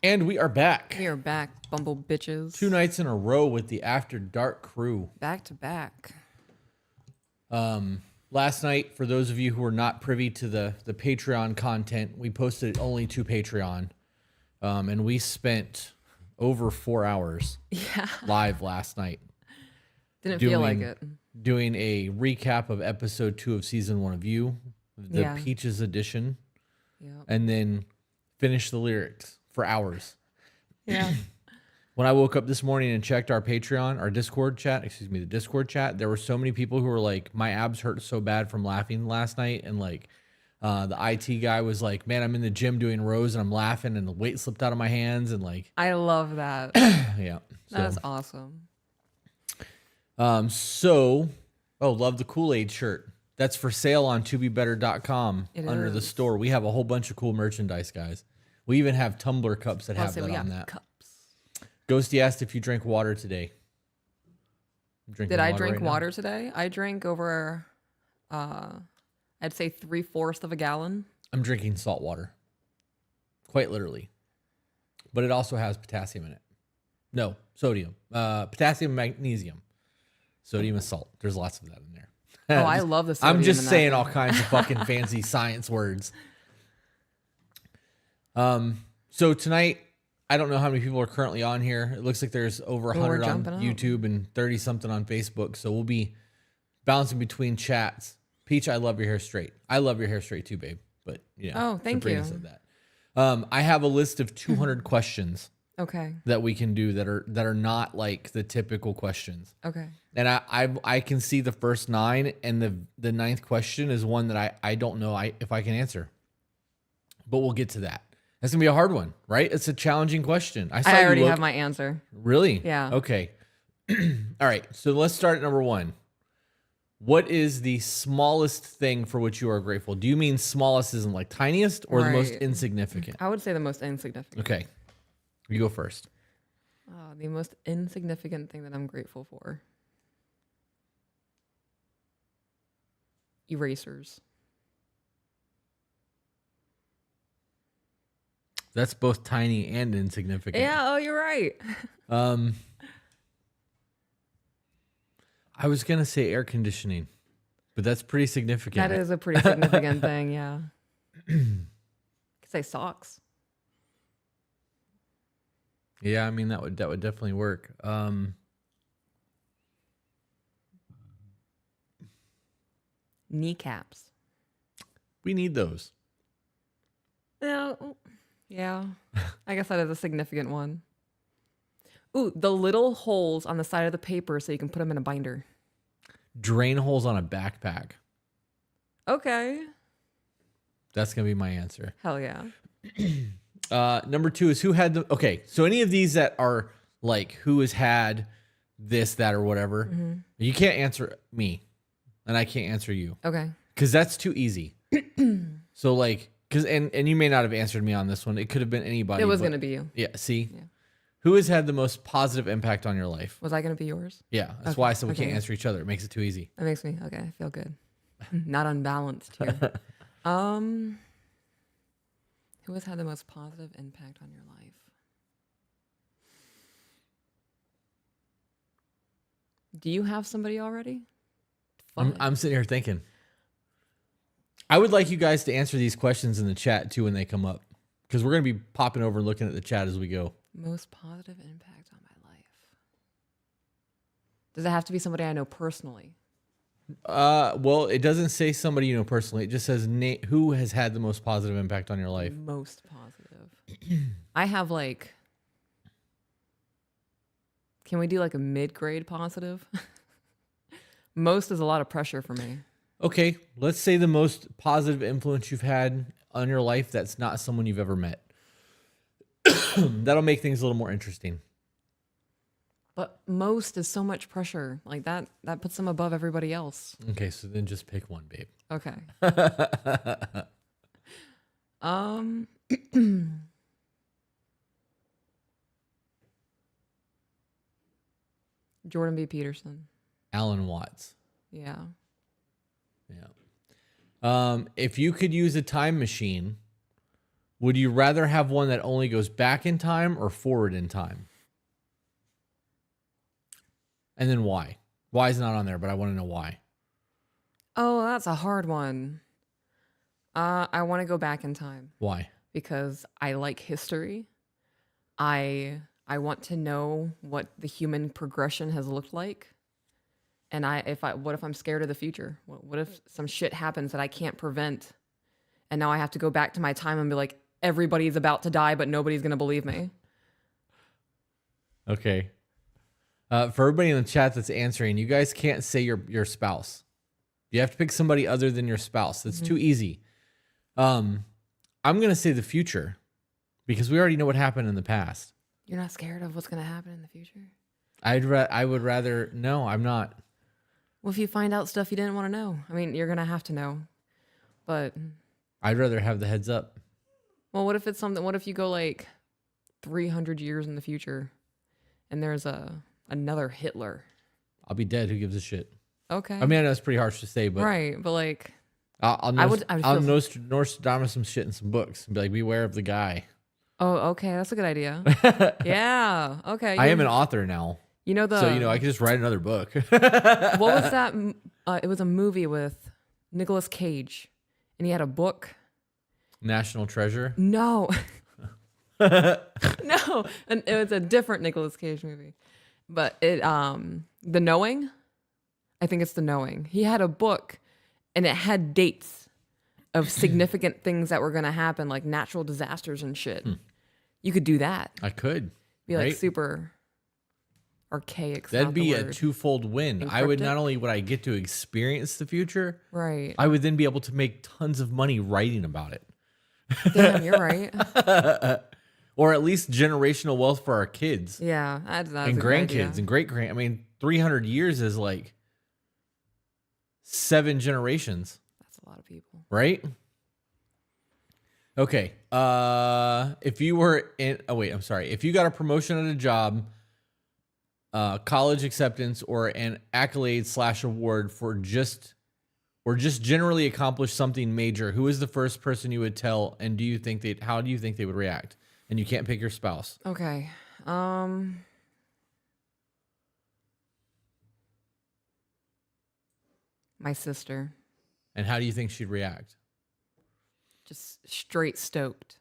And we are back. We are back, bumble bitches. 2 nights in a row with the After Dark crew. Back to back. Last night, for those of you who are not privy to the Patreon content, we posted it only to Patreon. And we spent over 4 hours live last night. Didn't feel like it. Doing a recap of episode 2 of season 1 of You, the Peaches edition. Yep. And then finish the lyrics for hours. Yeah. When I woke up this morning and checked our Patreon, our Discord chat, the Discord chat, there were so many people who were like, my abs hurt so bad from laughing last night. And like, the IT guy was like, man, I'm in the gym doing rows and I'm laughing and the weight slipped out of my hands. And like, I love that. yeah. That's awesome. Love the Kool-Aid shirt. That's for sale on tobebetter.com under the store. We have a whole bunch of cool merchandise, guys. We even have tumbler cups that have that on that. Cups. Ghosty asked if you drank water today. Did I drink water today? I drank over, I'd say 3/4 of a gallon. I'm drinking salt water. Quite literally. But it also has potassium in it. No, sodium. Potassium, magnesium. Sodium is salt. There's lots of that in there. Oh, I love the sodium. I'm just saying all kinds of fucking fancy science words. So tonight, I don't know how many people are currently on here. It looks like there's over 100 on YouTube and 30 something on Facebook. So we'll be bouncing between chats. Peach, I love your hair straight. I love your hair straight too, babe. But oh, thank you. Said that. I have a list of 200 questions. Okay. That we can do that are not like the typical questions. Okay. And I can see the first 9, and the 9th question is one that I don't know if I can answer. But we'll get to that. That's gonna be a hard one, right? It's a challenging question. I already have my answer. Really? Yeah. Okay. All right. So let's start at number 1. What is the smallest thing for which you are grateful? Do you mean smallest isn't like tiniest or the most insignificant? I would say the most insignificant. Okay. You go first. The most insignificant thing that I'm grateful for. Erasers. That's both tiny and insignificant. Yeah, oh, you're right. I was going to say air conditioning, but that's pretty significant. That is a pretty significant thing, yeah. Could say socks. Yeah, I mean that would definitely work. Kneecaps. We need those. Yeah. I guess that is a significant one. Ooh, the little holes on the side of the paper so you can put them in a binder. Drain holes on a backpack. Okay. That's going to be my answer. Hell yeah. Number 2 is who had the... Okay, so any of these that are like who has had this, that, or whatever, you can't answer me, and I can't answer you. Okay. Because that's too easy. So like... And you may not have answered me on this one. It could have been anybody. It was going to be you. Yeah, see? Yeah. Who has had the most positive impact on your life? Was I going to be yours? Yeah, that's why I said we can't answer each other. It makes it too easy. That makes me, okay, I feel good. Not unbalanced here. Who has had the most positive impact on your life? Do you have somebody already? I'm sitting here thinking. I would like you guys to answer these questions in the chat too when they come up, because we're going to be popping over and looking at the chat as we go. Most positive impact on my life. Does it have to be somebody I know personally? Well, it doesn't say somebody you know personally. It just says who has had the most positive impact on your life. Most positive. I have like, can we do like a mid-grade positive? Most is a lot of pressure for me. Okay, let's say the most positive influence you've had on your life that's not someone you've ever met. That'll make things a little more interesting. But most is so much pressure. Like that puts them above everybody else. Okay, so then just pick one, babe. Okay. Jordan B. Peterson. Alan Watts. Yeah. Yeah. If you could use a time machine, Would you rather have one that only goes back in time or forward in time? And then why? Why is it not on there? But I want to know why. Oh, that's a hard one. I want to go back in time Why? because I like history. I want to know what the human progression has looked like. And what if I'm scared of the future? What if some shit happens that I can't prevent? And now I have to go back to my time and be like, everybody's about to die, but nobody's going to believe me. Okay. For everybody in the chat that's answering, you guys can't say your spouse. You have to pick somebody other than your spouse. That's too easy. I'm gonna say the future because we already know what happened in the past. You're not scared of what's going to happen in the future? I would rather no, I'm not. Well, if you find out stuff you didn't want to know, I mean, you're going to have to know. But I'd rather have the heads up. well, what if it's something? What if you go like 300 years in the future, and there's another Hitler? I'll be dead. Who gives a shit? Okay. I mean, I know it's pretty harsh to say, but right, but like, I'll I would Nostradamus some shit in some books and be like, beware of the guy. oh, okay, that's a good idea. Yeah, okay. I am an author now. You know So, I could just write another book. what was that? It was a movie with Nicolas Cage, and he had a book. National Treasure? No. No, and it was a different Nicolas Cage movie. But The Knowing? I think it's The Knowing. He had a book, and it had dates of significant things that were going to happen, like natural disasters and shit. You could do that. I could. Be like right? super archaic. That'd be a twofold win. I would Encrypted? not only would I get to experience the future, Right. I would then be able to make tons of money writing about it. Damn, you're right. Or at least generational wealth for our kids Yeah. That's and a good idea. grandkids and great-grand. I mean, 300 years is like 7 generations, That's a lot of people. right? Okay. If you were in, if you got a promotion at a job, college acceptance, or an accolade / award for just generally accomplished something major, who is the first person you would tell, and how do you think they would react? And you can't pick your spouse. Okay. My sister. And how do you think she'd react? Just straight stoked.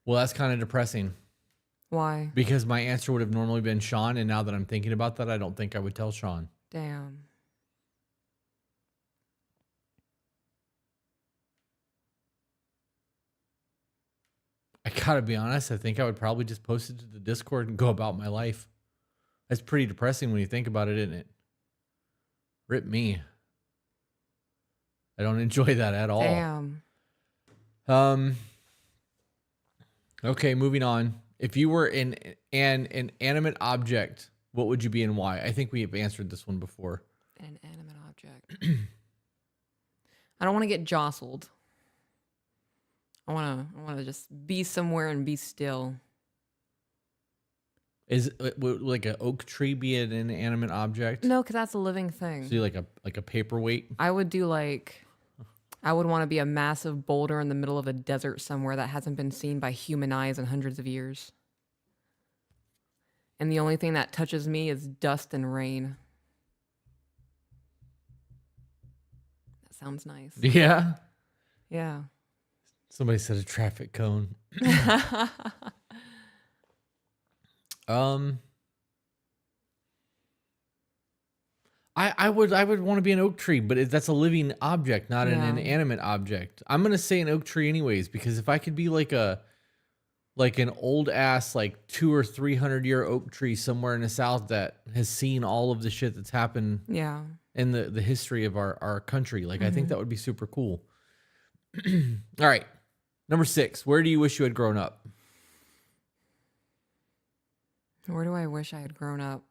Well, that's kind of depressing Why? because my answer would have normally been Sean, and now that I'm thinking about that, I don't think I would tell Sean. Damn. I gotta be honest, I think I would probably just post it to the Discord and go about my life. That's pretty depressing when you think about it, isn't it? Rip me. I don't enjoy that at all. Damn. Okay, moving on. If you were an inanimate object, what would you be and why? I think we have answered this one before. An inanimate object. I don't want to get jostled. I want to just be somewhere and be still. Would like an oak tree be an inanimate object? No, because that's a living thing. So you like a paperweight? I would do I would want to be a massive boulder in the middle of a desert somewhere that hasn't been seen by human eyes in hundreds of years. And the only thing that touches me is dust and rain. That sounds nice. Yeah. Yeah. Somebody said a traffic cone. I would want to be an oak tree, but that's a living object, not an Yeah. inanimate object. I'm gonna say an oak tree anyways, because if I could be like an old ass 200 or 300 year oak tree somewhere in the South that has seen all of the shit that's happened Yeah. in the history of our country, I think that would be super cool. All right, number 6. Where do you wish you had grown up? Where do I wish I had grown up?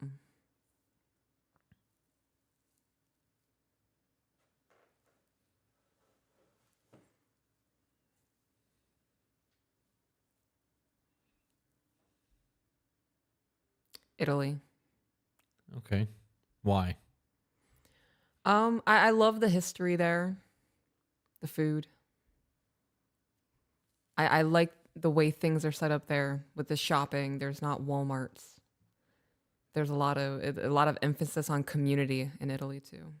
Italy. Okay, why? I love the history there. The food. I like the way things are set up there with the shopping. There's not Walmarts. There's a lot of emphasis on community in Italy too.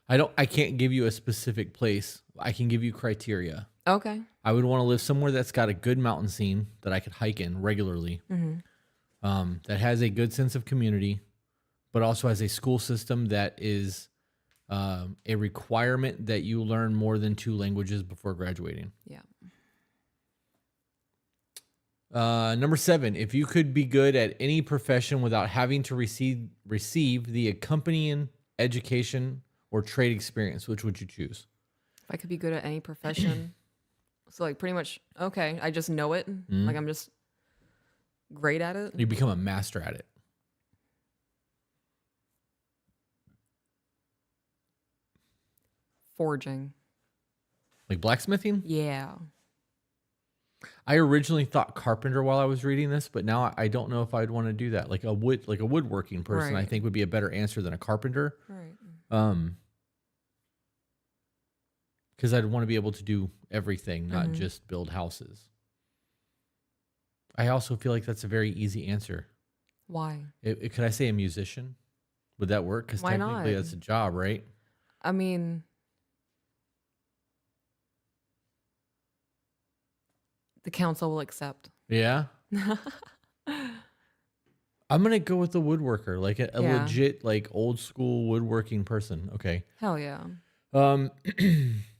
I can't give you a specific place. I can give you criteria. Okay. I would want to live somewhere that's got a good mountain scene that I could hike in regularly. That has a good sense of community, but also has a school system that is a requirement that you learn more than 2 languages before graduating. Yeah. Number 7, if you could be good at any profession without having to receive the accompanying education or trade experience, which would you choose? If I could be good at any profession, so like pretty much, okay, I just know it. Like I'm just great at it. You become a master at it. Forging. Like blacksmithing? Yeah. I originally thought carpenter while I was reading this, but now I don't know if I'd want to do that. Like a woodworking person, I Right. think would be a better answer than a carpenter. Right. Because I'd want to be able to do everything, not just build houses. I also feel like that's a very easy answer. Why? Could I say a musician? Would that work? Because Why technically not? that's a job, right? I mean, the council will accept. Yeah. I'm gonna go with the woodworker, like a Yeah. legit, like old school woodworking person. Okay. Hell yeah.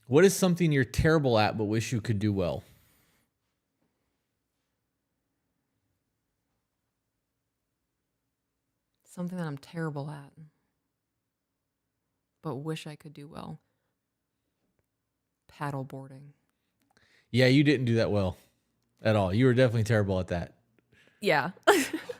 What is something you're terrible at but wish you could do well? Something that I'm terrible at, but wish I could do well. Paddle boarding. Yeah, you didn't do that well at all. You were definitely terrible at that. Yeah.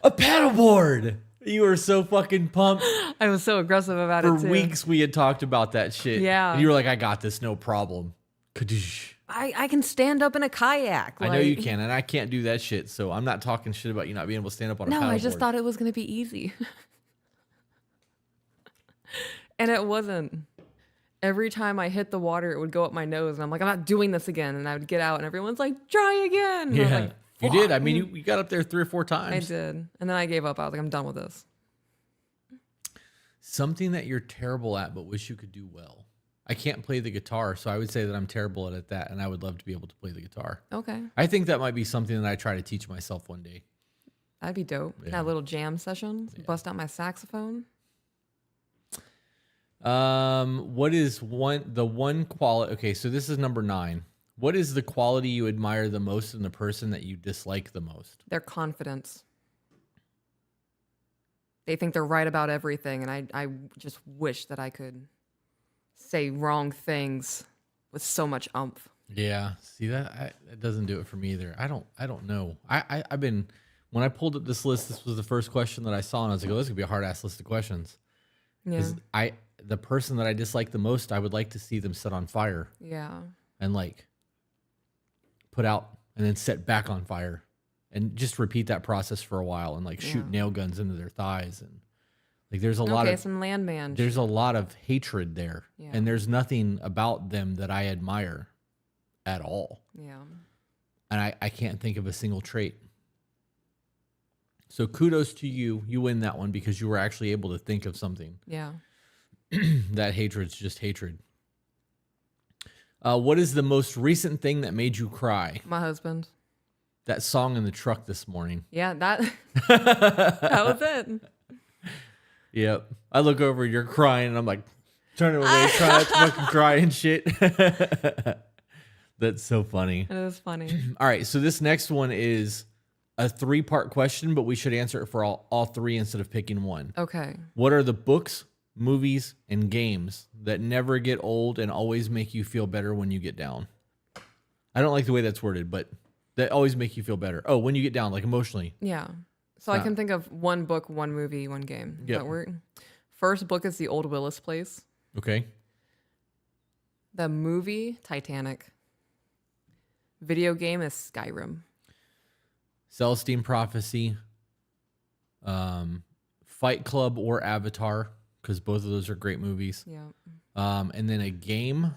A paddleboard. You were so fucking pumped. I was so aggressive about For it too. weeks we had talked about that shit. Yeah. And you were like, I got this, no problem. Kadoosh. I can stand up in a kayak. I know you can, and I can't do that shit. So I'm not talking shit about you not being able to stand up on a paddleboard. No, I just thought it was going to be easy. And it wasn't. Every time I hit the water, it would go up my nose. And I'm like, I'm not doing this again. And I would get out, and everyone's like, try again. And I was Yeah. like, You did. I "Fuck." mean, you got up there 3 or 4 I times. did. And then I gave up. I was like, I'm done with this. Something that you're terrible at but wish you could do well. I can't play the guitar, so I would say that I'm terrible at that, and I would love to be able to play the guitar. Okay. I think that might be something that I try to teach myself one day. That'd be dope. Yeah. Have a little jam session. Bust out my saxophone. What is the one quality? Okay, so this is number 9. What is the quality you admire the most in the person that you dislike the most? Their confidence. They think they're right about everything, and I just wish that I could say wrong things with so much oomph. Yeah, see that doesn't do it for me either. I don't know. I've been when I pulled up this list. This was the first question that I saw, and I was like, "Oh, this could be a hard ass list of questions." Yeah. Because the person that I dislike the most, I would like to see them set on fire Yeah. and like put out and then set back on fire, and just repeat that process for a while and like shoot Yeah. nail guns into their thighs and like there's a lot of some landman. there's a lot of hatred there, Yeah. and there's nothing about them that I admire at all. Yeah. And I can't think of a single trait. So kudos to you. You win that one because you were actually able to think of something. Yeah. That hatred's just hatred. What is the most recent thing that made you cry? My husband. That song in the truck this morning. Yeah, that that was it. Yep. I look over, you're crying, and I'm like, turning away, trying not to fucking cry and shit. That's so funny. It was funny. All right, so this next one is a 3-part question, but we should answer it for all 3 instead of picking one. Okay. What are the books, movies, and games that never get old and always make you feel better when you get down? I don't like the way that's worded, but that always make you feel better. Oh, when you get down, like emotionally. Yeah. So I can think of one book, one movie, one game. Does Yep. that work? First book is The Old Willis Place. Okay. The movie, Titanic. Video game is Skyrim. Celestine Prophecy, Fight Club or Avatar, because both of those are great movies. Yeah. And then a game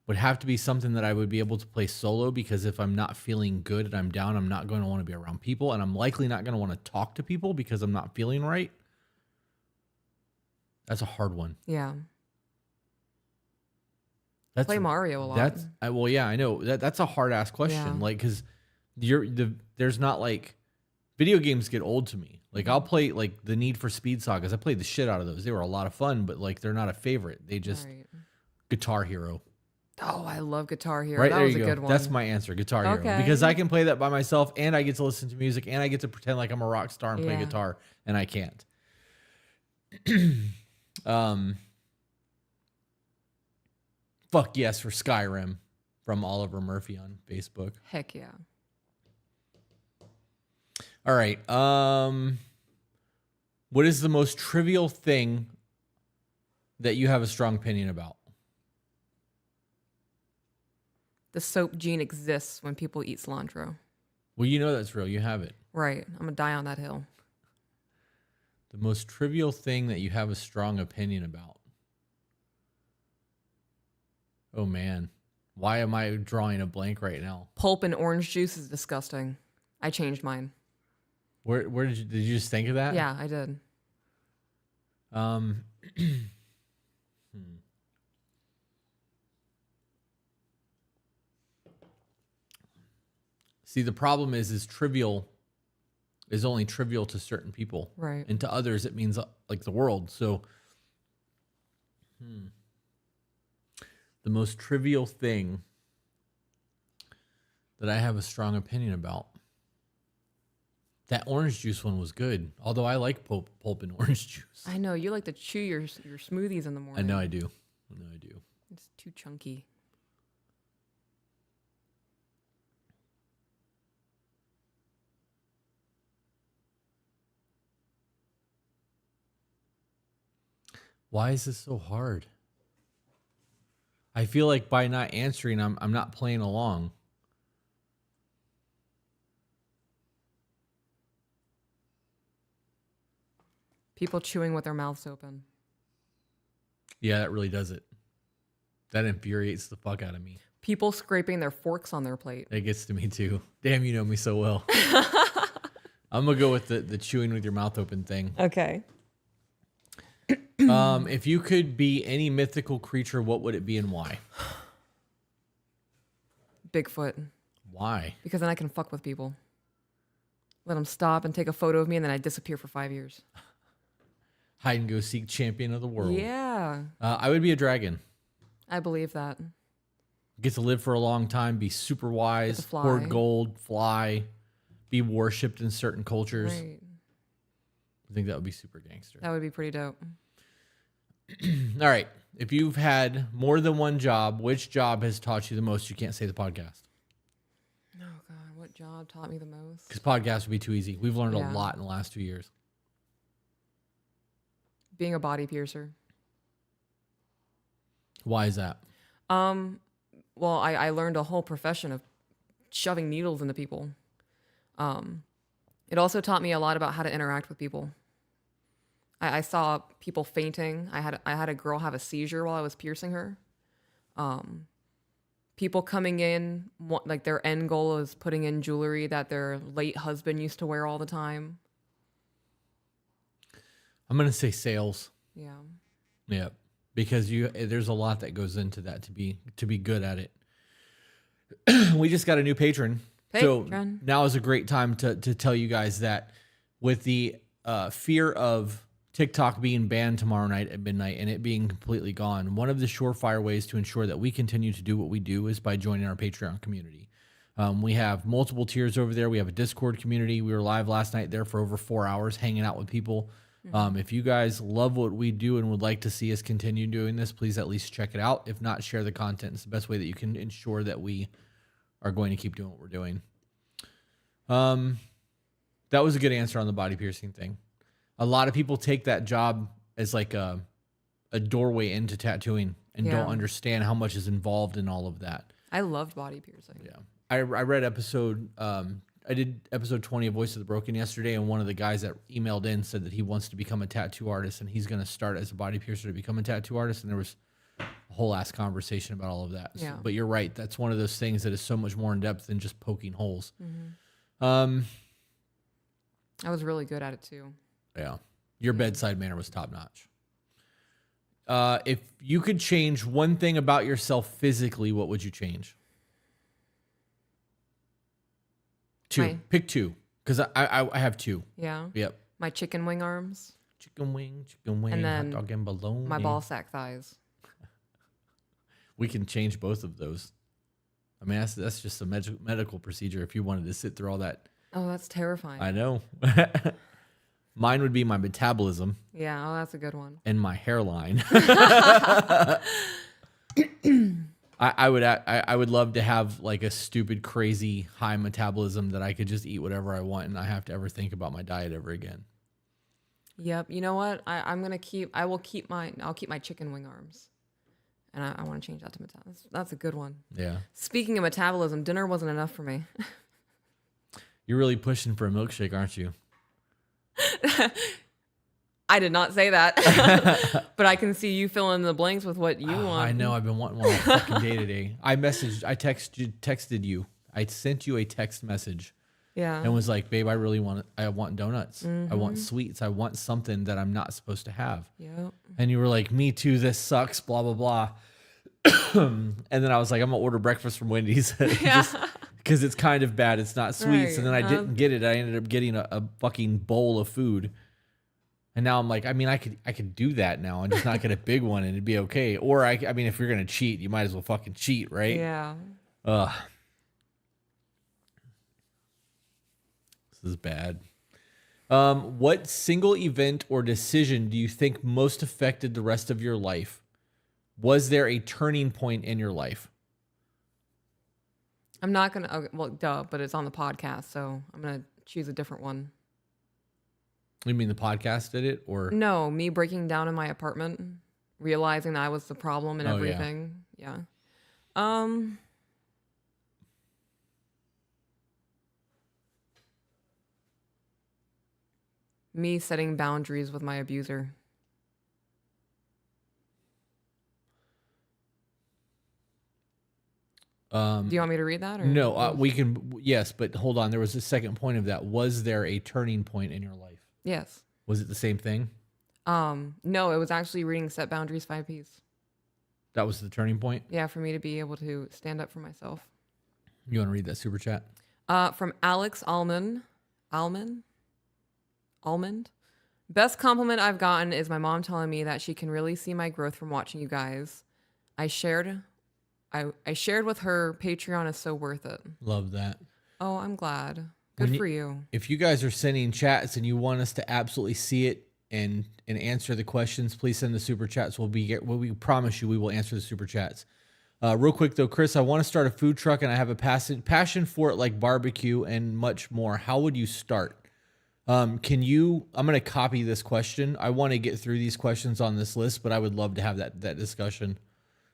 would have to be something that I would be able to play solo, because if I'm not feeling good and I'm down, I'm not going to want to be around people, and I'm likely not going to want to talk to people because I'm not feeling right. That's a hard one. Yeah. That's Play Mario a lot. Well, yeah, I know that's a hard ass question. Yeah. Like, because there's not like, video games get old to me. Like, I'll play like the Need for Speed sagas. I played the shit out of those. They were a lot of fun, but like they're not a favorite. They just Right. Guitar Hero. Oh, I love Guitar Hero. Right, That there was you a go. good one. That's my answer, Guitar Hero, Okay. because I can play that by myself, and I get to listen to music, and I get to pretend like I'm a rock star and play Yeah. guitar, and I can't. Fuck yes for Skyrim from Oliver Murphy on Facebook. Heck yeah. All right. What is the most trivial thing that you have a strong opinion about? The soap gene exists when people eat cilantro. Well, you know that's real. You have it. Right. I'm going to die on that hill. The most trivial thing that you have a strong opinion about. Oh, man. Why am I drawing a blank right now? Pulp and orange juice is disgusting. I changed mine. Where did you just think of that? Yeah, I did. See, the problem is trivial is only trivial to certain people. Right. And to others, it means like the world. So, the most trivial thing that I have a strong opinion about. That orange juice one was good, although I like pulp and orange juice. I know. You like to chew your smoothies in the morning. I know I do. It's too chunky. Why is this so hard? I feel like by not answering, I'm not playing along. People chewing with their mouths open. Yeah, that really does it. That infuriates the fuck out of me. People scraping their forks on their plate. It gets to me too. Damn, you know me so well. I'm gonna go with the chewing with your mouth open thing. Okay. If you could be any mythical creature, what would it be and why? Bigfoot. Why? Because then I can fuck with people. Let them stop and take a photo of me, and then I disappear for 5 years. Hide and go seek champion of the world. Yeah. I would be a dragon. I believe that. Get to live for a long time, be super wise, to fly. hoard gold, fly, be worshipped in certain cultures. Right. I think that would be super gangster. That would be pretty dope. All right. If you've had more than one job, which job has taught you the most? You can't say the podcast. Oh, God. What job taught me the most? Because podcasts would be too easy. We've learned Yeah. a lot in the last 2 years. Being a body piercer. Why is that? Well, I learned a whole profession of shoving needles into people. It also taught me a lot about how to interact with people. I saw people fainting. I had a girl have a seizure while I was piercing her. People coming in, like their end goal is putting in jewelry that their late husband used to wear all the time. I'm going to say sales. Yeah. Yeah. Because there's a lot that goes into that to be good at it. We just got a new patron. So now is a great time to tell you guys that with the fear of TikTok being banned tomorrow night at midnight and it being completely gone, one of the surefire ways to ensure that we continue to do what we do is by joining our Patreon community. We have multiple tiers over there. We have a Discord community. We were live last night there for over 4 hours hanging out with people. If you guys love what we do and would like to see us continue doing this, please at least check it out. If not, share the content. It's the best way that you can ensure that we are going to keep doing what we're doing. That was a good answer on the body piercing thing. A lot of people take that job as like a doorway into tattooing and don't understand how much is involved in all of that. I loved body piercing. Yeah. I read episode did episode 20 of Voice of the Broken yesterday, and one of the guys that emailed in said that he wants to become a tattoo artist, and he's going to start as a body piercer to become a tattoo artist. And there was a whole ass conversation about all of that. Yeah. But you're right. That's one of those things that is so much more in depth than just poking holes. I was really good at it too. Yeah. Your bedside manner was top notch. If you could change one thing about yourself physically, what would you change? Two. Pick two. Because I have two. Yeah. Yep. My chicken wing arms. Chicken wing, And then hot dog and bologna. my ball sack thighs. We can change both of those. I mean, that's just a medical procedure if you wanted to sit through all that. Oh, that's terrifying. I know. Mine would be my metabolism. Yeah, oh, that's a good one. And my hairline. I would love to have like a stupid, crazy high metabolism that I could just eat whatever I want and not have to ever think about my diet ever again. Yep. You know what? I'll keep my chicken wing arms. And I want to change that to metabolism. That's a good one. Yeah. Speaking of metabolism, dinner wasn't enough for me. You're really pushing for a milkshake, aren't you? I did not say that, but I can see you fill in the blanks with what you want. I know. I've been wanting one all fucking day today. I texted you. I sent you a text message. Yeah. And was like, babe, I want donuts. I want sweets. I want something that I'm not supposed to have. Yep. And you were like, me too. This sucks. Blah, blah, blah. And then I was like, I'm going to order breakfast from Wendy's. Because it's kind of bad. It's not sweets. Right. And then I didn't get it. I ended up getting a fucking bowl of food. And now I'm like, I mean, I could do that now and just not get a big one and it'd be okay. Or I mean, if you're going to cheat, you might as well fucking cheat, right? Yeah. Ugh. This is bad. What single event or decision do you think most affected the rest of your life? Was there a turning point in your life? I'm not going to, well, duh, but it's on the podcast, so I'm going to choose a different one. You mean the podcast did it, or? No, me breaking down in my apartment, realizing that I was the problem and Oh, yeah. everything. Yeah. Me setting boundaries with my abuser. Do you want me to read that? Or? No, we can. Yes, but hold on. There was a second point of that. Was there a turning point in your life? Yes. Was it the same thing? No, it was actually reading Set Boundaries 5 Ps. That was the turning point? Yeah, for me to be able to stand up for myself. You want to read that super chat? From Alex Almond. Best compliment I've gotten is my mom telling me that she can really see my growth from watching you guys. I shared with her Patreon is so worth it. Love that. Oh, I'm glad. Good for you. If you guys are sending chats and you want us to absolutely see it and answer the questions, please send the super chats. We promise you we will answer the super chats. Real quick though, Chris, I want to start a food truck and I have a passion for it, like barbecue and much more. How would you start? I'm going to copy this question. I want to get through these questions on this list, but I would love to have that discussion.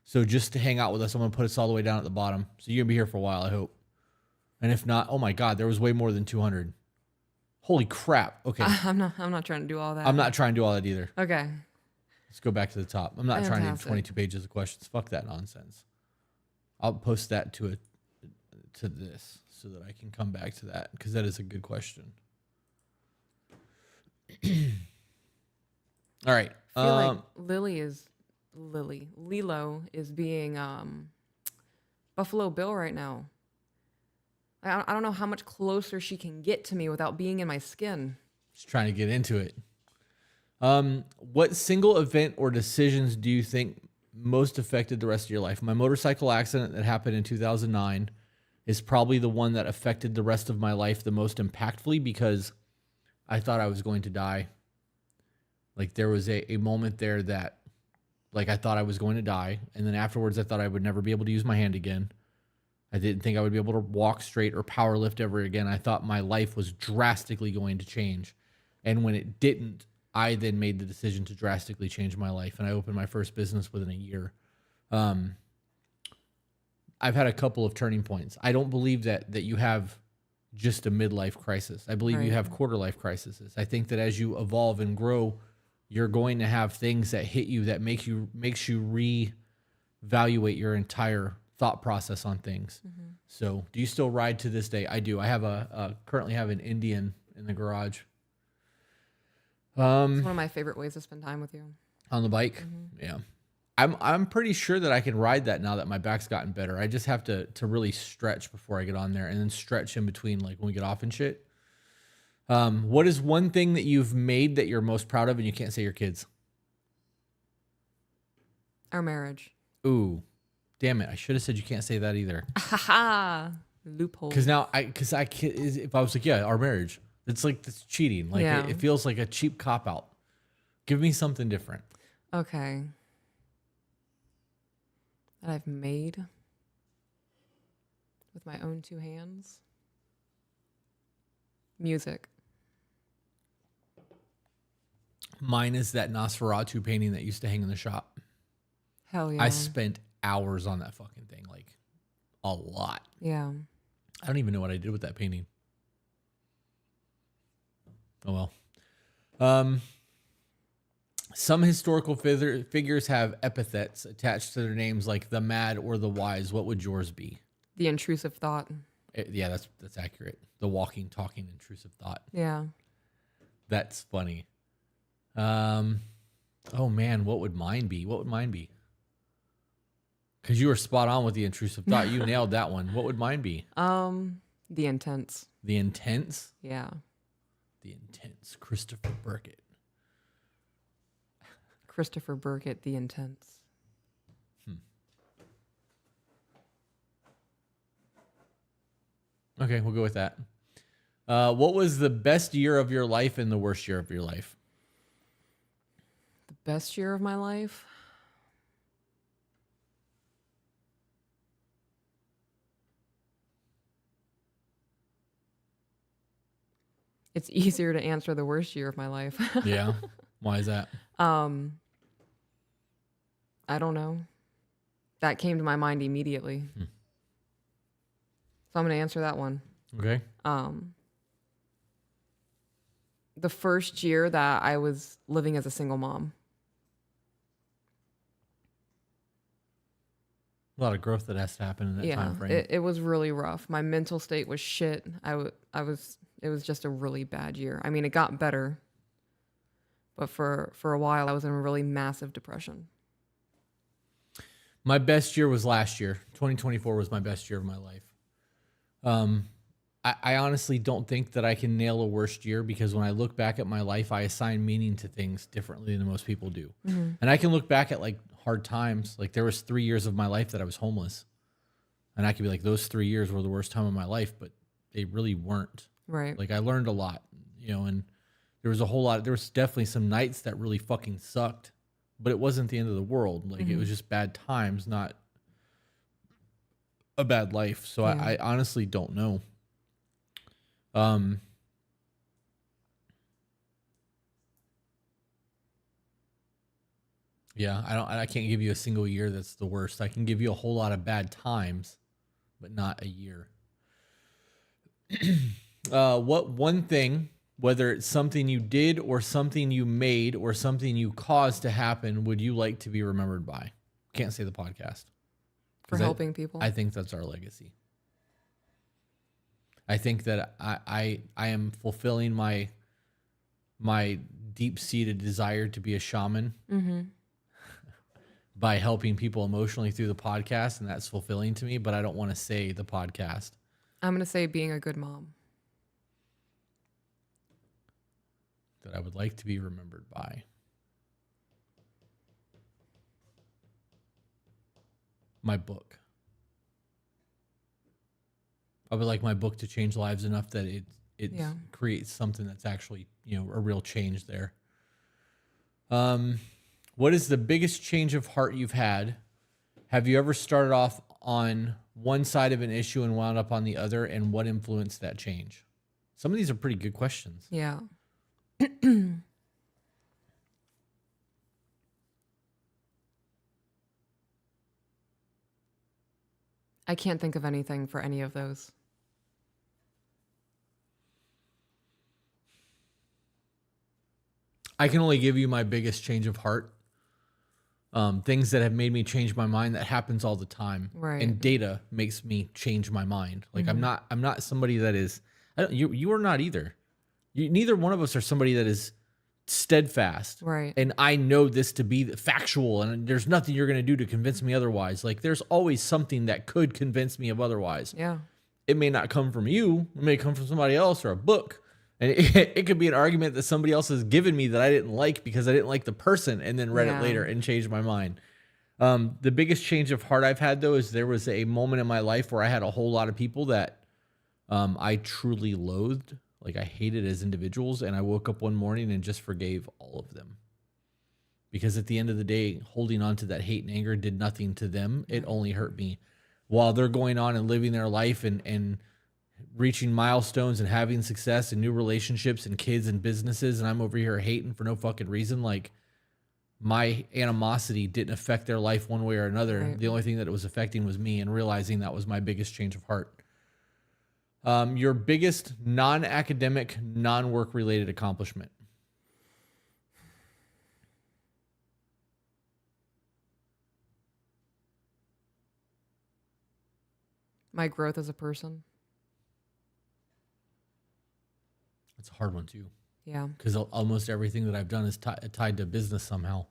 So just to hang out with us, I'm going to put us all the way down at the bottom. So you're going to be here for a while, I hope. And if not, oh my God, there was way more than 200. Holy crap. Okay. I'm not trying to do all that. I'm not trying to do all that either. Okay. Let's go back to the top. I'm not trying to do 22 pages of questions. Fuck that nonsense. I'll post that to this so that I can come back to that because that is a good question. All right. I feel like Lilo is being Buffalo Bill right now. I don't know how much closer she can get to me without being in my skin. Just trying to get into it. What single event or decisions do you think most affected the rest of your life? My motorcycle accident that happened in 2009 is probably the one that affected the rest of my life the most impactfully because I thought I was going to die. Like there was a moment there that like I thought I was going to die. And then afterwards I thought I would never be able to use my hand again. I didn't think I would be able to walk straight or power lift ever again. I thought my life was drastically going to change. And when it didn't, I then made the decision to drastically change my life. And I opened my first business within a year. I've had a couple of turning points. I don't believe that you have just a midlife crisis. I believe you Right. have quarter life crises. I think that as you evolve and grow, you're going to have things that hit you that makes you reevaluate your entire thought process on things. Mm-hmm. So, do you still ride to this day? I do. I have currently have an Indian in the garage. It's one of my favorite ways to spend time with you. On the bike. Mm-hmm. Yeah. I'm pretty sure that I can ride that now that my back's gotten better. I just have to really stretch before I get on there, and then stretch in between, like when we get off and shit. What is one thing that you've made that you're most proud of and you can't say your kids? Our marriage. Ooh, damn it. I should have said you can't say that either. Ha loophole. Because now if I was like, yeah, our marriage, it's like, that's cheating. Like Yeah. it feels like a cheap cop out. Give me something different. Okay. That I've made with my own two hands. Music. Mine is that Nosferatu painting that used to hang in the shop. Hell yeah. I spent hours on that fucking thing, like a lot. Yeah. I don't even know what I did with that painting. Oh well. Some historical figures have epithets attached to their names, like the mad or the wise. What would yours be? The intrusive thought. Yeah, that's accurate. The walking, talking, intrusive thought. Yeah. That's funny. Oh man, what would mine be? What would mine be? Because you were spot on with the intrusive thought. You nailed that one. What would mine be? The intense. The intense? Yeah. The intense. Christopher Burkett. Christopher Burkett, the intense. Okay, we'll go with that. What was the best year of your life and the worst year of your life? The best year of my life? It's easier to answer the worst year of my life. Yeah. Why is that? I don't know. That came to my mind immediately. So I'm going to answer that one. Okay. The first year that I was living as a single mom. A lot of growth that has to happen in that time frame. It was really rough. My mental state was shit. It was just a really bad year. I mean, it got better, but for a while I was in a really massive depression. My best year was last year. 2024 was my best year of my life. I honestly don't think that I can nail a worst year, because when I look back at my life, I assign meaning to things differently than most people do. Mm-hmm. And I can look back at like hard times. Like there was 3 years of my life that I was homeless, and I could be like, those 3 years were the worst time of my life, but they really weren't. Right. Like I learned a lot, and there was definitely some nights that really fucking sucked, but it wasn't the end of the world. Like it was just bad times, not a bad life. So yeah. I honestly don't know. Yeah, I can't give you a single year that's the worst. I can give you a whole lot of bad times, but not a year. What one thing, whether it's something you did or something you made or something you caused to happen, would you like to be remembered by? Can't say the podcast. For helping people. I think that's our legacy. I think that I am fulfilling my deep-seated desire to be a shaman by helping people emotionally through the podcast, and that's fulfilling to me, but I don't want to say the podcast. I'm going to say being a good mom. That I would like to be remembered by. My book. I would like my book to change lives enough that it creates something that's actually, a real change there. What is the biggest change of heart you've had? Have you ever started off on one side of an issue and wound up on the other, and what influenced that change? Some of these are pretty good questions. Yeah. I can't think of anything for any of those. I can only give you my biggest change of heart. Things that have made me change my mind, that happens all the time. Right. And data makes me change my mind. Like Mm-hmm. I'm not somebody that is, you are not either. Neither one of us are somebody that is steadfast. Right. And I know this to be factual, and there's nothing you're going to do to convince me otherwise. Like there's always something that could convince me of otherwise. Yeah. It may not come from you. It may come from somebody else or a book. And it could be an argument that somebody else has given me that I didn't like because I didn't like the person, and then read it Yeah. later and changed my mind. The biggest change of heart I've had, though, is there was a moment in my life where I had a whole lot of people that I truly loathed. Like I hated as individuals. And I woke up one morning and just forgave all of them. Because at the end of the day, holding on to that hate and anger did nothing to them. It only hurt me. While they're going on and living their life and reaching milestones and having success and new relationships and kids and businesses, and I'm over here hating for no fucking reason. Like my animosity didn't affect their life one way or another. Right. The only thing that it was affecting was me, and realizing that was my biggest change of heart. Your biggest non-academic, non-work related accomplishment. My growth as a person. That's a hard one too. Yeah. Because almost everything that I've done is tied to business somehow.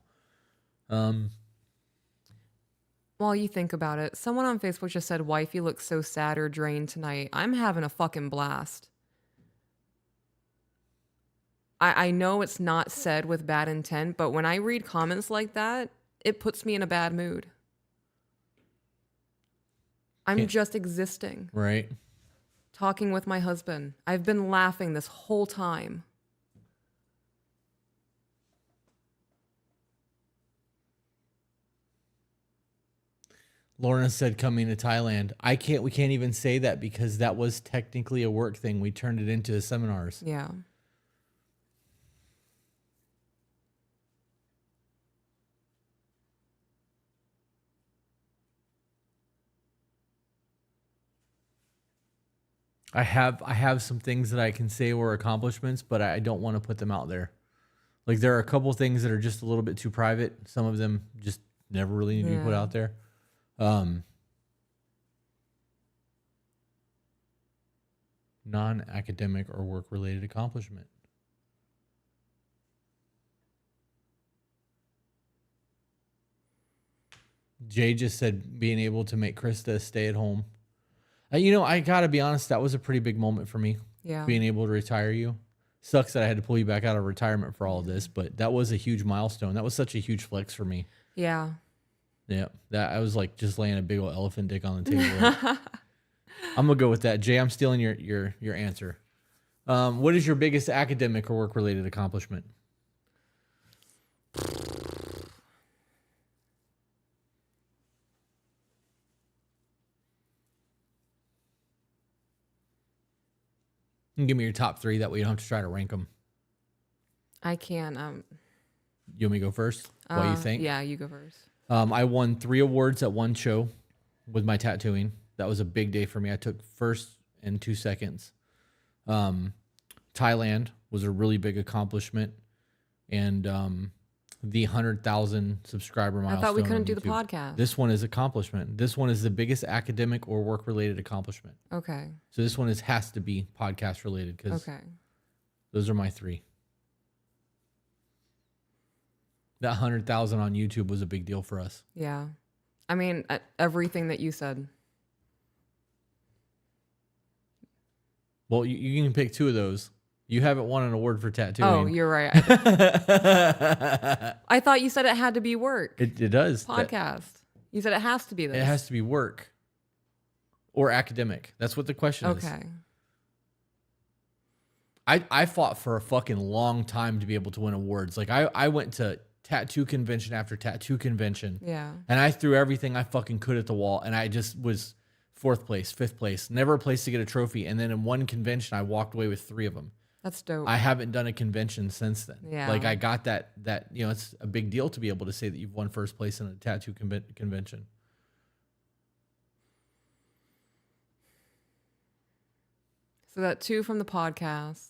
Well, you think about it. Someone on Facebook just said, "Wifey looks so sad or drained tonight." I'm having a fucking blast. I know it's not said with bad intent, but when I read comments like that, it puts me in a bad mood. I'm Can't- just existing, Right. talking with my husband. I've been laughing this whole time. Lorna said coming to Thailand. We can't even say that because that was technically a work thing. We turned it into seminars. Yeah. I have some things that I can say were accomplishments, but I don't want to put them out there. Like there are a couple things that are just a little bit too private. Some of them just never really need to be put Yeah. out there. Non-academic or work-related accomplishment. Jay just said being able to make Krista stay at home. I gotta be honest, that was a pretty big moment for me. Yeah. Being able to retire you. Sucks that I had to pull you back out of retirement for all of this, but that was a huge milestone. That was such a huge flex for me. Yeah. Yeah, that I was like just laying a big old elephant dick on the table. I'm gonna go with that, Jay. I'm stealing your answer. What is your biggest academic or work related accomplishment? You can give me your top three. That way you don't have to try to rank them. I can. You want me to go first? What do you think? Yeah, you go first. I won 3 awards at one show with my tattooing. That was a big day for me. I took first and 2 seconds. Thailand was a really big accomplishment, and the 100,000 subscriber milestone. I thought we couldn't on do the YouTube. podcast. This one is accomplishment. This one is the biggest academic or work related accomplishment. Okay. So this one has to be podcast related because Okay. those are my 3. That 100,000 on YouTube was a big deal for us. Yeah. I mean, everything that you said. Well, you can pick 2 of those. You haven't won an award for tattooing. Oh, you're right. I thought you said it had to be work. It does. Podcast. You said it has to be this. It has to be work or academic. That's what the question is. Okay. I fought for a fucking long time to be able to win awards. Like I went to tattoo convention after tattoo convention. Yeah. And I threw everything I fucking could at the wall, and I just was 4th place, 5th place, never a place to get a trophy. And then in one convention, I walked away with 3 of them. That's dope. I haven't done a convention since then. Yeah. Like I got that, it's a big deal to be able to say that you've won first place in a tattoo convention. So that 2 from the podcast.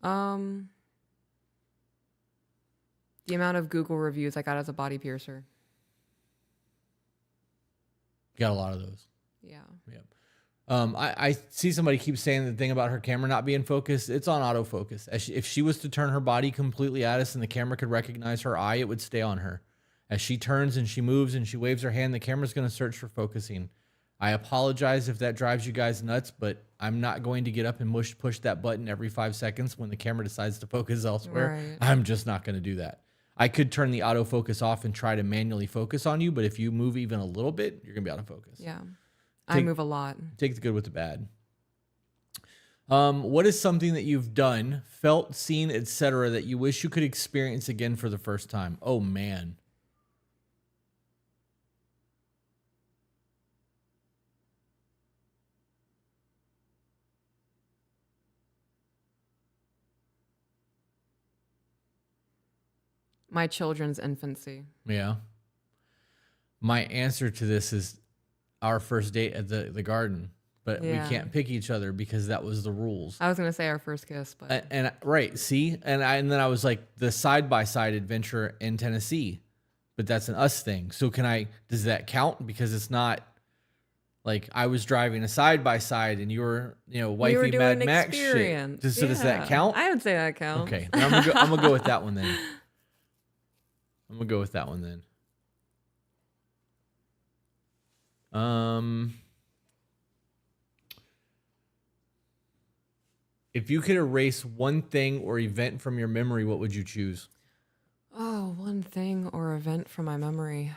Um, the amount of Google reviews I got as a body piercer. Got a lot of those. Yeah. Yep. I see somebody keep saying the thing about her camera not being focused. It's on autofocus. If she was to turn her body completely at us and the camera could recognize her eye, it would stay on her. As she turns and she moves and she waves her hand, the camera's going to search for focusing. I apologize if that drives you guys nuts, but I'm not going to get up and push that button every 5 seconds when the camera decides to focus elsewhere. Right. I'm just not going to do that. I could turn the autofocus off and try to manually focus on you, but if you move even a little bit, you're going to be out of focus. Yeah. I move a lot. Take the good with the bad. What is something that you've done, felt, seen, etc., that you wish you could experience again for the first time? Oh, man. My children's infancy. Yeah. My answer to this is our first date at the garden, but we can't pick each other because that was the rules. I was going to say our first kiss, but And right, see? And then I was like the side-by-side adventure in Tennessee, but that's an us thing. So does that count? Because it's not like I was driving a side-by-side and you were, wifey Mad Max shit. So does that count? I would say that counts. Okay. I'm gonna go with that one then. If you could erase one thing or event from your memory, what would you choose? Oh, one thing or event from my memory.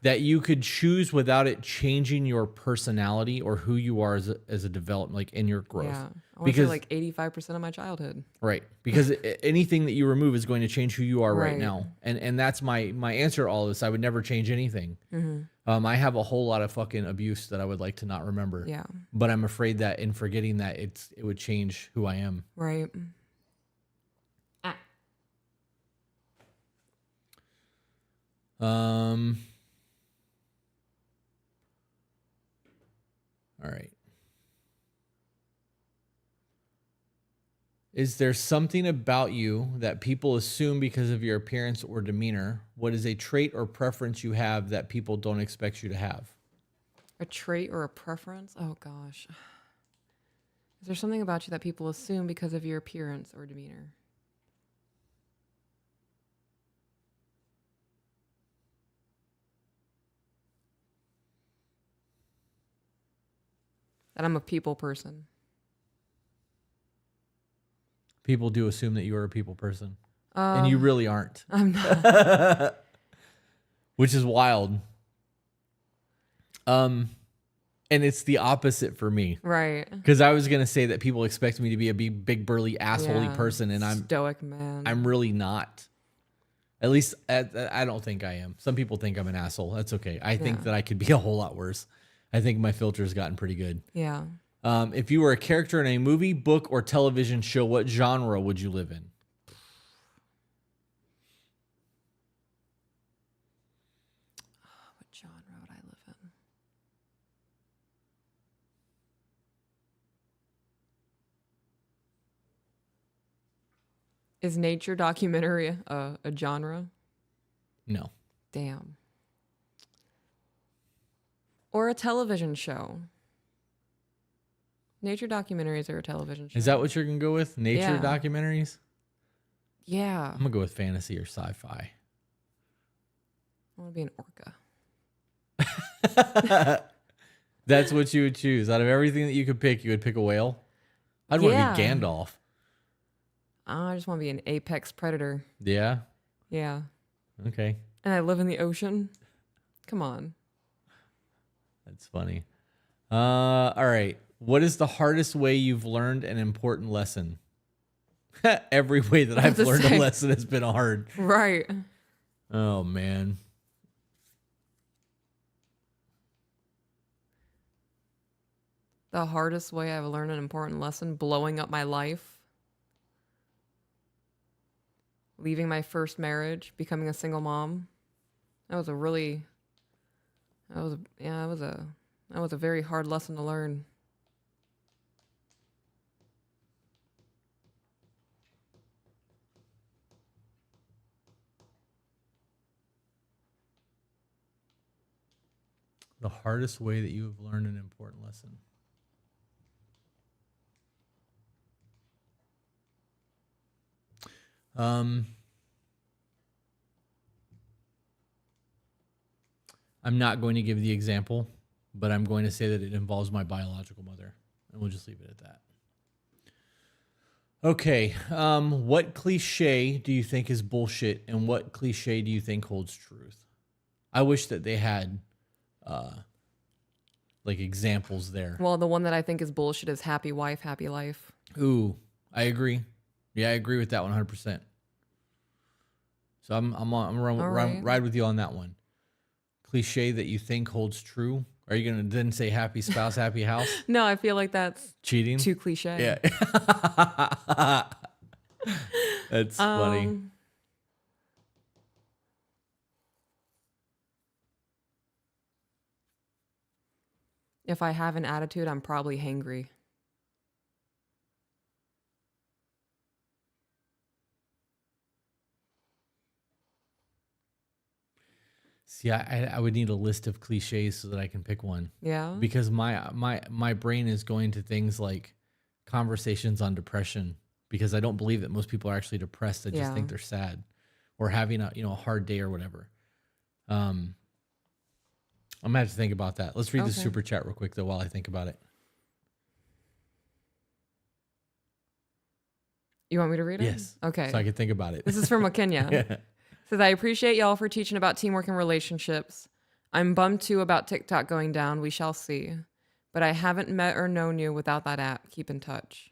That you could choose without it changing your personality or who you are as a development, like in your growth. Yeah. I want to say like 85% of my childhood. Right. Because anything that you remove is going to change who you are right now. And that's my answer to all this. I would never change anything. I have a whole lot of fucking abuse that I would like to not remember. Yeah. But I'm afraid that in forgetting that it would change who I am. Right. All right. Is there something about you that people assume because of your appearance or demeanor? What is a trait or preference you have that people don't expect you to have? A trait or a preference? Oh, gosh. Is there something about you that people assume because of your appearance or demeanor? That I'm a people person. People do assume that you're a people person. And you really aren't. I'm not. Which is wild. And it's the opposite for me. Right. Because I was going to say that people expect me to be a big burly, assholey person. And I'm stoic, man. I'm really not. At least I don't think I am. Some people think I'm an asshole. That's okay. I think that I could be a whole lot worse. I think my filter's gotten pretty good. Yeah. If you were a character in a movie, book, or television show, what genre would you live in? What genre would I live in? Is nature documentary a genre? No. Damn. Or a television show. Nature documentaries are a television show. Is that what you're going to go with? Nature Yeah. documentaries? Yeah. I'm going to go with fantasy or sci-fi. I want to be an orca. That's what you would choose. Out of everything that you could pick, you would pick a whale? I'd want to be Gandalf. I just want to be an apex predator. Yeah? Yeah. Okay. And I live in the ocean. Come on. That's funny. All right. What is the hardest way you've learned an important lesson? Every way that I've learned a lesson has been hard. Right. Oh, man. The hardest way I've learned an important lesson, blowing up my life. Leaving my first marriage, becoming a single mom. That was a That was a very hard lesson to learn. The hardest way that you have learned an important lesson. I'm not going to give the example, but I'm going to say that it involves my biological mother, and we'll just leave it at that. Okay, what cliche do you think is bullshit, and what cliche do you think holds truth? I wish that they had, like, examples there. Well, the one that I think is bullshit is happy wife, happy life. Ooh, I agree. Yeah, I agree with that 100%. So I'm ride with you on that one. Cliche that you think holds true. Are you gonna then say happy spouse, happy house? No, I feel like that's Cheating. too cliche. Yeah. That's funny. If I have an attitude, I'm probably hangry. See, I would need a list of cliches so that I can pick one. Yeah. Because my brain is going to things like conversations on depression, because I don't believe that most people are actually depressed. I just think they're sad or having a hard day or whatever. I'm gonna have to think about that. Let's read the super chat real quick though while I think about it. You want me to read it? Yes. Okay. So I can think about it. This is from Kenya. Yeah. Says, I appreciate y'all for teaching about teamwork and relationships. I'm bummed too about TikTok going down. We shall see. But I haven't met or known you without that app. Keep in touch.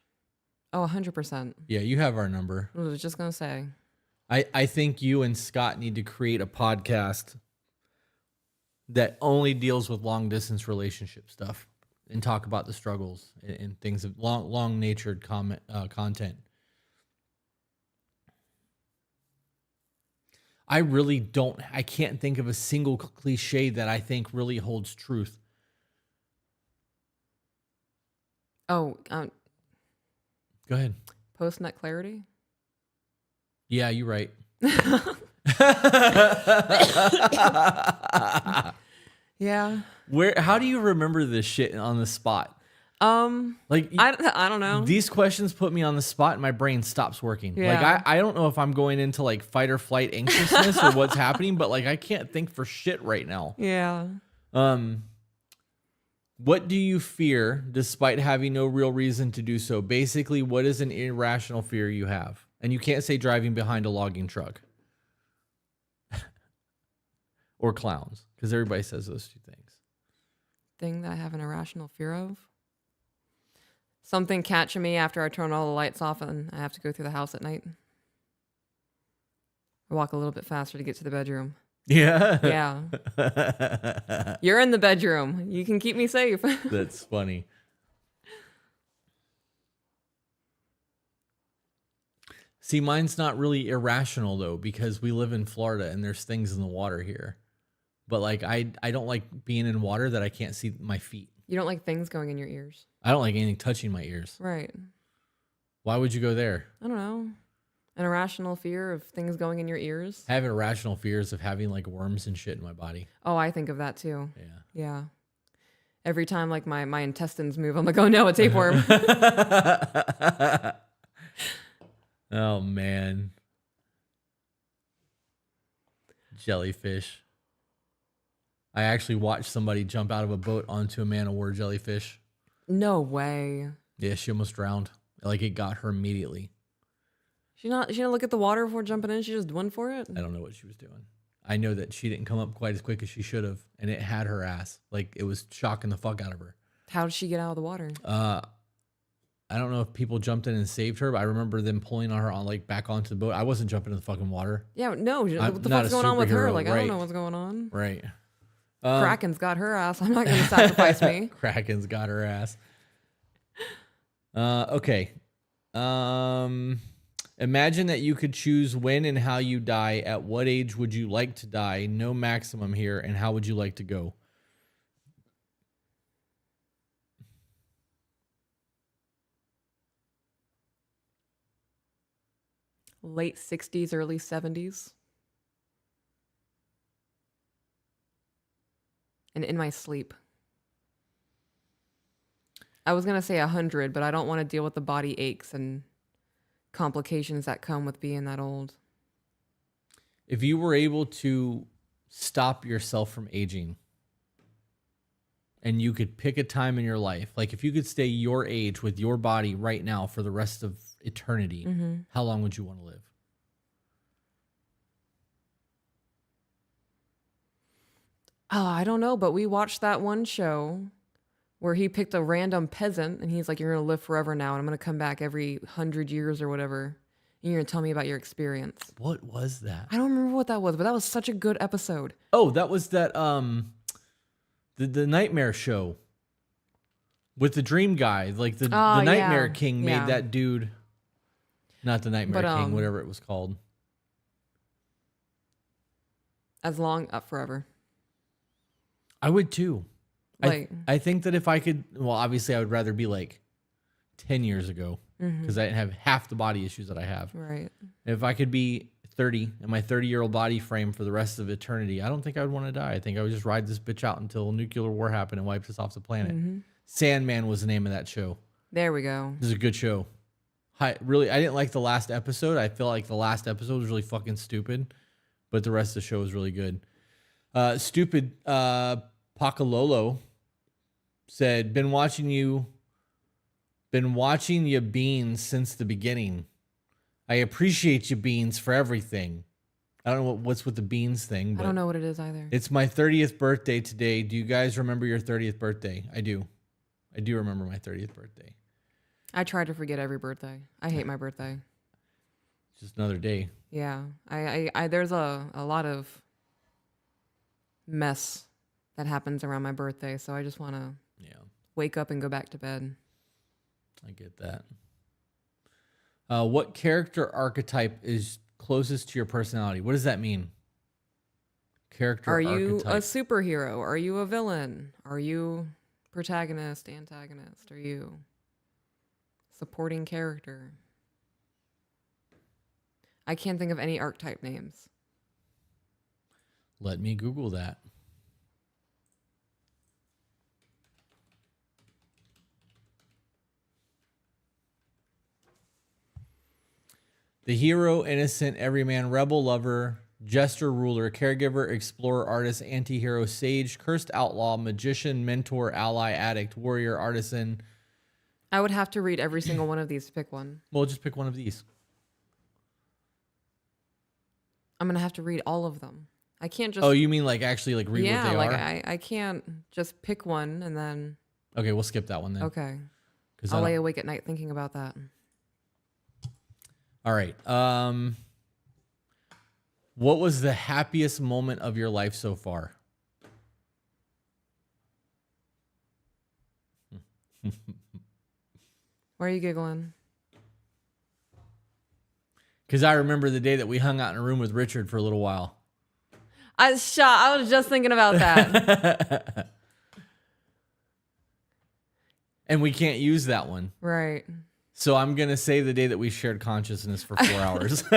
Oh, 100%. Yeah, you have our number. I was just going to say. I think you and Scott need to create a podcast that only deals with long distance relationship stuff and talk about the struggles and things of long natured content. I can't think of a single cliche that I think really holds truth. Oh, go ahead. Post-nut clarity? Yeah, you're right. Yeah. How do you remember this shit on the spot? Like I don't know. These questions put me on the spot and my brain stops working. Yeah. Like I don't know if I'm going into like fight or flight anxiousness or what's happening, but like I can't think for shit right now. Yeah. What do you fear despite having no real reason to do so? Basically, what is an irrational fear you have? And you can't say driving behind a logging truck. Or clowns, because everybody says those two things. Thing that I have an irrational fear of? Something catching me after I turn all the lights off and I have to go through the house at night. I walk a little bit faster to get to the bedroom. Yeah. Yeah. You're in the bedroom. You can keep me safe. That's funny. See, mine's not really irrational though, because we live in Florida and there's things in the water here. But like I don't like being in water that I can't see my feet. You don't like things going in your ears. I don't like anything touching my ears. Right. Why would you go there? I don't know. An irrational fear of things going in your ears. I have irrational fears of having like worms and shit in my body. Oh, I think of that too. Yeah. Yeah. Every time like my intestines move, I'm like, oh no, a tapeworm. Oh man. Jellyfish. I actually watched somebody jump out of a boat onto a man-o-war jellyfish. No way. Yeah, she almost drowned. Like it got her immediately. She didn't look at the water before jumping in. She just went for it. I don't know what she was doing. I know that she didn't come up quite as quick as she should have, and it had her ass. Like it was shocking the fuck out of her. How did she get out of the water? I don't know if people jumped in and saved her, but I remember them pulling on her back onto the boat. I wasn't jumping in the fucking water. Yeah, no. What the not fuck's a going on with her? superhero, Like, I right. don't know what's going on. Right. Kraken's got her ass. I'm not going to sacrifice me. Kraken's got her ass. Okay. Imagine that you could choose when and how you die. At what age would you like to die? No maximum here. And how would you like to go? late 60s, early 70s. And in my sleep. I was going to say 100, but I don't want to deal with the body aches and complications that come with being that old. If you were able to stop yourself from aging and you could pick a time in your life, like if you could stay your age with your body right now for the rest of eternity, how long would you want to live? Oh, I don't know, but we watched that one show where he picked a random peasant and he's like, you're going to live forever now and I'm going to come back every 100 years or whatever. And you're going to tell me about your experience. What was that? I don't remember what that was, but that was such a good episode. Oh, that was that the Nightmare show with the dream guy. Like the Nightmare King made that dude, not the Nightmare King, whatever it was called. As long up forever. I would too. Like, I think that if I could, well, obviously I would rather be like 10 years ago because I didn't have half the body issues that I have. Right. If I could be 30 in my 30-year-old body frame for the rest of eternity, I don't think I would want to die. I think I would just ride this bitch out until nuclear war happened and wiped us off the planet. Sandman was the name of that show. There we go. This is a good show. Really, I didn't like the last episode. I feel like the last episode was really fucking stupid, but the rest of the show was really good. Stupid Pacalolo said, been watching you Beans since the beginning. I appreciate you Beans for everything. I don't know what's with the Beans thing, but I don't know what it is either. It's my 30th birthday today. Do you guys remember your 30th birthday? I do. I do remember my 30th birthday. I try to forget every birthday. I hate my birthday. Just another day. Yeah. I there's a lot of mess that happens around my birthday, so I just want to wake up and go back to bed. I get that. What character archetype is closest to your personality? What does that mean? Character Are archetype. you a superhero? Are you a villain? Are you protagonist, antagonist? Are you supporting character? I can't think of any archetype names. Let me Google that. The hero, innocent, everyman, rebel, lover, jester, ruler, caregiver, explorer, artist, anti-hero, sage, cursed outlaw, magician, mentor, ally, addict, warrior, artisan. I would have to read every single one of these to pick one. Well, just pick one of these. I'm going to have to read all of them. I can't just... Oh, you mean like actually like read what they are? Yeah, like I can't just pick one and then... Okay, we'll skip that one then. Okay. I'll lay awake at night thinking about that. All right. What was the happiest moment of your life so far? Why are you giggling? Because I remember the day that we hung out in a room with Richard for a little while. I was just thinking about that. And we can't use that one. Right. So I'm going to say the day that we shared consciousness for 4 hours. Be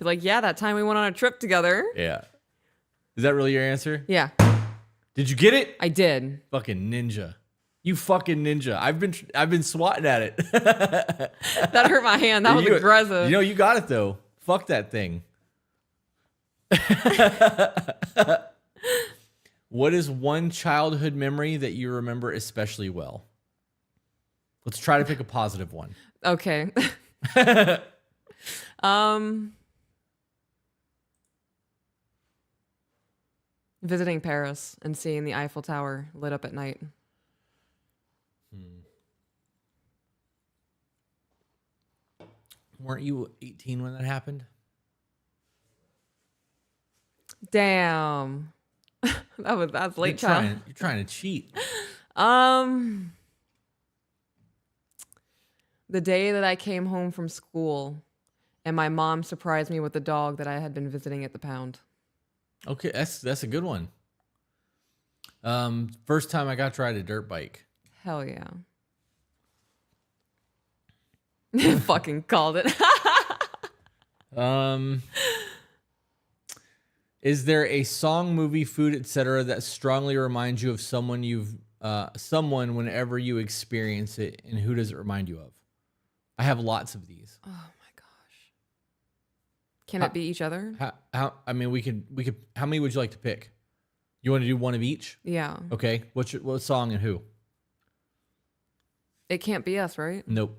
like, yeah, that time we went on a trip together. Yeah. Is that really your answer? Yeah. Did you get it? I did. Fucking ninja. You fucking ninja. I've been swatting at it. That hurt my hand. That was aggressive. You know, you got it though. Fuck that thing. What is one childhood memory that you remember especially well? Let's try to pick a positive one. Okay. Visiting Paris and seeing the Eiffel Tower lit up at night. Weren't you 18 when that happened? Damn. That's late child. You're trying to cheat. The day that I came home from school and my mom surprised me with the dog that I had been visiting at the pound. Okay, that's a good one. First time I got to ride a dirt bike. Hell yeah. Fucking called it. Um, is there a song, movie, food, etc. that strongly reminds you of someone whenever you experience it, and who does it remind you of? I have lots of these. Oh my gosh. Can it be each other? I mean, we could. How many would you like to pick? You want to do one of each? Yeah. Okay. What song and who? It can't be us, right? Nope.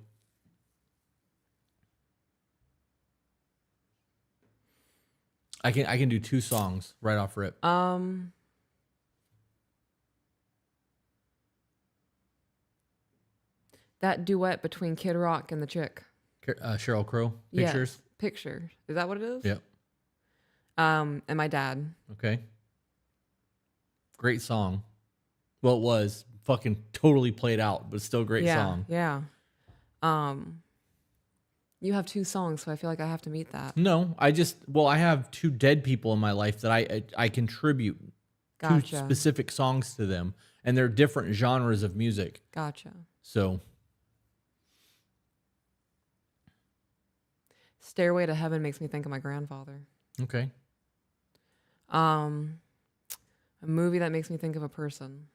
I can do 2 songs right off rip. That duet between Kid Rock and the chick. Sheryl Crow. Pictures. Yes, Picture. Is that what it is? Yep. And my dad. Okay. Great song. Well, it was fucking totally played out, but still great song. Yeah. You have 2 songs, so I feel like I have to meet that. No, I have 2 dead people in my life that I contribute 2 Gotcha. specific songs to them, and they're different genres of music. Gotcha. So, Stairway to Heaven makes me think of my grandfather. okay. A movie that makes me think of a person.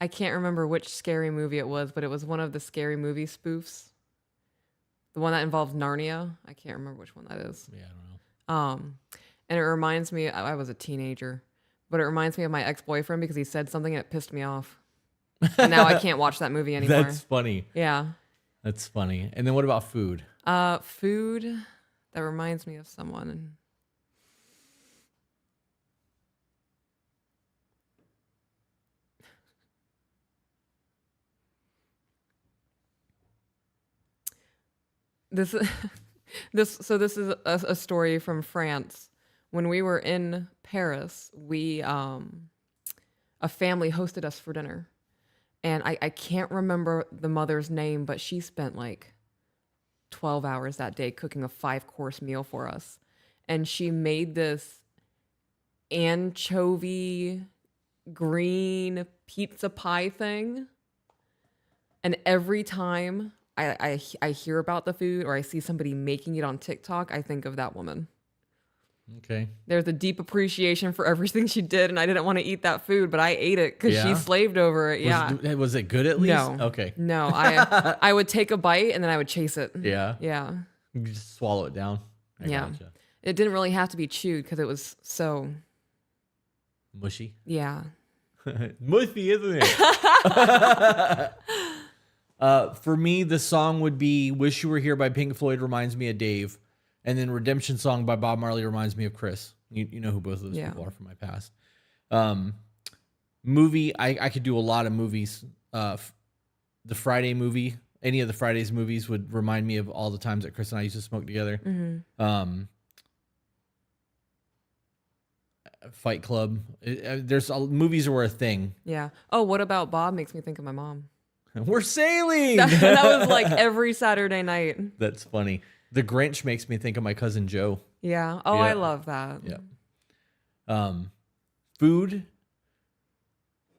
I can't remember which scary movie it was, but it was one of the scary movie spoofs. The one that involves Narnia. I can't remember which one that is. Yeah, I don't know. And it reminds me, I was a teenager, but it reminds me of my ex-boyfriend because he said something and it pissed me off. And now I can't watch that movie anymore. That's funny. Yeah. That's funny. And then what about food? Food that reminds me of someone. This this is a story from France. When we were in Paris, we a family hosted us for dinner. And I can't remember the mother's name, but she spent like 12 hours that day cooking a 5-course meal for us. And she made this anchovy green pizza pie thing. And every time I hear about the food or I see somebody making it on TikTok, I think of that woman. Okay. There's a deep appreciation for everything she did, and I didn't want to eat that food, but I ate it because Yeah? she slaved over it. Yeah. Was it good at least? No. Okay. No, I would take a bite and then I would chase it. Yeah. Yeah. You just swallow it down. I Yeah. Gotcha. It didn't really have to be chewed because it was so, Mushy. yeah. Mushy, isn't it? For me, the song would be "Wish You Were Here" by Pink Floyd. Reminds me of Dave. And then "Redemption Song" by Bob Marley reminds me of Chris. You know who both of those people are from my past. Movie, I could do a lot of movies. The Friday movie, any of the Fridays movies would remind me of all the times that Chris and I used to smoke together. Mm-hmm. Fight Club. Movies were a thing. Yeah. Oh, what about Bob makes me think of my mom. We're sailing. That was like every Saturday night. That's funny. The Grinch makes me think of my cousin Joe. Yeah. Oh, Yeah. I love that. Yeah. Food.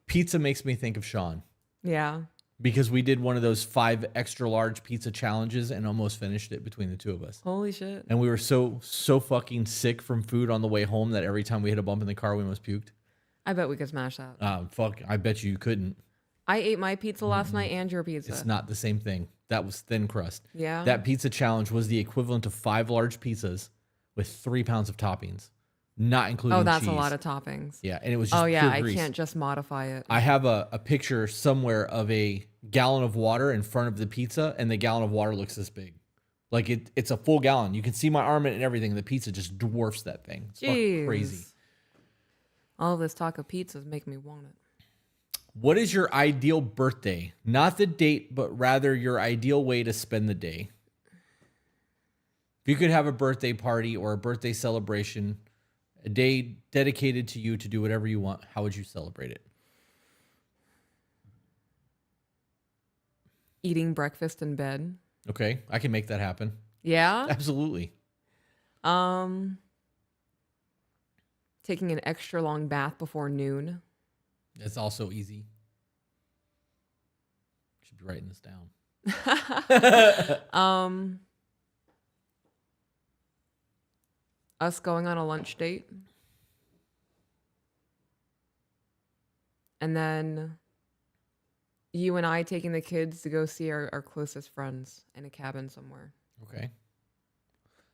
Pizza makes me think of Sean Yeah. because we did one of those 5 extra large pizza challenges and almost finished it between the 2 of us. Holy shit. And we were so fucking sick from food on the way home that every time we hit a bump in the car, we almost puked. I bet we could smash that. Fuck, I bet you couldn't. I ate my pizza last night and your pizza. It's not the same thing. That was thin crust. Yeah. That pizza challenge was the equivalent of 5 large pizzas with 3 pounds of toppings, not including Oh, that's cheese. a lot of toppings. Yeah, and it was just Oh, yeah. pure I grease. can't just modify it. I have a picture somewhere of a gallon of water in front of the pizza, and the gallon of water looks this big. Like it's a full gallon. You can see my arm in it and everything. The pizza just dwarfs that thing. It's fucking Jeez. crazy. All this talk of pizzas make me want it. What is your ideal birthday? Not the date, but rather your ideal way to spend the day. If you could have a birthday party or a birthday celebration, a day dedicated to you to do whatever you want, how would you celebrate it? Eating breakfast in bed. Okay, I can make that happen. Yeah? Absolutely. Um, taking an extra long bath before noon. That's also easy. Should be writing this down. Us going on a lunch date. And then you and I taking the kids to go see our closest friends in a cabin somewhere. Okay.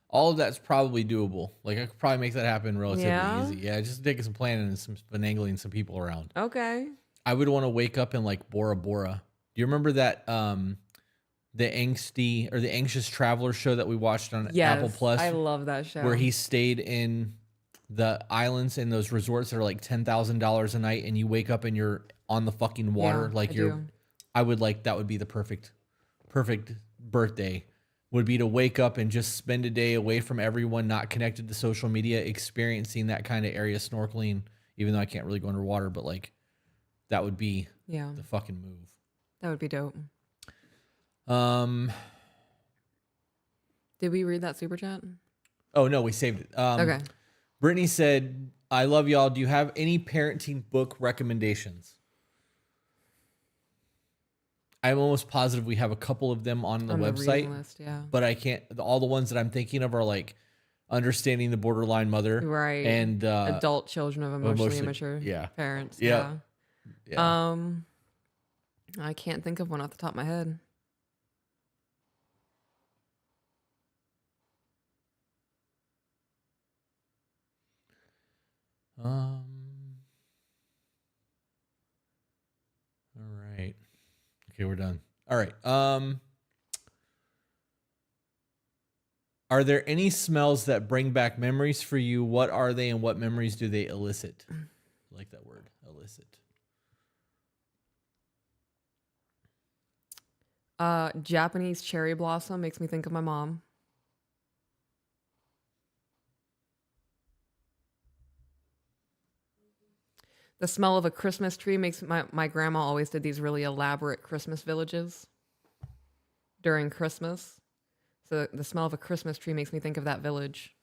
All of that's probably doable. Like I could probably make that happen relatively Yeah? easy. Yeah, just taking some planning and some finagling some people around. Okay. I would want to wake up in like Bora Bora. Do you remember that the angsty or the anxious traveler show that we watched on Apple Yes. Plus I love that show. where he stayed in the islands and those resorts that are like $10,000 a night and you wake up and you're on the fucking water Yeah, like I you're do. I would like that would be the perfect birthday would be to wake up and just spend a day away from everyone, not connected to social media, experiencing that kind of area snorkeling, even though I can't really go underwater, but like that would be Yeah. the fucking move. That would be dope. Um Did we read that super chat? oh no, we saved it. Okay. Brittany said, I love y'all. Do you have any parenting book recommendations? I'm almost positive we have a couple of them on the On the website, reading list, yeah. but I can't. All the ones that I'm thinking of are like Understanding the Borderline Mother, Right. and Adult children of emotionally immature yeah. parents. Yeah. Yeah. I can't think of one off the top of my head. All right. Okay, we're done. All right. Are there any smells that bring back memories for you? What are they, and what memories do they elicit? I like that word, elicit. Japanese cherry blossom makes me think of my mom. The smell of a Christmas tree makes my grandma always did these really elaborate Christmas villages during Christmas. So the smell of a Christmas tree makes me think of that village.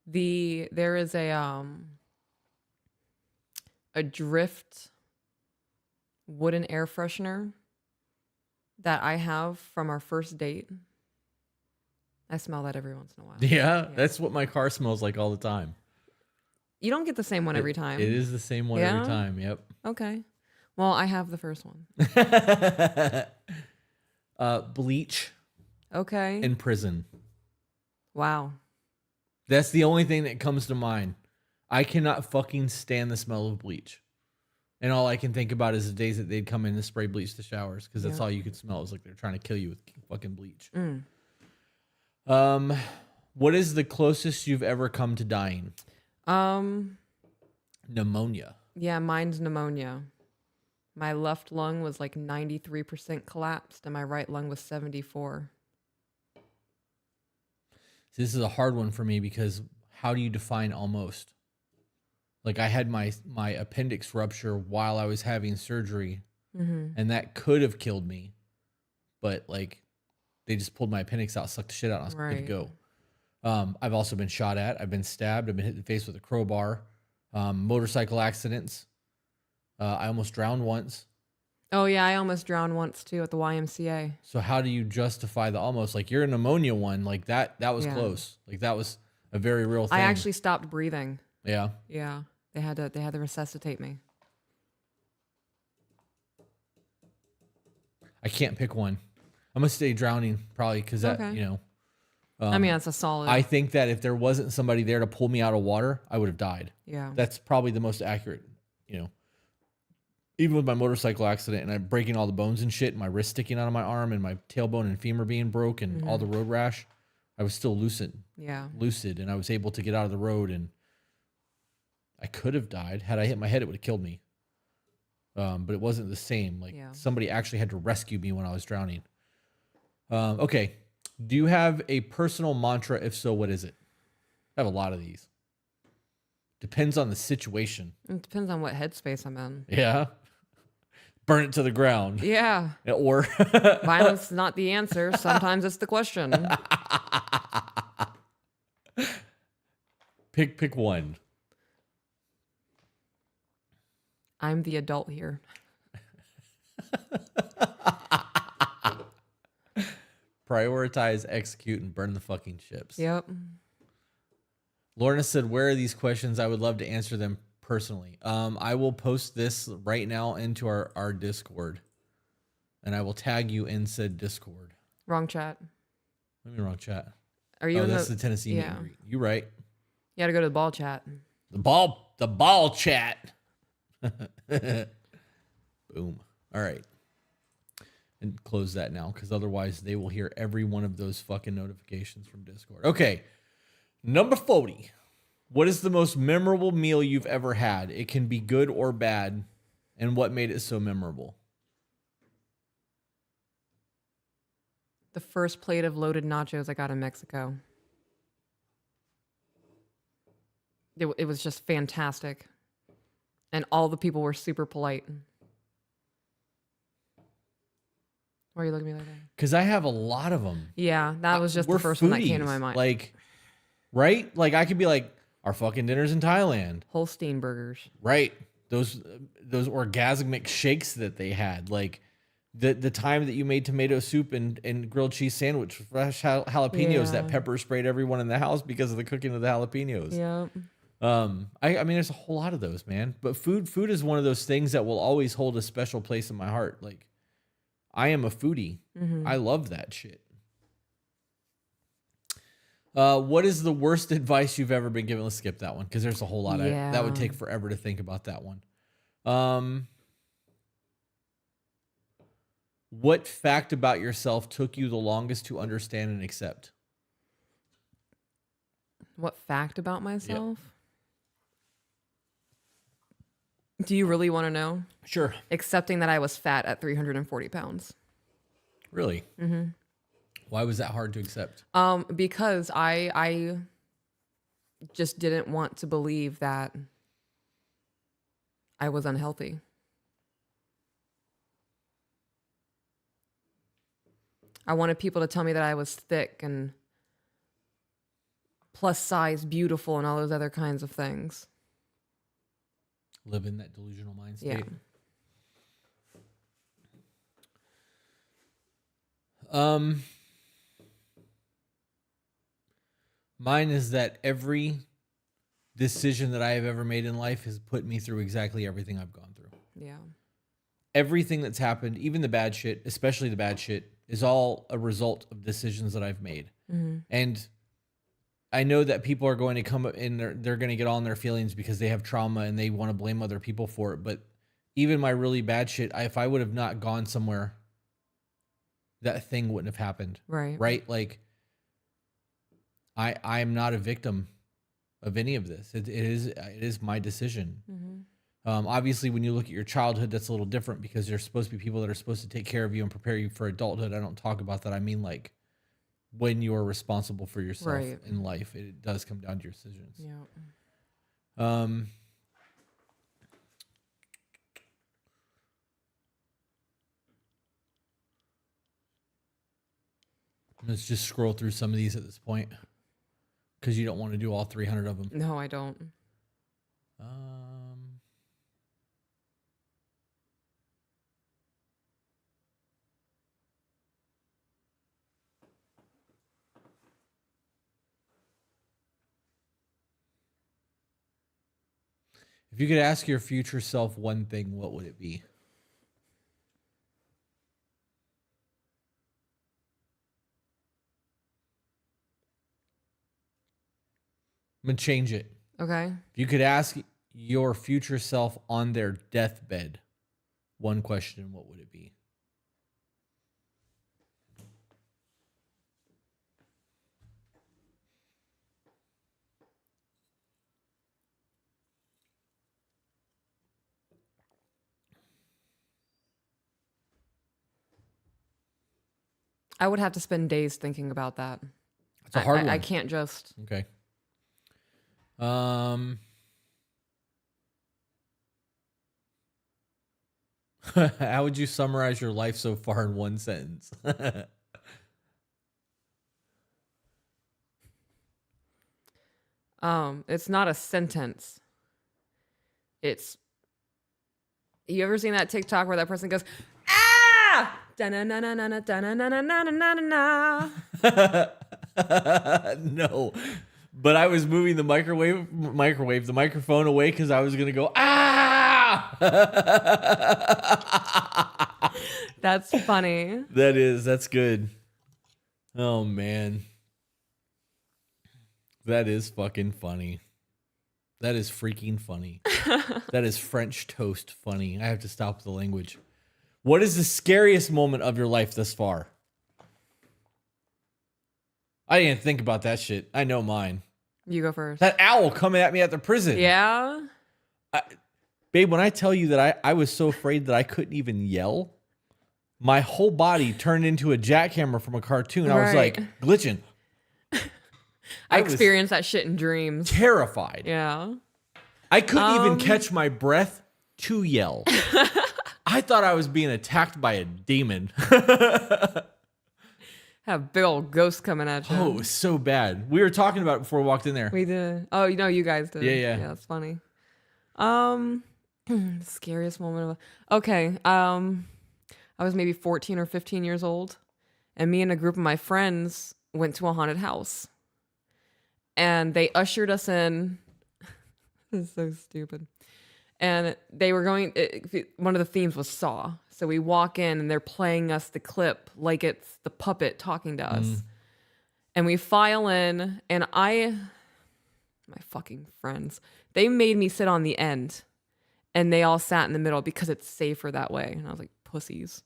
There is a drift wooden air freshener that I have from our first date. I smell that every once in a while. Yeah, that's what my car smells like all the time. You don't get the same one every time. It is the same one every time. Yep. Okay. Well, I have the first one. Bleach Okay. in prison. Wow. That's the only thing that comes to mind. I cannot fucking stand the smell of bleach. And all I can think about is the days that they'd come in and spray bleach to showers because that's all you could smell. It was like they're trying to kill you with fucking bleach. What is the closest you've ever come to dying? Pneumonia. Yeah, mine's pneumonia. My left lung was like 93% collapsed and my right lung was 74. This is a hard one for me because how do you define almost? Like I had my appendix rupture while I was having surgery, and that could have killed me, but like they just pulled my appendix out, sucked the shit out, and I was good to go. I've also been shot at. I've been stabbed. I've been hit in the face with a crowbar. Motorcycle accidents. I almost drowned once. Oh yeah, I almost drowned once too at the YMCA. So how do you justify the almost? Like you're a pneumonia one, like that was close. Like that was a very real thing. I actually stopped breathing. Yeah. Yeah. They had to resuscitate me. I can't pick one. I'm gonna stay drowning probably because that I mean, that's a solid. I think that if there wasn't somebody there to pull me out of water, I would have died. Yeah. That's probably the most accurate, Even with my motorcycle accident and I'm breaking all the bones and shit, and my wrist sticking out of my arm and my tailbone and femur being broke and all the road rash, I was still lucid. Yeah. Lucid, and I was able to get out of the road, and I could have died. Had I hit my head, it would have killed me. But it wasn't the same. Like somebody actually had to rescue me when I was drowning. Okay. Do you have a personal mantra? If so, what is it? I have a lot of these. Depends on the situation. It depends on what headspace I'm in. Yeah. Burn it to the ground. Yeah. Or Violence is not the answer. Sometimes it's the question. pick one. I'm the adult here. Prioritize, execute, and burn the fucking ships. Yep. Lorna said, where are these questions? I would love to answer them personally. I will post this right now into our Discord. And I will tag you in said Discord. Wrong chat. Let me wrong chat. Are you in that's the Tennessee meet and greet. You right. You got to go to the ball chat. The ball chat. Boom. All right. And close that now, because otherwise they will hear every one of those fucking notifications from Discord. Okay. Number 40. What is the most memorable meal you've ever had? It can be good or bad. And what made it so memorable? The first plate of loaded nachos I got in Mexico. It was just fantastic. And all the people were super polite. Why are you looking at me like that? Because I have a lot of them. Yeah, that was just the first one that came to my mind. Like, right? Like, I could be like, our fucking dinner's in Thailand. Holstein burgers. Right. Those orgasmic shakes that they had. Like, the time that you made tomato soup and grilled cheese sandwich with fresh jalapenos that pepper sprayed everyone in the house because of the cooking of the jalapenos. Yeah. I mean, there's a whole lot of those, man. But food is one of those things that will always hold a special place in my heart. Like, I am a foodie. Mm-hmm. I love that shit. What is the worst advice you've ever been given? Let's skip that one because there's a whole lot. That would take forever to think about that one. What fact about yourself took you the longest to understand and accept? What fact about myself? Yep. Do you really want to know? Sure. Accepting that I was fat at 340 pounds. Really? Mm-hmm. Why was that hard to accept? Because I just didn't want to believe that I was unhealthy. I wanted people to tell me that I was thick and plus size, beautiful, and all those other kinds of things. Live in that delusional mind state. Yeah. Mine is that every decision that I have ever made in life has put me through exactly everything I've gone through. Yeah. Everything that's happened, even the bad shit, especially the bad shit, is all a result of decisions that I've made. Mm-hmm. And I know that people are going to come up and they're going to get all in their feelings because they have trauma and they want to blame other people for it. But even my really bad shit, if I would have not gone somewhere, that thing wouldn't have happened. Right. Right? Like, I am not a victim of any of this. It is my decision. Mm-hmm. Obviously, when you look at your childhood, that's a little different because there's supposed to be people that are supposed to take care of you and prepare you for adulthood. I don't talk about that. I mean, like, when you are responsible for yourself in life, it does come down to your decisions. Yeah. Let's just scroll through some of these at this point because you don't want to do all 300 of them. No, I don't. If you could ask your future self one thing, what would it be? I'm going to change it. Okay. If you could ask your future self on their deathbed one question, what would it be? I would have to spend days thinking about that. It's a hard one. I can't just. Okay. How would you summarize your life so far in one sentence? It's not a sentence. It's You ever seen that TikTok where that person goes, ah, da-na-na-na-na-na, da-na-na-na-na-na-na-na. No, but I was moving the the microphone away because I was gonna go ah. That's funny. That's good. Oh man, that is fucking funny. That is freaking funny. That is French toast funny. I have to stop the language. What is the scariest moment of your life thus far? I didn't think about that shit. I know mine. You go first. That owl coming at me at the prison. Yeah. Babe, when I tell you that I was so afraid that I couldn't even yell, my whole body turned into a jackhammer from a cartoon. I was like glitching. I experienced that shit in dreams. Terrified. Yeah. I couldn't even catch my breath to yell. I thought I was being attacked by a demon. Have big old ghosts coming at you. Oh, it was so bad. We were talking about it before we walked in there. We did. Oh, you guys did. Yeah. Yeah, that's funny. Scariest moment of okay. I was maybe 14 or 15 years old, and me and a group of my friends went to a haunted house. And they ushered us in. This is so stupid. And they were one of the themes was Saw. So we walk in and they're playing us the clip like it's the puppet talking to us. And we file in, and my fucking friends, they made me sit on the end. And they all sat in the middle because it's safer that way. And I was like, pussies.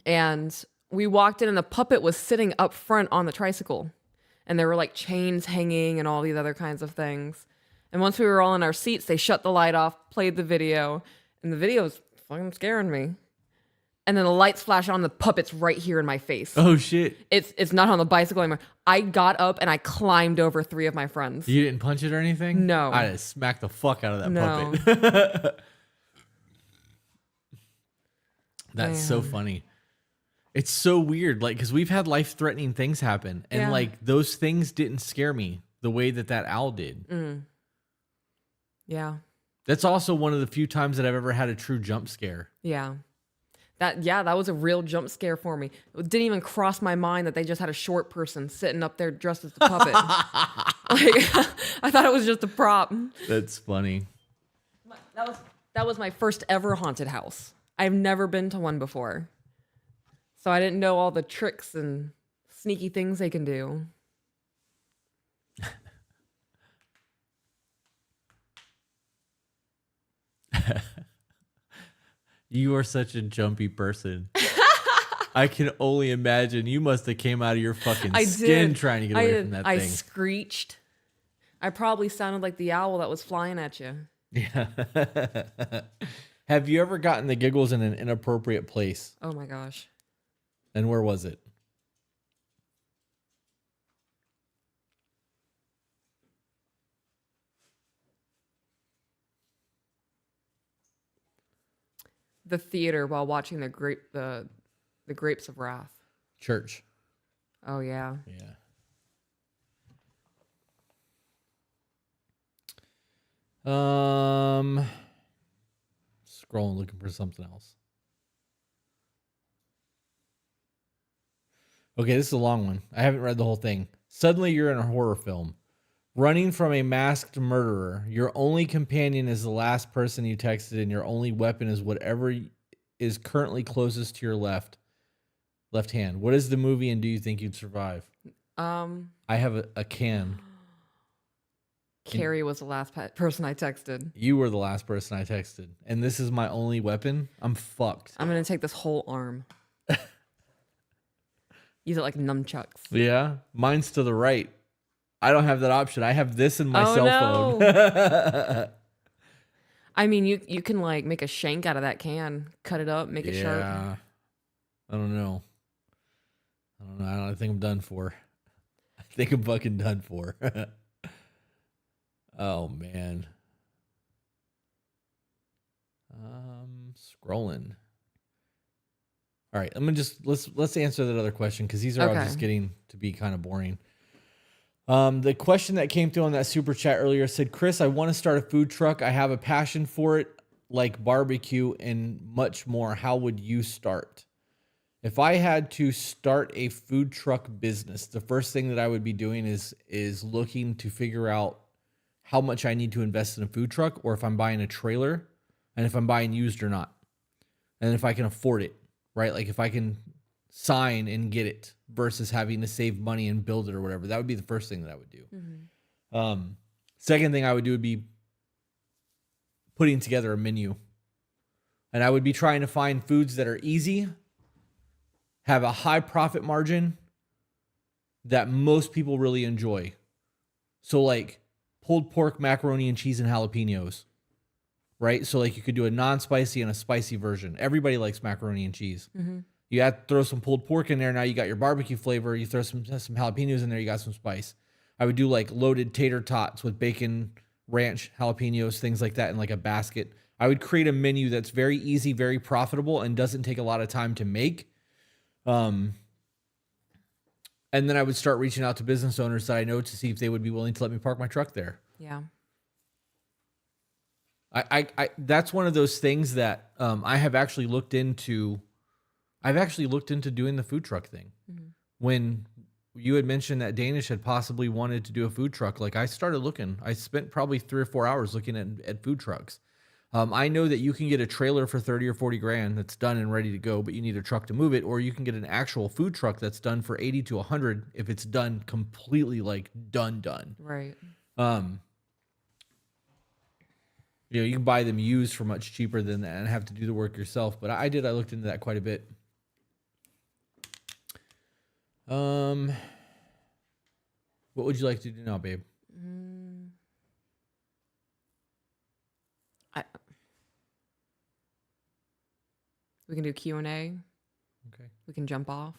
And we walked in and the puppet was sitting up front on the tricycle. And there were like chains hanging and all these other kinds of things. And once we were all in our seats, they shut the light off, played the video, and the video was fucking scaring me. And then the lights flash on, the puppet's right here in my face. Oh shit. It's not on the bicycle anymore. I got up and I climbed over 3 of my friends. You didn't punch it or anything? No. I just smacked the fuck out of that No. puppet. That's so funny. It's so weird, like, because we've had life-threatening things happen, and like those things didn't scare me the way that owl did. Yeah. That's also one of the few times that I've ever had a true jump scare. Yeah. That was a real jump scare for me. It didn't even cross my mind that they just had a short person sitting up there dressed as the puppet. Like, I thought it was just a prop. That's funny. That was my first ever haunted house. I've never been to one before. So I didn't know all the tricks and sneaky things they can do. You are such a jumpy person. I can only imagine you must have came out of your fucking skin trying to get away from that thing. I screeched. I probably sounded like the owl that was flying at you. Yeah. Have you ever gotten the giggles in an inappropriate place? Oh my gosh. And where was it? The theater while watching the Grapes of Wrath. Church. Oh yeah. Yeah. Scrolling looking for something else. Okay, this is a long one. I haven't read the whole thing. Suddenly you're in a horror film. Running from a masked murderer. Your only companion is the last person you texted, and your only weapon is whatever is currently closest to your left hand. What is the movie, and do you think you'd survive? I have a can. Carrie was the last person I texted. You were the last person I texted, and this is my only weapon. I'm fucked. I'm gonna take this whole arm. Use it like nunchucks. Yeah, mine's to the right. I don't have that option. I have this in my cell phone. I mean, you can like make a shank out of that can, cut it up, make it sharp. Yeah. I don't know. I think I'm done for. I think I'm fucking done for. Oh man. scrolling. All right, let's answer that other question because these are all Okay. just getting to be kind of boring. The question that came through on that super chat earlier said, Chris, I want to start a food truck. I have a passion for it, like barbecue and much more. How would you start? If I had to start a food truck business, the first thing that I would be doing is looking to figure out how much I need to invest in a food truck, or if I'm buying a trailer, and if I'm buying used or not, and if I can afford it, right? Like if I can sign and get it versus having to save money and build it or whatever. That would be the first thing that I would do. Second thing I would do would be putting together a menu. And I would be trying to find foods that are easy, have a high profit margin that most people really enjoy. So like pulled pork, macaroni and cheese, and jalapenos, right? So like you could do a non-spicy and a spicy version. Everybody likes macaroni and cheese. You have to throw some pulled pork in there. Now you got your barbecue flavor. You throw some jalapenos in there. You got some spice. I would do like loaded tater tots with bacon, ranch, jalapenos, things like that in like a basket. I would create a menu that's very easy, very profitable, and doesn't take a lot of time to make. And then I would start reaching out to business owners that I know to see if they would be willing to let me park my truck there. Yeah. I that's one of those things that I have actually looked into. I've actually looked into doing the food truck thing. When you had mentioned that Danish had possibly wanted to do a food truck, like I started looking. I spent probably 3 or 4 hours looking at food trucks. I know that you can get a trailer for 30 or 40 grand that's done and ready to go, but you need a truck to move it, or you can get an actual food truck that's done for 80 to 100 if it's done completely like done. Right. You can buy them used for much cheaper than that and have to do the work yourself. But I looked into that quite a bit. What would you like to do now, babe? We can do Q&A. Okay. We can jump off.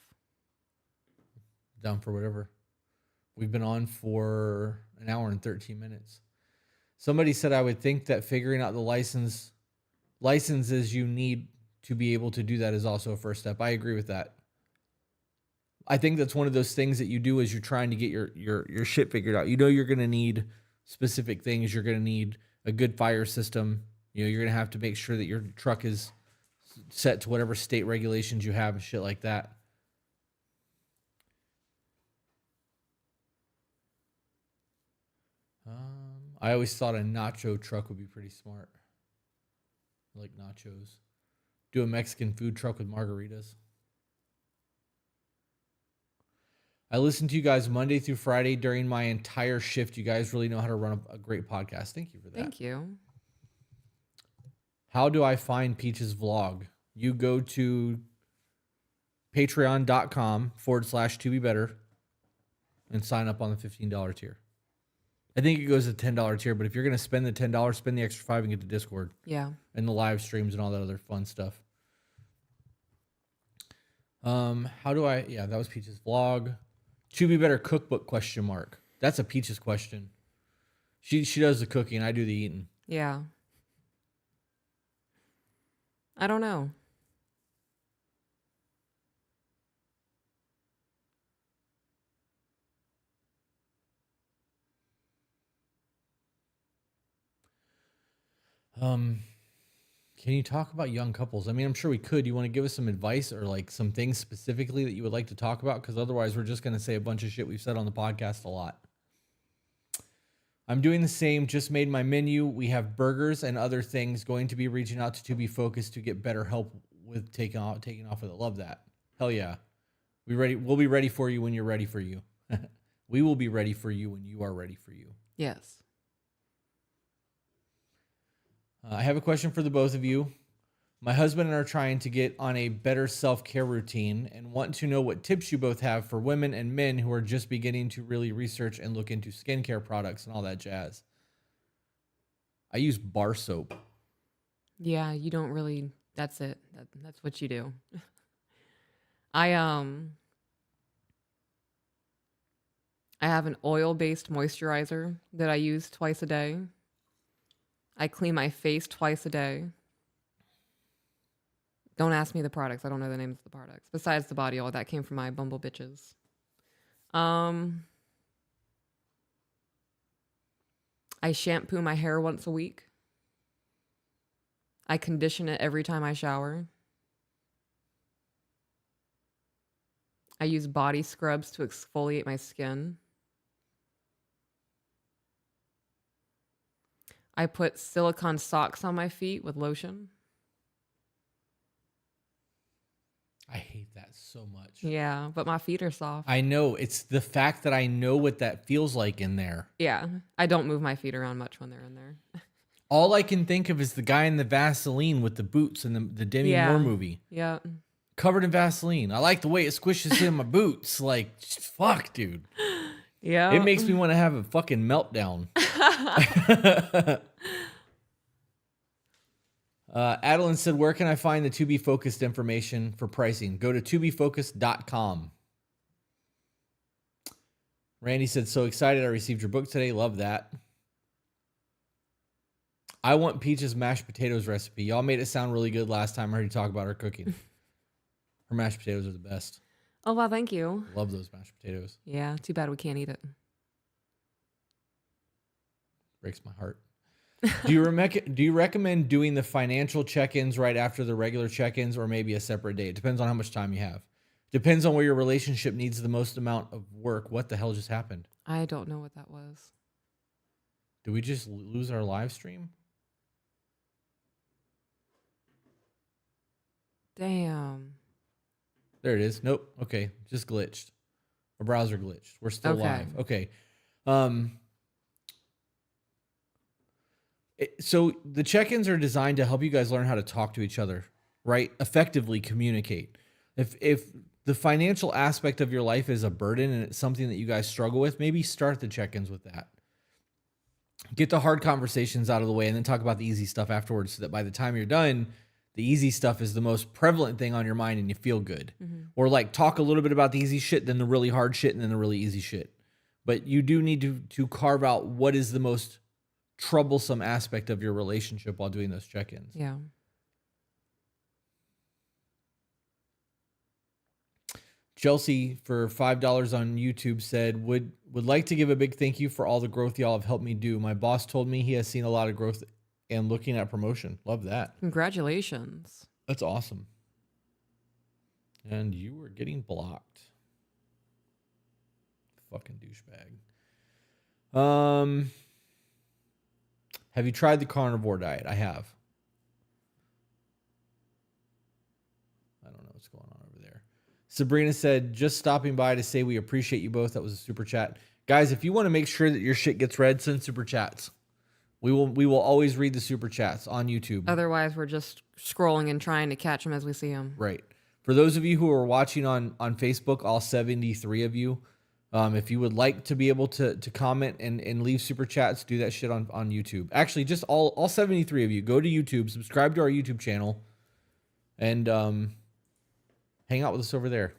Down for whatever. We've been on for an hour and 13 minutes. Somebody said I would think that figuring out the licenses you need to be able to do that is also a first step. I agree with that. I think that's one of those things that you do as you're trying to get your shit figured out. You know you're going to need specific things. You're going to need a good fire system. You're going to have to make sure that your truck is set to whatever state regulations you have and shit like that. I always thought a nacho truck would be pretty smart. I like nachos. Do a Mexican food truck with margaritas. I listen to you guys Monday through Friday during my entire shift. You guys really know how to run a great podcast. Thank you for that. Thank you. How do I find Peach's vlog? You go to patreon.com/to-be-better and sign up on the $15 tier. I think it goes to the $10 tier, but if you're going to spend the $10, spend the extra $5 and get the Discord. Yeah. And the live streams and all that other fun stuff. How do I, yeah, that was Peach's vlog. To be better cookbook ? That's a Peach's question. She does the cooking, I do the eating. Yeah. I don't know. Can you talk about young couples? I mean, I'm sure we could. You want to give us some advice or like some things specifically that you would like to talk about? Because otherwise we're just going to say a bunch of shit we've said on the podcast a lot. I'm doing the same, just made my menu. We have burgers and other things. Going to be reaching out to Be Focused to get better help with taking off with it. Love that. Hell yeah. We'll be ready for you when you're ready for you. We will be ready for you when you are ready for you. Yes. I have a question for the both of you. My husband and I are trying to get on a better self-care routine and want to know what tips you both have for women and men who are just beginning to really research and look into skincare products and all that jazz. I use bar soap. Yeah, you don't really, that's it. That's what you do. I have an oil-based moisturizer that I use twice a day. I clean my face twice a day. Don't ask me the products. I don't know the names of the products. Besides the body oil, that came from my Bumble bitches. I shampoo my hair once a week. I condition it every time I shower. I use body scrubs to exfoliate my skin. I put silicone socks on my feet with lotion. I hate that so much. Yeah, but my feet are soft. I know. It's the fact that I know what that feels like in there. Yeah, I don't move my feet around much when they're in there. All I can think of is the guy in the Vaseline with the boots in the Demi Moore movie. Yeah. Covered in Vaseline. I like the way it squishes in my boots. Like, fuck, dude. Yeah. It makes me want to have a fucking meltdown. Adeline said, where can I find the To Be Focused information for pricing? Go to tobefocused.com. Randy said, so excited I received your book today. Love that. I want Peach's mashed potatoes recipe. Y'all made it sound really good last time I heard you talk about her cooking. Her mashed potatoes are the best. Oh, wow, thank you. Love those mashed potatoes. Yeah, too bad we can't eat it. Breaks my heart. Do you recommend doing the financial check-ins right after the regular check-ins or maybe a separate day? It depends on how much time you have. Depends on where your relationship needs the most amount of work. What the hell just happened? I don't know what that was. Did we just lose our live stream? Damn. There it is. Nope. Okay. Just glitched. Our browser glitched. We're still live. Okay. So the check-ins are designed to help you guys learn how to talk to each other, right? Effectively communicate. If the financial aspect of your life is a burden and it's something that you guys struggle with, maybe start the check-ins with that. Get the hard conversations out of the way and then talk about the easy stuff afterwards so that by the time you're done, the easy stuff is the most prevalent thing on your mind and you feel good. Mm-hmm. Or like talk a little bit about the easy shit, then the really hard shit, and then the really easy shit. But you do need to carve out what is the most troublesome aspect of your relationship while doing those check-ins. Yeah. Chelsea for $5 on YouTube said, would like to give a big thank you for all the growth y'all have helped me do. My boss told me he has seen a lot of growth and looking at promotion. Love that. Congratulations. That's awesome. And you were getting blocked. Fucking douchebag. Have you tried the carnivore diet? I have. I don't know what's going on over there. Sabrina said, just stopping by to say we appreciate you both. That was a super chat. Guys, if you want to make sure that your shit gets read, send super chats. We will always read the super chats on YouTube. Otherwise, we're just scrolling and trying to catch them as we see them. Right. For those of you who are watching on Facebook, all 73 of you, if you would like to be able to comment and leave super chats, do that shit on YouTube. Actually, just all 73 of you, go to YouTube, subscribe to our YouTube channel, and hang out with us over there.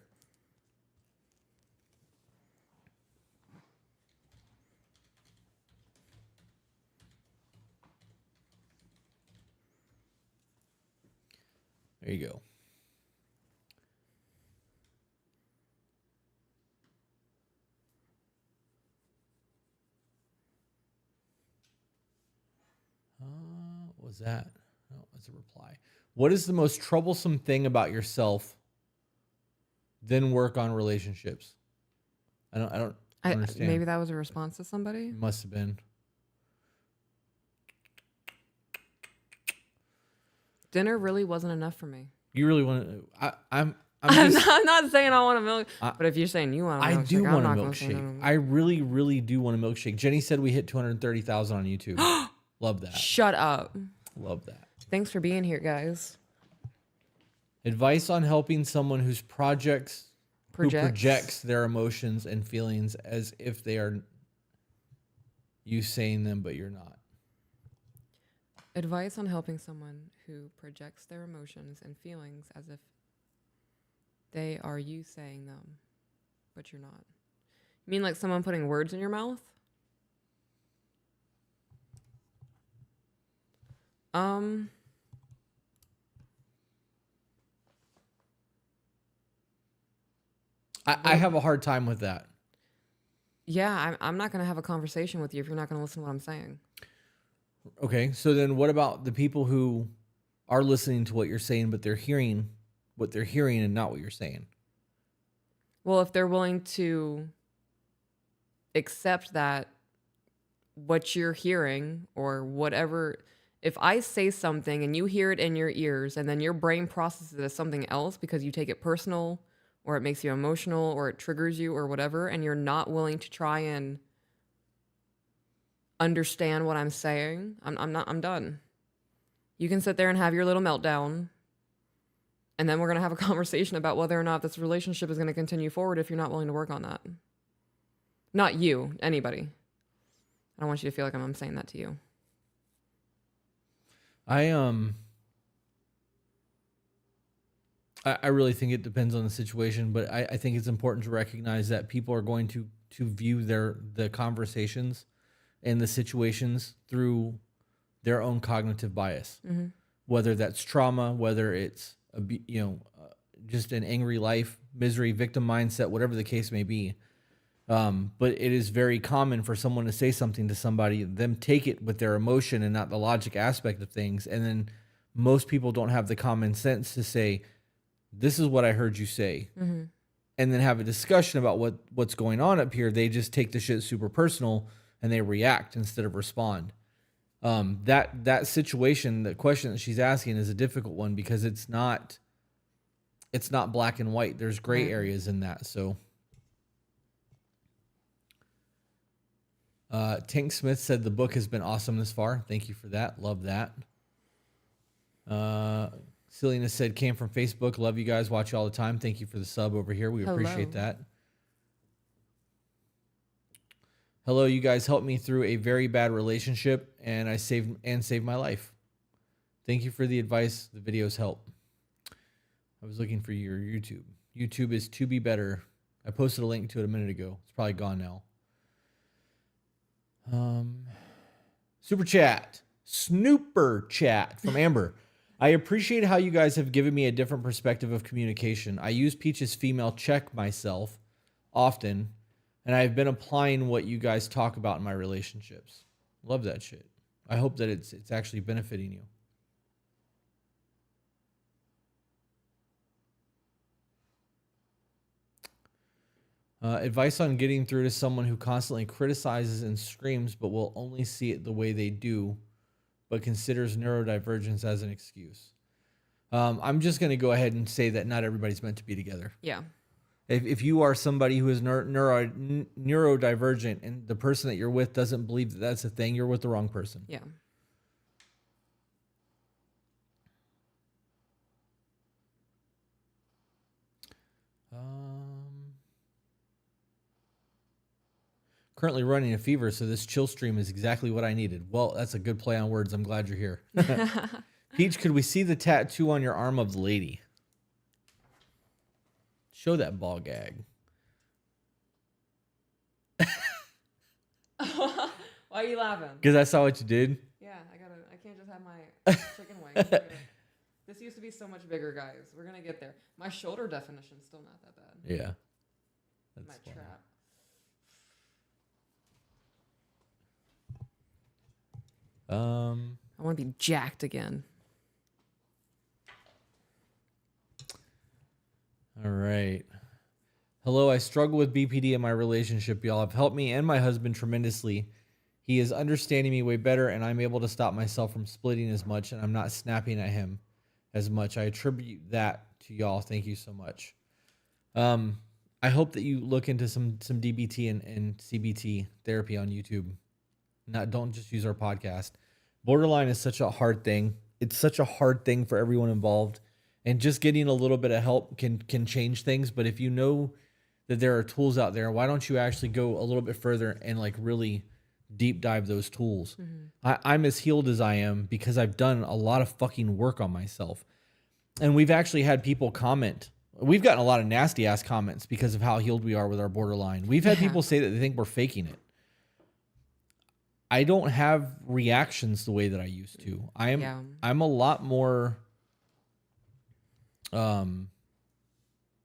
There you go. What was that? Oh, that's a reply. What is the most troublesome thing about yourself? Then work on relationships. I don't understand. Maybe that was a response to somebody. Must have been. Dinner really wasn't enough for me. You really want to? I'm not saying I want a milk, but if you're saying you want a milkshake, I do want a milkshake. I really, really do want a milkshake. Jenny said we hit 230,000 on YouTube. Love that. Shut up. Love that. Thanks for being here, guys. Advice on helping someone who projects their emotions and feelings as if they are you saying them, but you're not. Advice on helping someone who projects their emotions and feelings as if they are you saying them, but you're not. You mean like someone putting words in your mouth? I have a hard time with that. Yeah, I'm not going to have a conversation with you if you're not going to listen to what I'm saying. Okay, so then what about the people who are listening to what you're saying, but they're hearing what they're hearing and not what you're saying? Well, if they're willing to accept that what you're hearing or whatever, if I say something and you hear it in your ears and then your brain processes it as something else because you take it personal or it makes you emotional or it triggers you or whatever, and you're not willing to try and understand what I'm saying, I'm done. You can sit there and have your little meltdown, and then we're going to have a conversation about whether or not this relationship is going to continue forward if you're not willing to work on that. Not you, anybody. I don't want you to feel like I'm saying that to you. I really think it depends on the situation, but I think it's important to recognize that people are going to view the conversations and the situations through their own cognitive bias, whether that's trauma, whether it's just an angry life, misery, victim mindset, whatever the case may be. But it is very common for someone to say something to somebody, them take it with their emotion and not the logic aspect of things, and then most people don't have the common sense to say, this is what I heard you say, and then have a discussion about what's going on up here. They just take the shit super personal and they react instead of respond. That situation, the question that she's asking is a difficult one because it's not black and white. There's gray areas in that. So Tank Smith said the book has been awesome this far. Thank you for that. Love that. Selena said, came from Facebook. Love you guys. Watch you all the time. Thank you for the sub over here. We appreciate that. Hello, you guys helped me through a very bad relationship, and I saved my life. Thank you for the advice. The videos help. I was looking for your YouTube. YouTube is to be better. I posted a link to it a minute ago. It's probably gone now. Super chat. Snooper chat from Amber. I appreciate how you guys have given me a different perspective of communication. I use Peach's female check myself often, and I've been applying what you guys talk about in my relationships. Love that shit. I hope that it's actually benefiting you. Advice on getting through to someone who constantly criticizes and screams but will only see it the way they do, but considers neurodivergence as an excuse. I'm just going to go ahead and say that not everybody's meant to be together. Yeah. If you are somebody who is neurodivergent and the person that you're with doesn't believe that that's a thing, you're with the wrong person. Yeah. Currently running a fever, so this chill stream is exactly what I needed. Well, that's a good play on words. I'm glad you're here. Peach, could we see the tattoo on your arm of the lady? Show that ball gag. Why are you laughing? Because I saw what you did. Yeah, I can't just have my chicken wings. This used to be so much bigger, guys. We're gonna get there. My shoulder definition's still not that bad. Yeah. That's my funny. trap. I want to be jacked again. All right. Hello, I struggle with BPD in my relationship. Y'all have helped me and my husband tremendously. He is understanding me way better, and I'm able to stop myself from splitting as much, and I'm not snapping at him as much. I attribute that to y'all. Thank you so much. I hope that you look into some DBT and CBT therapy on YouTube. Don't just use our podcast. Borderline is such a hard thing. It's such a hard thing for everyone involved. And just getting a little bit of help can change things. But if you know that there are tools out there, why don't you actually go a little bit further and like really deep dive those tools? I'm as healed as I am because I've done a lot of fucking work on myself. And we've actually had people comment. We've gotten a lot of nasty ass comments because of how healed we are with our borderline. We've had people say that they think we're faking it. I don't have reactions the way that I used to. I'm a lot more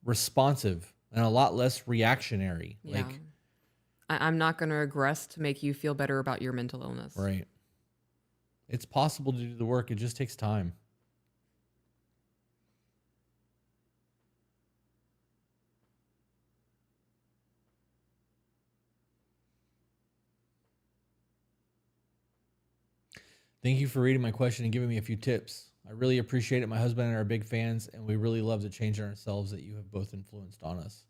responsive and a lot less reactionary. Yeah. Like, I'm not going to regress to make you feel better about your mental illness. right. It's possible to do the work. It just takes time. Thank you for reading my question and giving me a few tips. I really appreciate it. My husband and I are big fans, and we really love the change in ourselves that you have both influenced on us.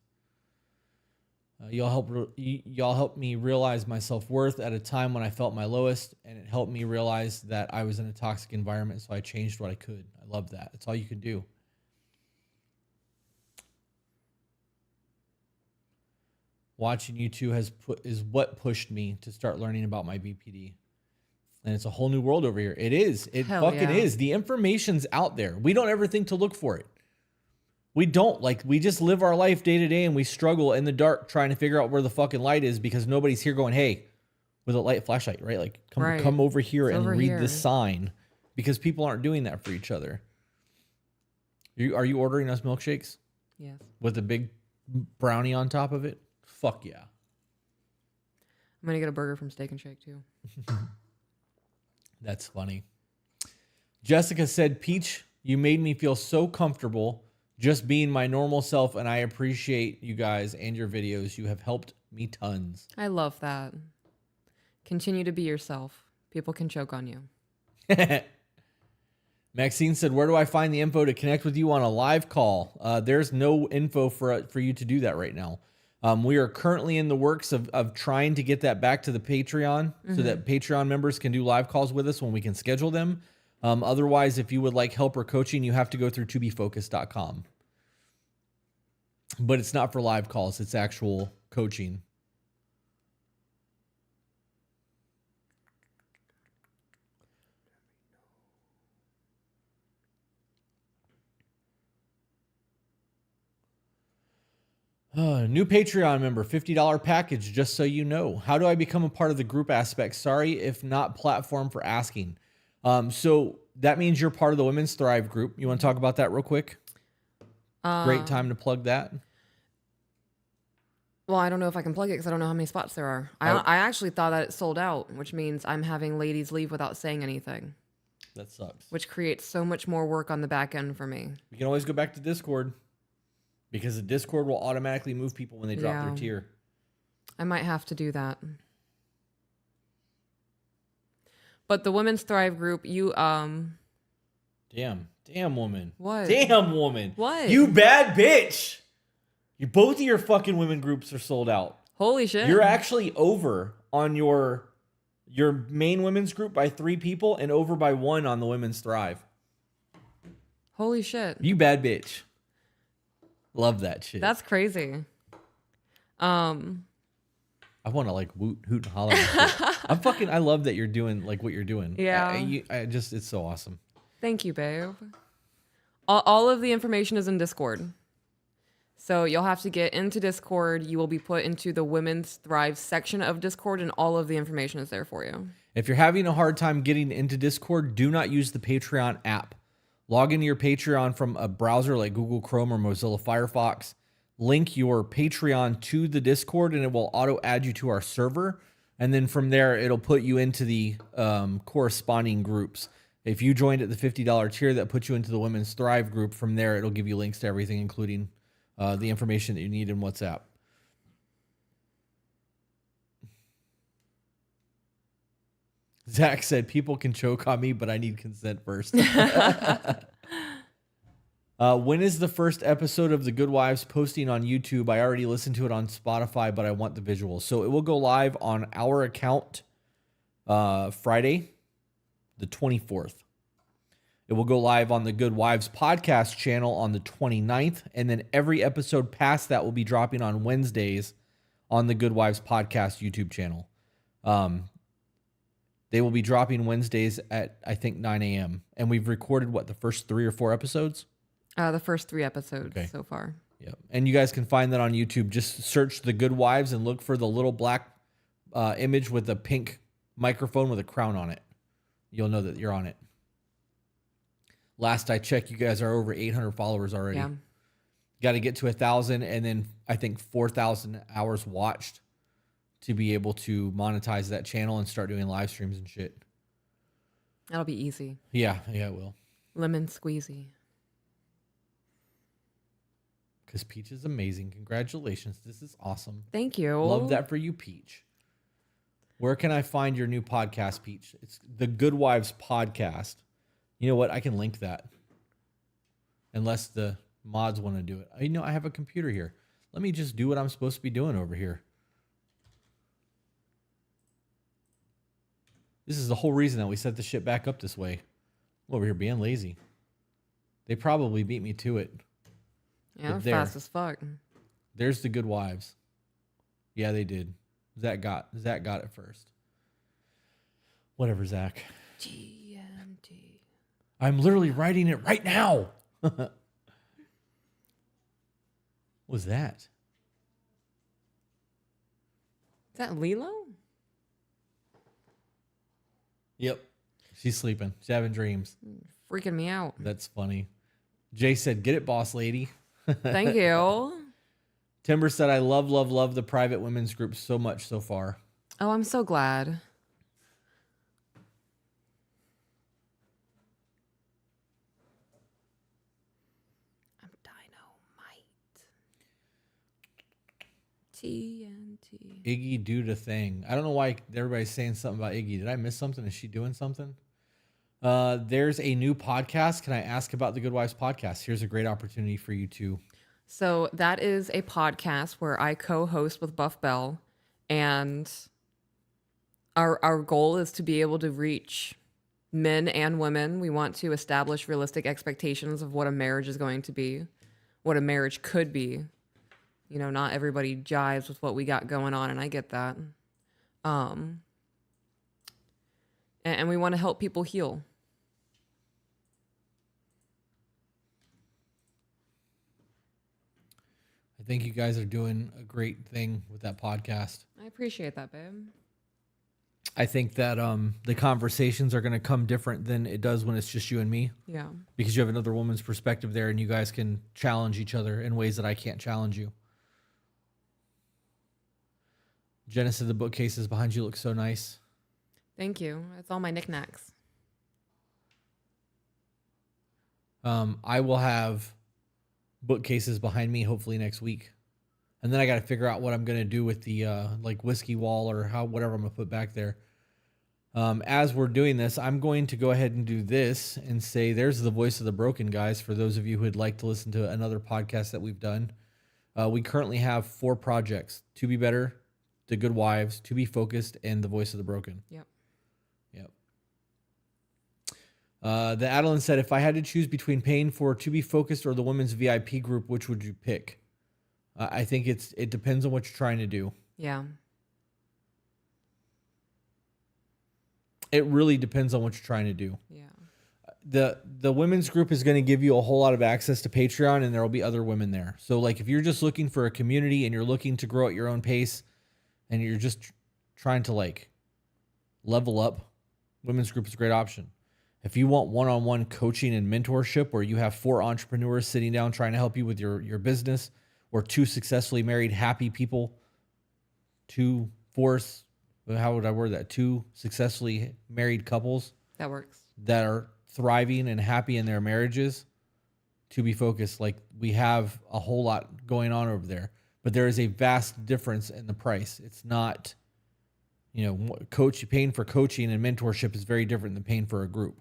Y'all helped me realize my self-worth at a time when I felt my lowest, and it helped me realize that I was in a toxic environment, so I changed what I could. I love that. That's all you can do. Watching you two is what pushed me to start learning about my BPD. And it's a whole new world over here. It is. It Hell fucking yeah. is. The information's out there. We don't ever think to look for it. We don't. Like, we just live our life day to day and we struggle in the dark trying to figure out where the fucking light is because nobody's here going, hey, with a light flashlight, right? Like, come over here It's and over read here. this sign, because people aren't doing that for each other. Are you ordering us milkshakes Yes. with a big brownie on top of it? Fuck yeah. I'm going to get a burger from Steak and Shake too. That's funny. Jessica said, Peach, you made me feel so comfortable just being my normal self, and I appreciate you guys and your videos. You have helped me tons. I love that. Continue to be yourself. People can choke on you. Maxine said, where do I find the info to connect with you on a live call? There's no info for you to do that right now. We are currently in the works of trying to get that back to the Patreon so that Patreon members can do live calls with us when we can schedule them. Otherwise, if you would like help or coaching, you have to go through tobefocused.com. But it's not for live calls. It's actual coaching. New Patreon member, $50 package, just so you know. How do I become a part of the group aspect? Sorry if not platform for asking. So that means you're part of the Women's Thrive group. You want to talk about that real quick? Great time to plug that. Well, I don't know if I can plug it because I don't know how many spots there are. I actually thought that it sold out, which means I'm having ladies leave without saying anything. That sucks. Which creates so much more work on the back end for me. You can always go back to Discord, because the Discord will automatically move people when they drop their tier. I might have to do that. But the Women's Thrive group, you Damn woman. What? Damn woman. What? You bad bitch. Both of your fucking women groups are sold out. Holy shit. You're actually over on your main women's group by 3 people and over by 1 on the Women's Thrive. Holy shit. You bad bitch. Love that shit. That's crazy. I want to like hoot and holler. I love that you're doing like what you're doing. Yeah. It's so awesome. Thank you, babe. All of the information is in Discord. So you'll have to get into Discord. You will be put into the Women's Thrive section of Discord, and all of the information is there for you. If you're having a hard time getting into Discord, do not use the Patreon app. Log into your Patreon from a browser like Google Chrome or Mozilla Firefox. Link your Patreon to the Discord, and it will auto add you to our server. And then from there, it'll put you into the corresponding groups. If you joined at the $50 tier, that puts you into the Women's Thrive group. From there, it'll give you links to everything, including the information that you need in WhatsApp. Zach said, people can choke on me, but I need consent first. When is the first episode of The Good Wives posting on YouTube? I already listened to it on Spotify, but I want the visuals. So it will go live on our account Friday, the 24th. It will go live on the Good Wives podcast channel on the 29th. And then every episode past that will be dropping on Wednesdays on the Good Wives podcast YouTube channel. They will be dropping Wednesdays at, I think, 9 a.m. And we've recorded, the first 3 or 4 episodes? The first 3 episodes so far. Yep. And you guys can find that on YouTube. Just search The Good Wives and look for the little black image with a pink microphone with a crown on it. You'll know that you're on it. Last I checked, you guys are over 800 followers already. Yeah. Got to get to 1,000 and then I think 4,000 hours watched to be able to monetize that channel and start doing live streams and shit. That'll be easy. Yeah, it will. Lemon squeezy. Because Peach is amazing. Congratulations. This is awesome. Thank you. Love that for you, Peach. Where can I find your new podcast, Peach? It's the Good Wives Podcast. You know what? I can link that. Unless the mods want to do it. I have a computer here. Let me just do what I'm supposed to be doing over here. This is the whole reason that we set the shit back up this way. I'm over here being lazy. They probably beat me to it. Yeah, they're fast as fuck. There's the Good Wives. Yeah, they did. Zach got it first. Whatever, Zach. TNT. I'm literally writing it right now. What was that? Is that Lilo? Yep. She's sleeping. She's having dreams. Freaking me out. That's funny. Jay said, "Get it, boss lady." Thank you. Timber said, "I love the private women's group so much so far." Oh, I'm so glad. I'm dynamite. TNT. Iggy do the thing. I don't know why everybody's saying something about Iggy. Did I miss something? Is she doing something? There's a new podcast. Can I ask about the Good Wives podcast? Here's a great opportunity for you to. So that is a podcast where I co-host with Buff Bell, and our goal is to be able to reach men and women. We want to establish realistic expectations of what a marriage is going to be, what a marriage could be. You know, not everybody jives with what we got going on, and I get that. And we want to help people heal. I think you guys are doing a great thing with that podcast. I appreciate that, babe. I think that the conversations are going to come different than it does when it's just you and me. Yeah. Because you have another woman's perspective there and you guys can challenge each other in ways that I can't challenge you. Jenna said the bookcases behind you look so nice. Thank you. It's all my knickknacks. I will have bookcases behind me hopefully next week. And then I got to figure out what I'm going to do with the like whiskey wall or whatever I'm going to put back there. As we're doing this, I'm going to go ahead and do this and say there's the voice of the broken, guys, for those of you who would like to listen to another podcast that we've done. We currently have 4 projects: To Be Better, The Good Wives, To Be Focused, and The Voice of the Broken. Yep. The Adeline said, if I had to choose between paying for To Be Focused or the women's VIP group, which would you pick? I think it depends on what you're trying to do. Yeah. It really depends on what you're trying to do. Yeah. The women's group is going to give you a whole lot of access to Patreon, and there will be other women there. So like if you're just looking for a community and you're looking to grow at your own pace and you're just trying to like level up, women's group is a great option. If you want one-on-one coaching and mentorship where you have 4 entrepreneurs sitting down trying to help you with your business, or 2 successfully married, happy people, 2 successfully married couples That works. that are thriving and happy in their marriages, To Be Focused. Like we have a whole lot going on over there, but there is a vast difference in the price. It's not, paying for coaching and mentorship is very different than paying for a group.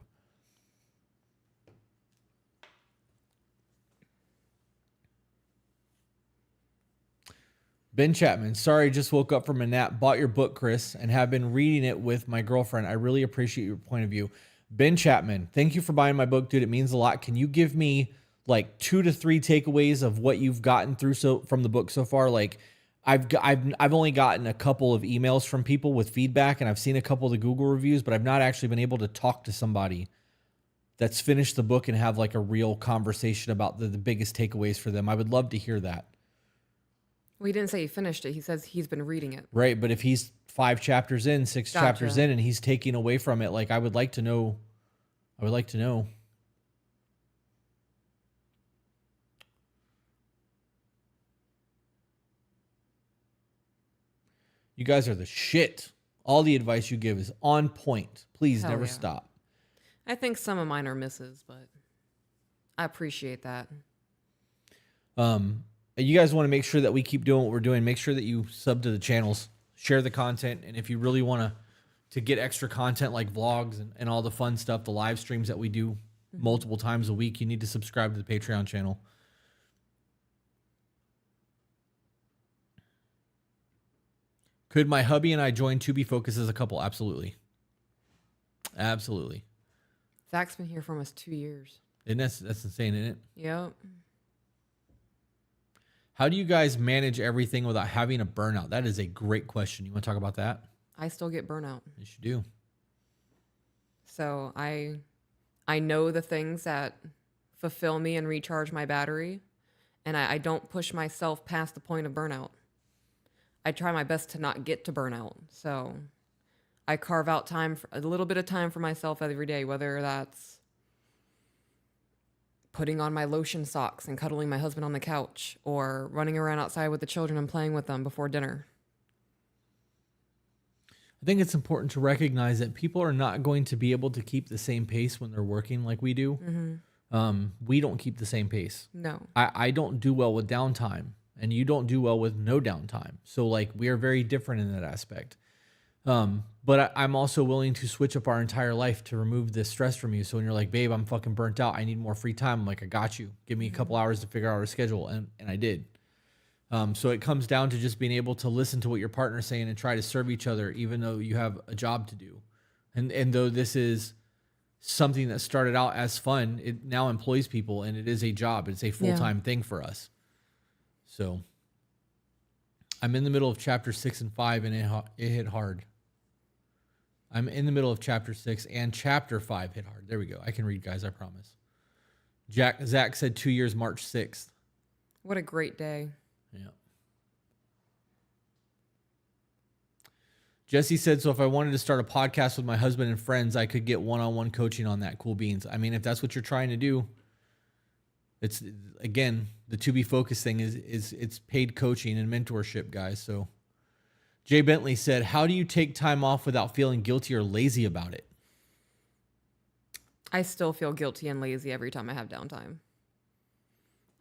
Ben Chapman, sorry, just woke up from a nap, bought your book, Chris, and have been reading it with my girlfriend. I really appreciate your point of view. Ben Chapman, thank you for buying my book, dude. It means a lot. Can you give me like 2 to 3 takeaways of what you've gotten through from the book so far? Like I've only gotten a couple of emails from people with feedback, and I've seen a couple of the Google reviews, but I've not actually been able to talk to somebody that's finished the book and have like a real conversation about the biggest takeaways for them. I would love to hear that. Well, he didn't say he finished it. He says he's been reading it. Right, but if he's 5 chapters in, 6 Gotcha. chapters in, and he's taking away from it, like I would like to know. You guys are the shit. All the advice you give is on point. Please Hell never yeah. stop. I think some of mine are misses, but I appreciate that. You guys want to make sure that we keep doing what we're doing. Make sure that you sub to the channels, share the content, and if you really want to get extra content like vlogs and all the fun stuff, the live streams that we do multiple times a week, you need to subscribe to the Patreon channel. Could my hubby and I join To Be Focused as a couple? Absolutely. Absolutely. Zach's been here for almost 2 years. And that's insane, isn't it? Yep. How do you guys manage everything without having a burnout? That is a great question. You want to talk about that? I still get burnout. Yes, you do. So I know the things that fulfill me and recharge my battery, and I don't push myself past the point of burnout. I try my best to not get to burnout. So I carve out time, a little bit of time for myself every day, whether that's putting on my lotion socks and cuddling my husband on the couch, or running around outside with the children and playing with them before dinner. I think it's important to recognize that people are not going to be able to keep the same pace when they're working like we do. We don't keep the same pace. No. I don't do well with downtime, and you don't do well with no downtime. So like we are very different in that aspect. But I'm also willing to switch up our entire life to remove this stress from you. So when you're like, babe, I'm fucking burnt out, I need more free time, I'm like, I got you. Give me a couple hours to figure out our schedule. And I did. So it comes down to just being able to listen to what your partner's saying and try to serve each other, even though you have a job to do. And though this is something that started out as fun, it now employs people, and it is a job. It's a full-time thing for us. So I'm in the middle of chapter 6 and 5, and it hit hard. I'm in the middle of chapter 6, and chapter 5 hit hard. There we go. I can read, guys, I promise. Zach said 2 years, March 6th. What a great day. Yeah. Jesse said, so if I wanted to start a podcast with my husband and friends, I could get one-on-one coaching on that. Cool beans. I mean, if that's what you're trying to do, it's, again, the To Be Focused thing is it's paid coaching and mentorship, guys. So Jay Bentley said, how do you take time off without feeling guilty or lazy about it? I still feel guilty and lazy every time I have downtime.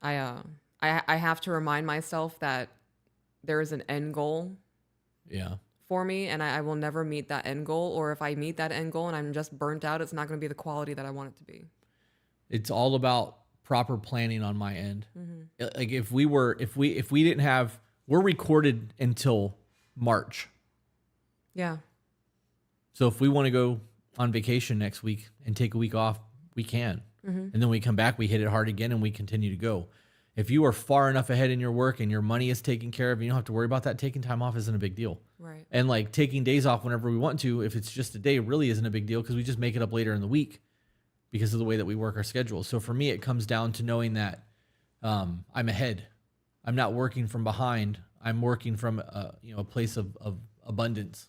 I have to remind myself that there is an end goal for me, and I will never meet that end goal. Or if I meet that end goal and I'm just burnt out, it's not going to be the quality that I want it to be. It's all about proper planning on my end. Like if we didn't have, we're recorded until March. Yeah. So if we want to go on vacation next week and take a week off, we can. And then we come back, we hit it hard again, and we continue to go. If you are far enough ahead in your work and your money is taken care of, you don't have to worry about that. Taking time off isn't a big deal. Right. And like taking days off whenever we want to, if it's just a day, really isn't a big deal because we just make it up later in the week because of the way that we work our schedule. So for me, it comes down to knowing that I'm ahead. I'm not working from behind. I'm working from a place of abundance.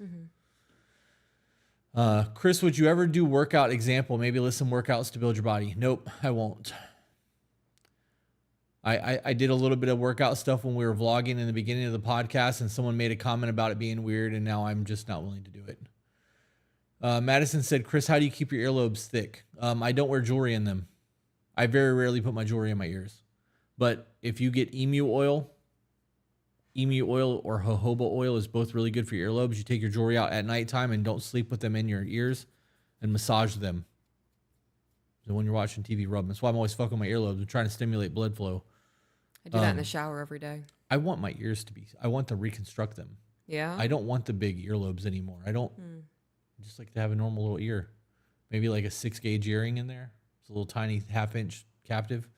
Chris, would you ever do workout example? Maybe list some workouts to build your body. Nope, I won't. I did a little bit of workout stuff when we were vlogging in the beginning of the podcast, and someone made a comment about it being weird, and now I'm just not willing to do it. Madison said, Chris, how do you keep your earlobes thick? I don't wear jewelry in them. I very rarely put my jewelry in my ears. But if you get emu oil or jojoba oil is both really good for your earlobes. You take your jewelry out at nighttime and don't sleep with them in your ears and massage them. So when you're watching TV, rub them. That's why I'm always fucking my earlobes. I'm trying to stimulate blood flow. I do that in the shower every day. I want my ears I want to reconstruct them. Yeah. I don't want the big earlobes anymore. I don't just like to have a normal little ear. Maybe like a 6-gauge earring in there. It's a little tiny 1/2-inch captive.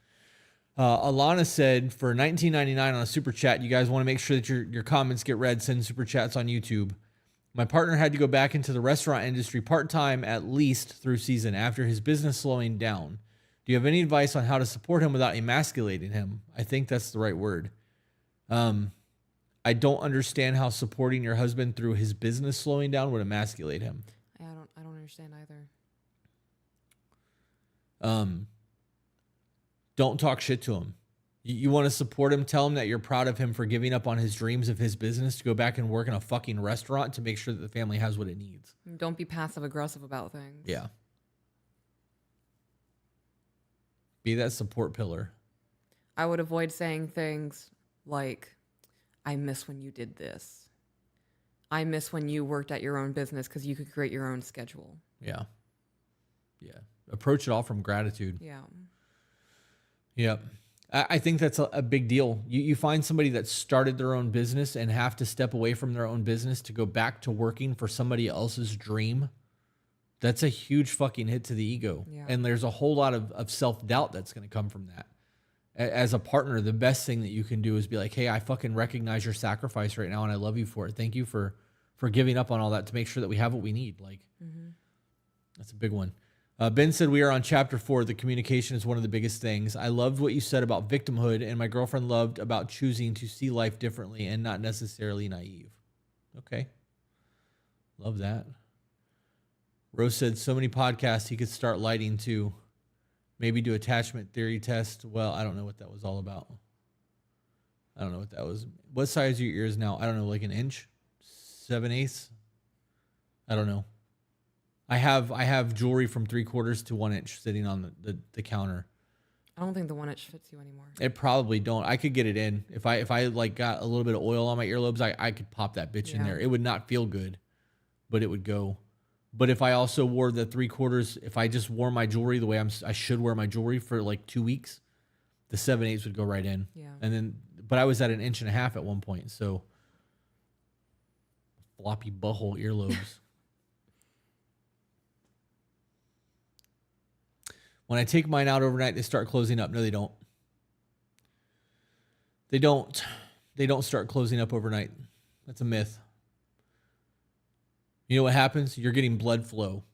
Alana said for $19.99 on a super chat, you guys want to make sure that your comments get read. Send super chats on YouTube. My partner had to go back into the restaurant industry part-time at least through season after his business slowing down. Do you have any advice on how to support him without emasculating him? I think that's the right word. I don't understand how supporting your husband through his business slowing down would emasculate him. I don't understand either. Don't talk shit to him. You want to support him, tell him that you're proud of him for giving up on his dreams of his business to go back and work in a fucking restaurant to make sure that the family has what it needs. Don't be passive aggressive about things. Yeah. Be that support pillar. I would avoid saying things like, I miss when you did this. I miss when you worked at your own business because you could create your own schedule. Yeah. Yeah. Approach it all from gratitude. Yeah. Yep. I think that's a big deal. You find somebody that started their own business and have to step away from their own business to go back to working for somebody else's dream. That's a huge fucking hit to the ego. Yeah. And there's a whole lot of self-doubt that's going to come from that. As a partner, the best thing that you can do is be like, hey, I fucking recognize your sacrifice right now and I love you for it. Thank you for giving up on all that to make sure that we have what we need. Like, that's a big one. Ben said, we are on chapter 4. The communication is one of the biggest things. I loved what you said about victimhood, and my girlfriend loved about choosing to see life differently and not necessarily naive. Okay. Love that. Rose said, so many podcasts he could start lighting to. Maybe do attachment theory test. Well, I don't know what that was all about. I don't know what that was. What size are your ears now? I don't know, like an inch? 7/8? I don't know. I have jewelry from 3/4 to 1 inch sitting on the counter. I don't think the 1 inch fits you anymore. It probably don't. I could get it in. If I like got a little bit of oil on my earlobes, I could pop that bitch in there. It would not feel good, but it would go. But if I also wore the 3/4, if I just wore my jewelry the way I should wear my jewelry for like 2 weeks, the 7/8 would go right in. Yeah. And then, but I was at 1.5 inches at one point, so floppy butthole earlobes. When I take mine out overnight, they start closing up. No, they don't. They don't. They don't start closing up overnight. That's a myth. You know what happens? You're getting blood flow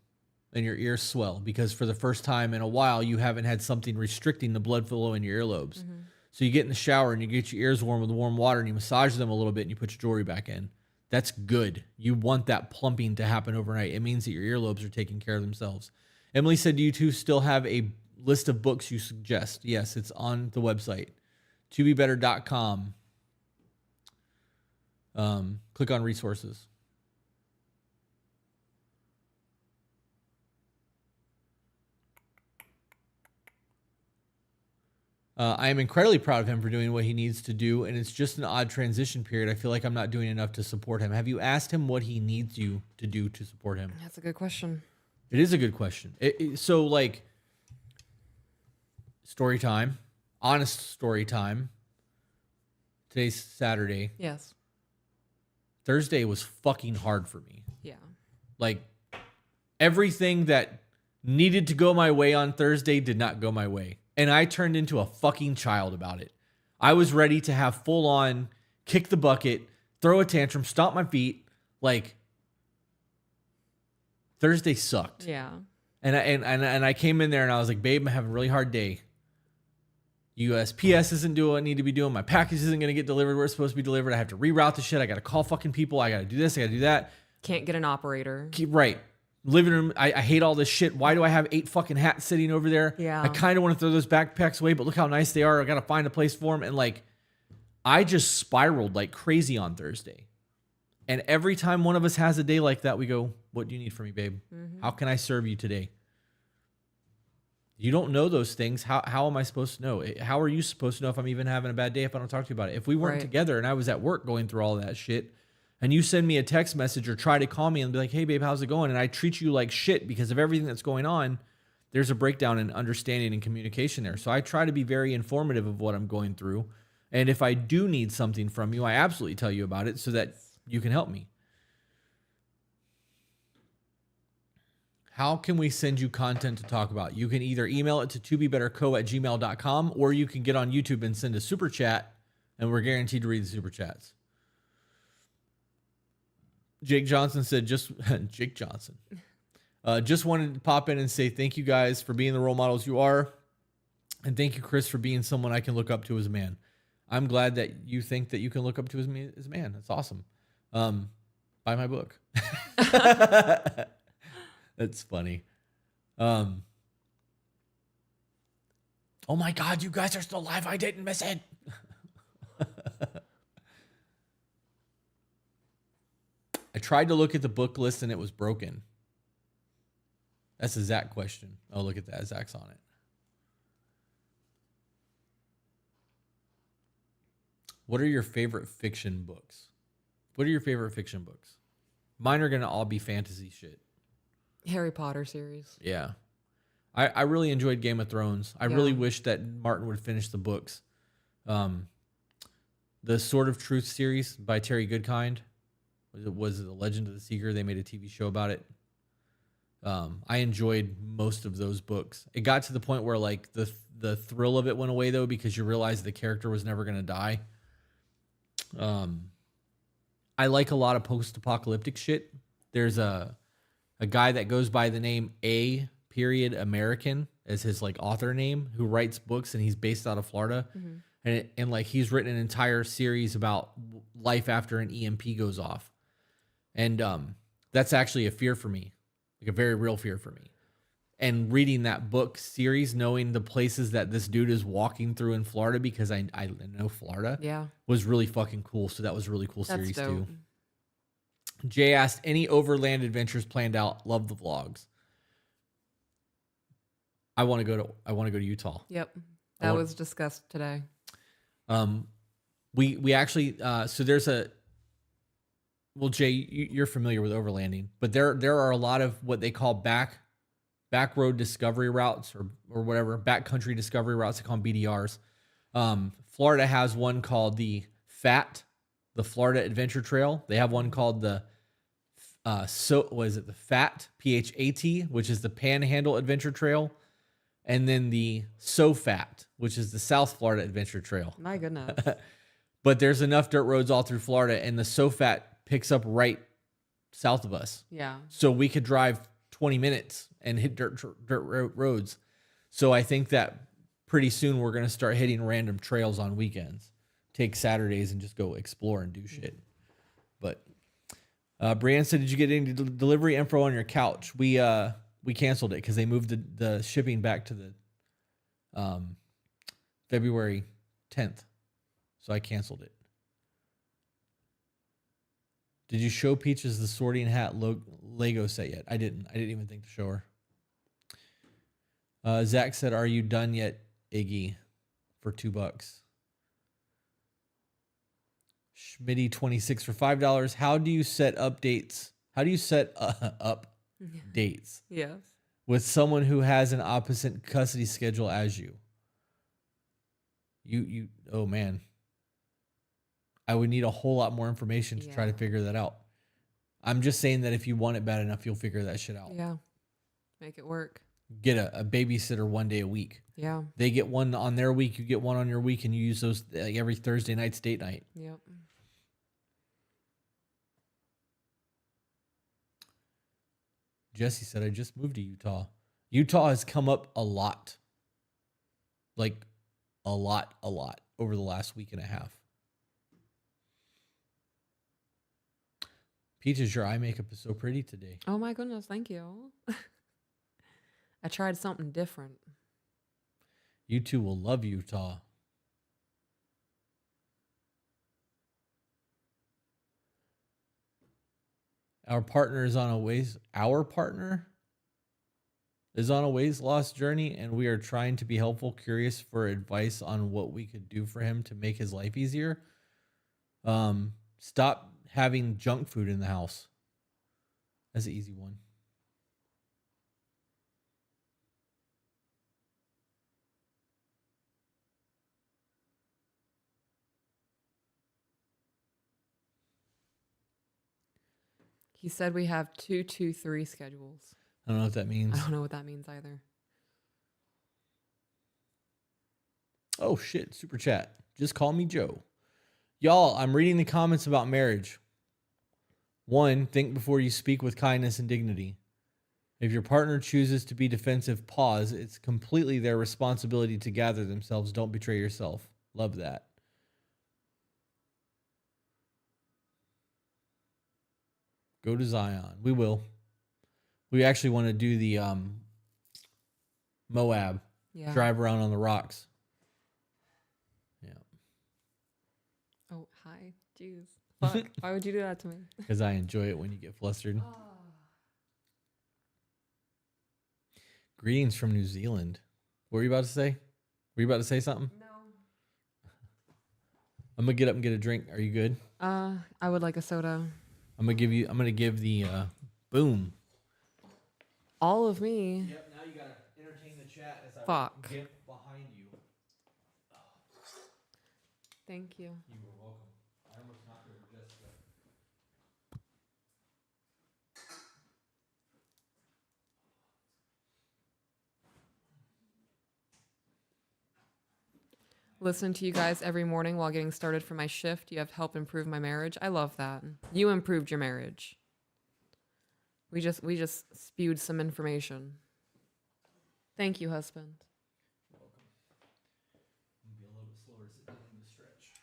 and your ears swell because for the first time in a while, you haven't had something restricting the blood flow in your earlobes. So you get in the shower and you get your ears warm with warm water and you massage them a little bit and you put your jewelry back in. That's good. You want that plumping to happen overnight. It means that your earlobes are taking care of themselves. Emily said, do you two still have a list of books you suggest? Yes, it's on the website, tobebetter.com. Click on resources. I am incredibly proud of him for doing what he needs to do, and it's just an odd transition period. I feel like I'm not doing enough to support him. Have you asked him what he needs you to do to support him? That's a good question. It is a good question. So, like, story time, honest story time. Today's Saturday. Yes. Thursday was fucking hard for me. Yeah. Like, everything that needed to go my way on Thursday did not go my way. And I turned into a fucking child about it. I was ready to have full on kick the bucket, throw a tantrum, stomp my feet. Like, Thursday sucked. Yeah. And I came in there and I was like, babe, I'm having a really hard day. USPS isn't doing what I need to be doing. My package isn't going to get delivered where it's supposed to be delivered. I have to reroute the shit. I got to call fucking people. I got to do this. I got to do that. Can't get an operator. Right. Living room. I hate all this shit. Why do I have 8 fucking hats sitting over there? Yeah. I kind of want to throw those backpacks away, but look how nice they are. I got to find a place for them. And like, I just spiraled like crazy on Thursday. And every time one of us has a day like that, we go, what do you need from me, babe? How can I serve you today? You don't know those things. How am I supposed to know? How are you supposed to know if I'm even having a bad day if I don't talk to you about it? If we weren't together and I was at work going through all that shit, and you send me a text message or try to call me and be like, hey, babe, how's it going? And I treat you like shit because of everything that's going on, there's a breakdown in understanding and communication there. So I try to be very informative of what I'm going through. And if I do need something from you, I absolutely tell you about it so that you can help me. How can we send you content to talk about? You can either email it to tobebetterco@gmail.com or you can get on YouTube and send a super chat, and we're guaranteed to read the super chats. Jake Johnson said, Jake Johnson. Just wanted to pop in and say thank you guys for being the role models you are. And thank you, Chris, for being someone I can look up to as a man. I'm glad that you think that you can look up to as a man. That's awesome. Buy my book. That's funny. Oh my God, you guys are still live. I didn't miss it. I tried to look at the book list and it was broken. That's a Zach question. Oh, look at that. Zach's on it. What are your favorite fiction books? What are your favorite fiction books? Mine are going to all be fantasy shit. Harry Potter series. Yeah. I really enjoyed Game of Thrones. I really wish that Martin would finish the books. The Sword of Truth series by Terry Goodkind. Was it The Legend of the Seeker? They made a TV show about it. I enjoyed most of those books. It got to the point where like the thrill of it went away though, because you realize the character was never going to die. I like a lot of post-apocalyptic shit. There's a guy that goes by the name A. American as his like author name, who writes books, and he's based out of Florida. Mm-hmm. And like he's written an entire series about life after an EMP goes off. And that's actually a fear for me, like a very real fear for me. And reading that book series, knowing the places that this dude is walking through in Florida, because I know Florida, was really fucking cool. So that was a really cool series too. Jay asked, any overland adventures planned out? Love the vlogs. I want to go to Utah. Yep. That was discussed today. We actually, so there's well, Jay, you're familiar with overlanding, but there are a lot of what they call back road discovery routes or whatever, backcountry discovery routes. They call them BDRs. Florida has one called the Florida Adventure Trail. They have one called the the FAT, PHAT, which is the Panhandle Adventure Trail. And then the SOFAT, which is the South Florida Adventure Trail. My goodness. But there's enough dirt roads all through Florida, and the SOFAT picks up right south of us. Yeah. So we could drive 20 minutes and hit dirt roads. So I think that pretty soon we're going to start hitting random trails on weekends. Take Saturdays and just go explore and do shit. But Brianne said, did you get any delivery info on your couch? We canceled it because they moved the shipping back to the February 10th. So I canceled it. Did you show Peaches the sorting hat Lego set yet? I didn't even think to show her. Zach said, are you done yet, Iggy? For $2. Schmitty26 for $5. How do you set up dates? How do you set up dates? Yes. With someone who has an opposite custody schedule as you? You oh man. I would need a whole lot more information to try to figure that out. I'm just saying that if you want it bad enough, you'll figure that shit out. Yeah. Make it work. Get a babysitter one day a week. Yeah. They get one on their week, you get one on your week, and you use those like every Thursday night's date night. Yep. Jesse said, I just moved to Utah. Utah has come up a lot. Like a lot over the last week and a half. Peaches, your eye makeup is so pretty today. Oh my goodness, thank you. I tried something different. You two will love Utah. Our partner is on a ways lost journey, and we are trying to be helpful, curious for advice on what we could do for him to make his life easier. Stop having junk food in the house. That's an easy one. He said we have 2-2-3 schedules. I don't know what that means. I don't know what that means either. Oh shit, super chat. Just call me Joe. Y'all, I'm reading the comments about marriage. 1, think before you speak with kindness and dignity. If your partner chooses to be defensive, pause. It's completely their responsibility to gather themselves. Don't betray yourself. Love that. Go to Zion. We will. We actually want to do the Moab Yeah. drive around on the rocks. Yeah, Oh, hi. Jeez. Fuck. Why would you do that to me? because I enjoy it when you get flustered. Greetings from New Zealand. What were you about to say? Were you about to say something? No. I'm gonna get up and get a drink. Are you good? I would like a soda. I'm gonna give the boom. All of me. Yep. Now you gotta entertain the chat as I Fuck. get behind you. Thank you. You were welcome. I almost knocked over Jessica. Listen to you guys every morning while getting started for my shift. You have helped improve my marriage. I love that. You improved your marriage. We just spewed some information. Thank you, husband. You're welcome. I'm gonna be a little bit slower to sit down in the stretch.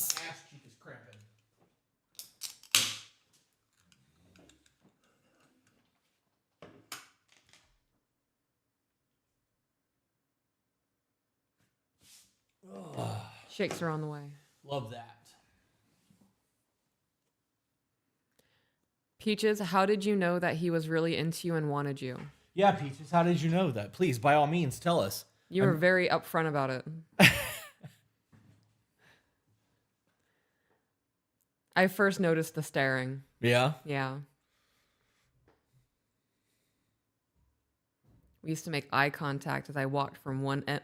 My ass cheek is cramping. Shakes are on the way. Love that. Peaches, how did you know that he was really into you and wanted you? Yeah, Peaches, how did you know that? Please, by all means, tell us. You were very upfront about it. I first noticed the staring. Yeah? Yeah. We used to make eye contact as I walked from one end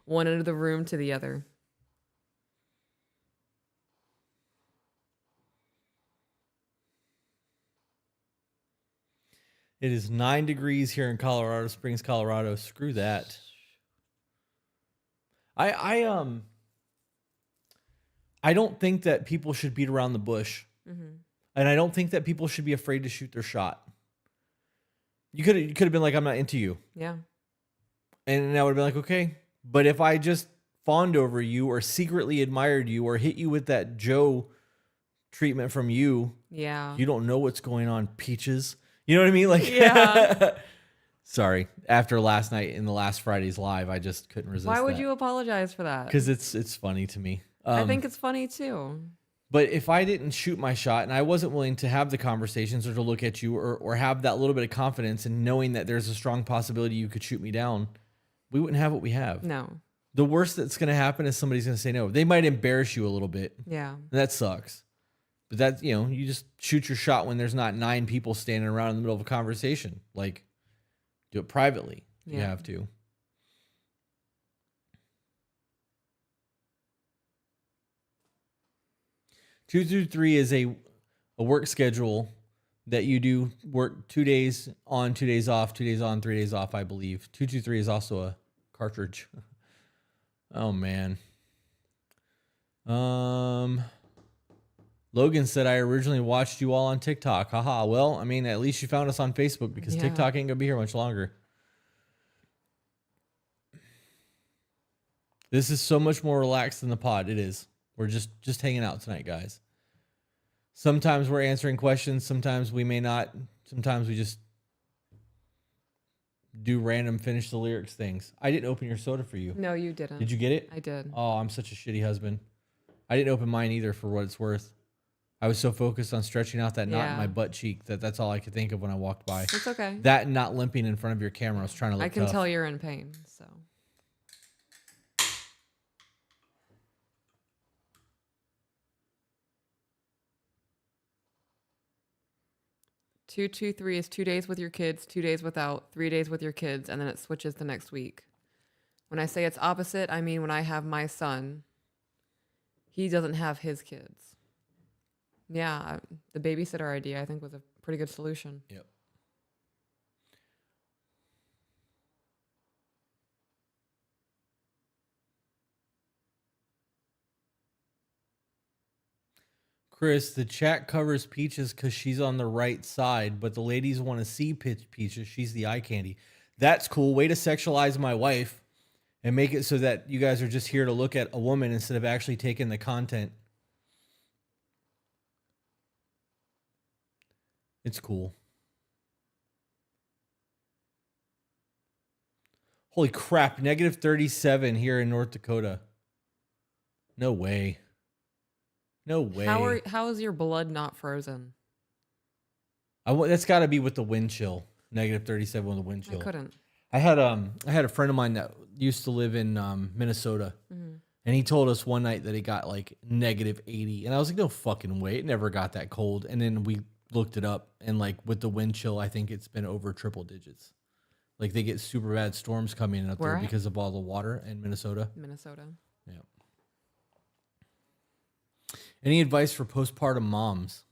of the room to the other. It is 9 degrees here in Colorado Springs, Colorado. Screw that. I don't think that people should beat around the bush. Mm-hmm. And I don't think that people should be afraid to shoot their shot. You could have been like, I'm not into you. Yeah. And I would have been like, okay. But if I just fawned over you or secretly admired you or hit you with that Joe treatment from you, Yeah. you don't know what's going on, Peaches. You know what I mean? Like, Yeah. Sorry. After last night in the last Friday's live, I just couldn't resist. Why would you apologize for that? Because it's funny to me. I think it's funny too. But if I didn't shoot my shot and I wasn't willing to have the conversations or to look at you or have that little bit of confidence in knowing that there's a strong possibility you could shoot me down, we wouldn't have what we have. No. The worst that's going to happen is somebody's going to say no. They might embarrass you a little bit. Yeah. And that sucks. But that's, you just shoot your shot when there's not 9 people standing around in the middle of a conversation. Like, do it privately. You have to. Two through three is a work schedule that you do work 2 days on, 2 days off, 2 days on, 3 days off, I believe. 223 is also a cartridge. Oh man. Logan said, I originally watched you all on TikTok. Haha. Well, I mean, at least you found us on Facebook because TikTok ain't gonna be here much longer. This is so much more relaxed than the pod. It is. We're just hanging out tonight, guys. Sometimes we're answering questions. Sometimes we may not. Sometimes we just do random finish the lyrics things. I didn't open your soda for you. No, you didn't. Did you get it? I did. Oh, I'm such a shitty husband. I didn't open mine either for what it's worth. I was so focused on stretching out that knot in my butt cheek that's all I could think of when I walked by. It's okay. That and not limping in front of your camera. I was trying to look I can tough. tell you're in pain, so. Two, 3 is 2 days with your kids, 2 days without, 3 days with your kids, and then it switches the next week. When I say it's opposite, I mean when I have my son, he doesn't have his kids. Yeah, the babysitter idea I think was a pretty good solution. Yep. Chris, the chat covers Peaches because she's on the right side, but the ladies want to see Peaches. She's the eye candy. That's cool. Way to sexualize my wife and make it so that you guys are just here to look at a woman instead of actually taking the content. It's cool. Holy crap, negative 37 here in North Dakota. No way. No way. How is your blood not frozen? That's got to be with the wind chill. Negative 37 with the wind I chill. couldn't. I had a friend of mine that used to live in Minnesota, and he told us one night that it got like negative 80, and I was like, no fucking way, it never got that cold. And then we looked it up, and like with the wind chill, I think it's been over triple digits. Like they get super bad storms coming up there because of all the water in Minnesota. Minnesota. Yeah. Any advice for postpartum moms?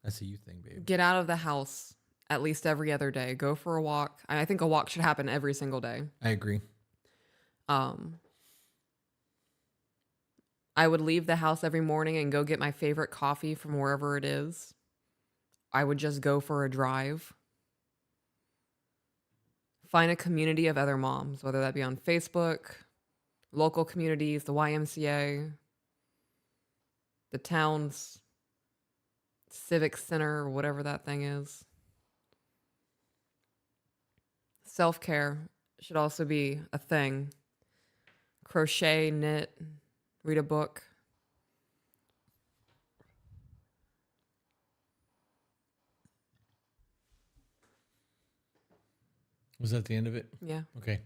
That's a you thing, babe. Get out of the house at least every other day. Go for a walk. I think a walk should happen every single day. I agree. I would leave the house every morning and go get my favorite coffee from wherever it is. I would just go for a drive. Find a community of other moms, whether that be on Facebook, local communities, the YMCA, the town's civic center, or whatever that thing is. Self-care should also be a thing. Crochet, knit, read a book. Was that the end of it? Yeah. Okay.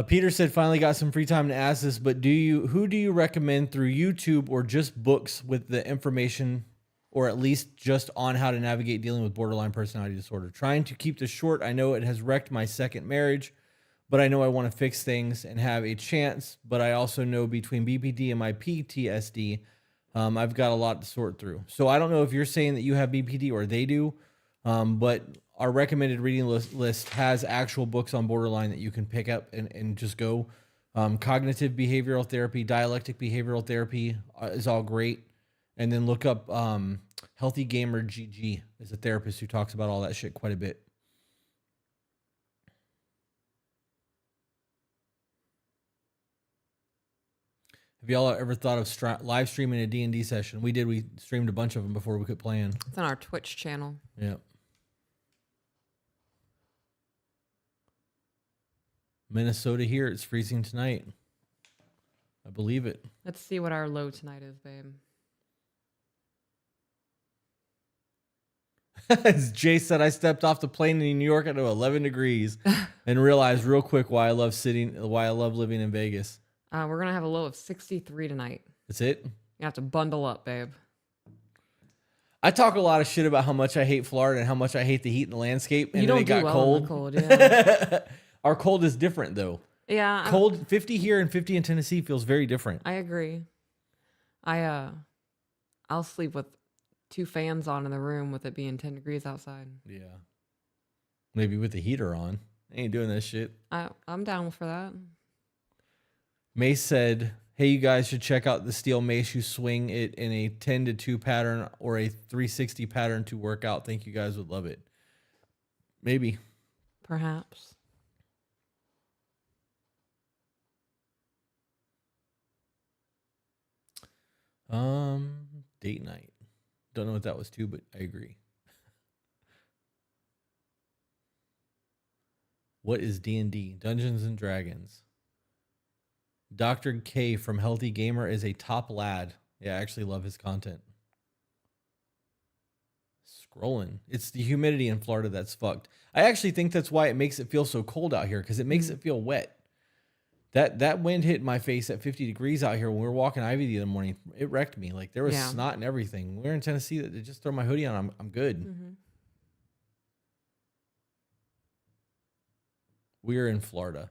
Peter said, finally got some free time to ask this, but who do you recommend through YouTube or just books with the information, or at least just on how to navigate dealing with borderline personality disorder? Trying to keep this short. I know it has wrecked my second marriage, but I know I want to fix things and have a chance. But I also know between BPD and my PTSD, I've got a lot to sort through. So I don't know if you're saying that you have BPD or they do, but our recommended reading list has actual books on borderline that you can pick up and just go. Cognitive behavioral therapy, dialectic behavioral therapy is all great. And then look up Healthy Gamer GG is a therapist who talks about all that shit quite a bit. Have y'all ever thought of live streaming a D&D session? We did. We streamed a bunch of them before we quit playing. It's on our Twitch channel. Yeah. Minnesota here. It's freezing tonight. I believe it. Let's see what our low tonight is, babe. As Jay said, I stepped off the plane in New York at 11 degrees and realized real quick why I love living in Vegas. We're going to have a low of 63 tonight. That's it? You have to bundle up, babe. I talk a lot of shit about how much I hate Florida and how much I hate the heat and the landscape. And you then don't it got do well cold. in the cold, yeah. Our cold is different, though. Yeah. Cold 50 here and 50 in Tennessee feels very different. I agree. I'll sleep with 2 fans on in the room with it being 10 degrees outside. Yeah. Maybe with the heater on. I ain't doing that shit. I'm down for that. Mace said, hey, you guys should check out the steel mace. You swing it in a 10-2 pattern or a 360 pattern to work out. Think you guys would love it. Maybe. Perhaps. Date night. Don't know what that was too, but I agree. What is D&D? Dungeons and Dragons. Dr. K from Healthy Gamer is a top lad. Yeah, I actually love his content. Scrolling. It's the humidity in Florida that's fucked. I actually think that's why it makes it feel so cold out here, because it makes it feel wet. That wind hit my face at 50 degrees out here when we were walking Ivy the other morning. It wrecked me. Like there was snot and everything. We're in Tennessee. That just throw my hoodie on. I'm good. Mm-hmm. We're in Florida.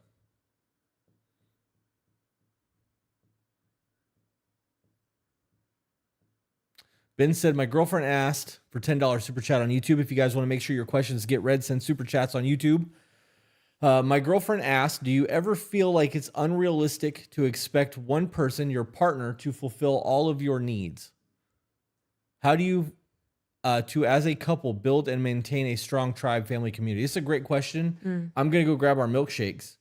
Ben said, my girlfriend asked for $10 super chat on YouTube. If you guys want to make sure your questions get read, send super chats on YouTube. My girlfriend asked, do you ever feel like it's unrealistic to expect one person, your partner, to fulfill all of your needs? How do you, as a couple, build and maintain a strong tribe family community? It's a great question. I'm going to go grab our milkshakes.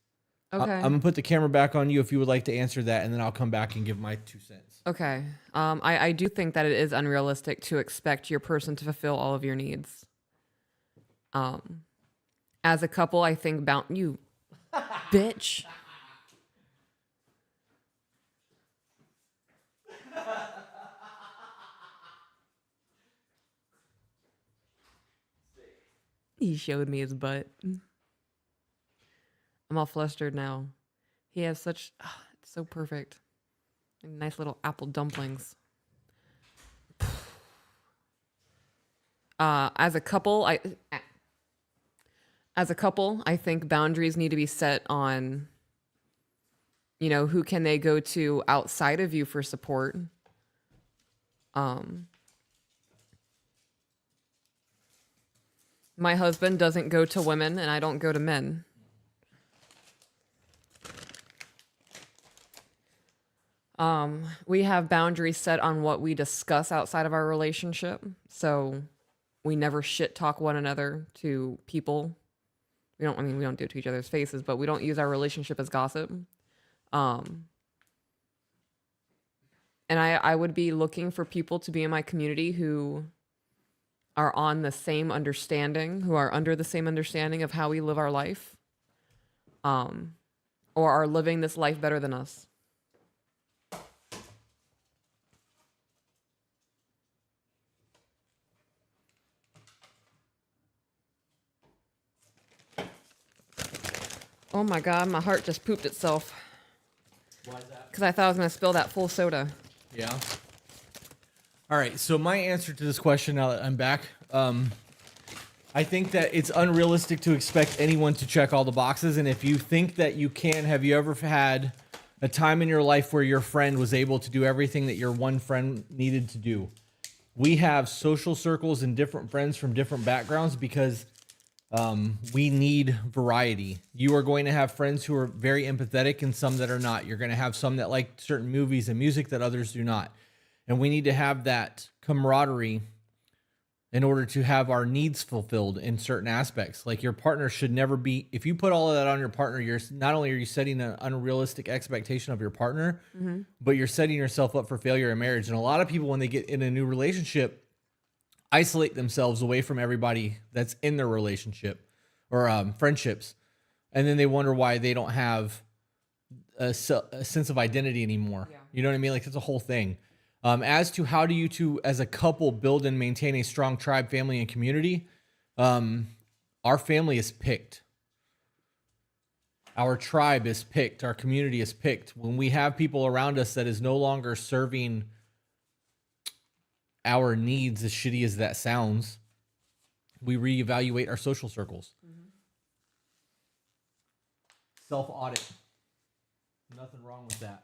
Okay. I'm going to put the camera back on you if you would like to answer that, and then I'll come back and give my 2 cents. Okay. I do think that it is unrealistic to expect your person to fulfill all of your needs. As a couple, I think about you, bitch. He showed me his butt. I'm all flustered now. He has such, it's so perfect. Nice little apple dumplings. As a couple, I think boundaries need to be set on, who can they go to outside of you for support. My husband doesn't go to women, and I don't go to men. We have boundaries set on what we discuss outside of our relationship. So we never shit talk one another to people. We don't do it to each other's faces, but we don't use our relationship as gossip. And I would be looking for people to be in my community who are on the same understanding, who are under the same understanding of how we live our life, or are living this life better than us. Oh my God, my heart just pooped itself. Why is that? Because I thought I was going to spill that full soda. Yeah. All right. So my answer to this question, now that I'm back, I think that it's unrealistic to expect anyone to check all the boxes. And if you think that you can, have you ever had a time in your life where your friend was able to do everything that your one friend needed to do? We have social circles and different friends from different backgrounds because we need variety. You are going to have friends who are very empathetic and some that are not. You're going to have some that like certain movies and music that others do not. And we need to have that camaraderie in order to have our needs fulfilled in certain aspects. Like your partner should never be, if you put all of that on your partner, you're not only are you setting an unrealistic expectation of your partner, but you're setting yourself up for failure in marriage. And a lot of people, when they get in a new relationship, isolate themselves away from everybody that's in their relationship or friendships. And then they wonder why they don't have a sense of identity anymore. Yeah. You know what I mean? Like it's a whole thing. As to how do you two as a couple build and maintain a strong tribe, family, and community, our family is picked. Our tribe is picked. Our community is picked. When we have people around us that is no longer serving our needs, as shitty as that sounds, we reevaluate our social circles. Self-audit. Nothing wrong with that.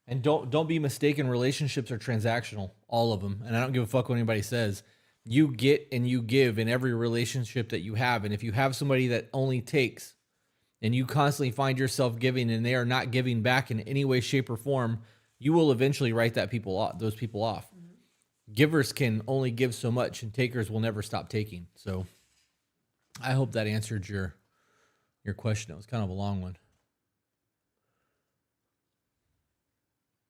And don't be mistaken, relationships are transactional, all of them. And I don't give a fuck what anybody says. You get and you give in every relationship that you have. And if you have somebody that only takes and you constantly find yourself giving and they are not giving back in any way, shape, or form, you will eventually write those people off. Givers can only give so much and takers will never stop taking. So I hope that answered your question. It was kind of a long one.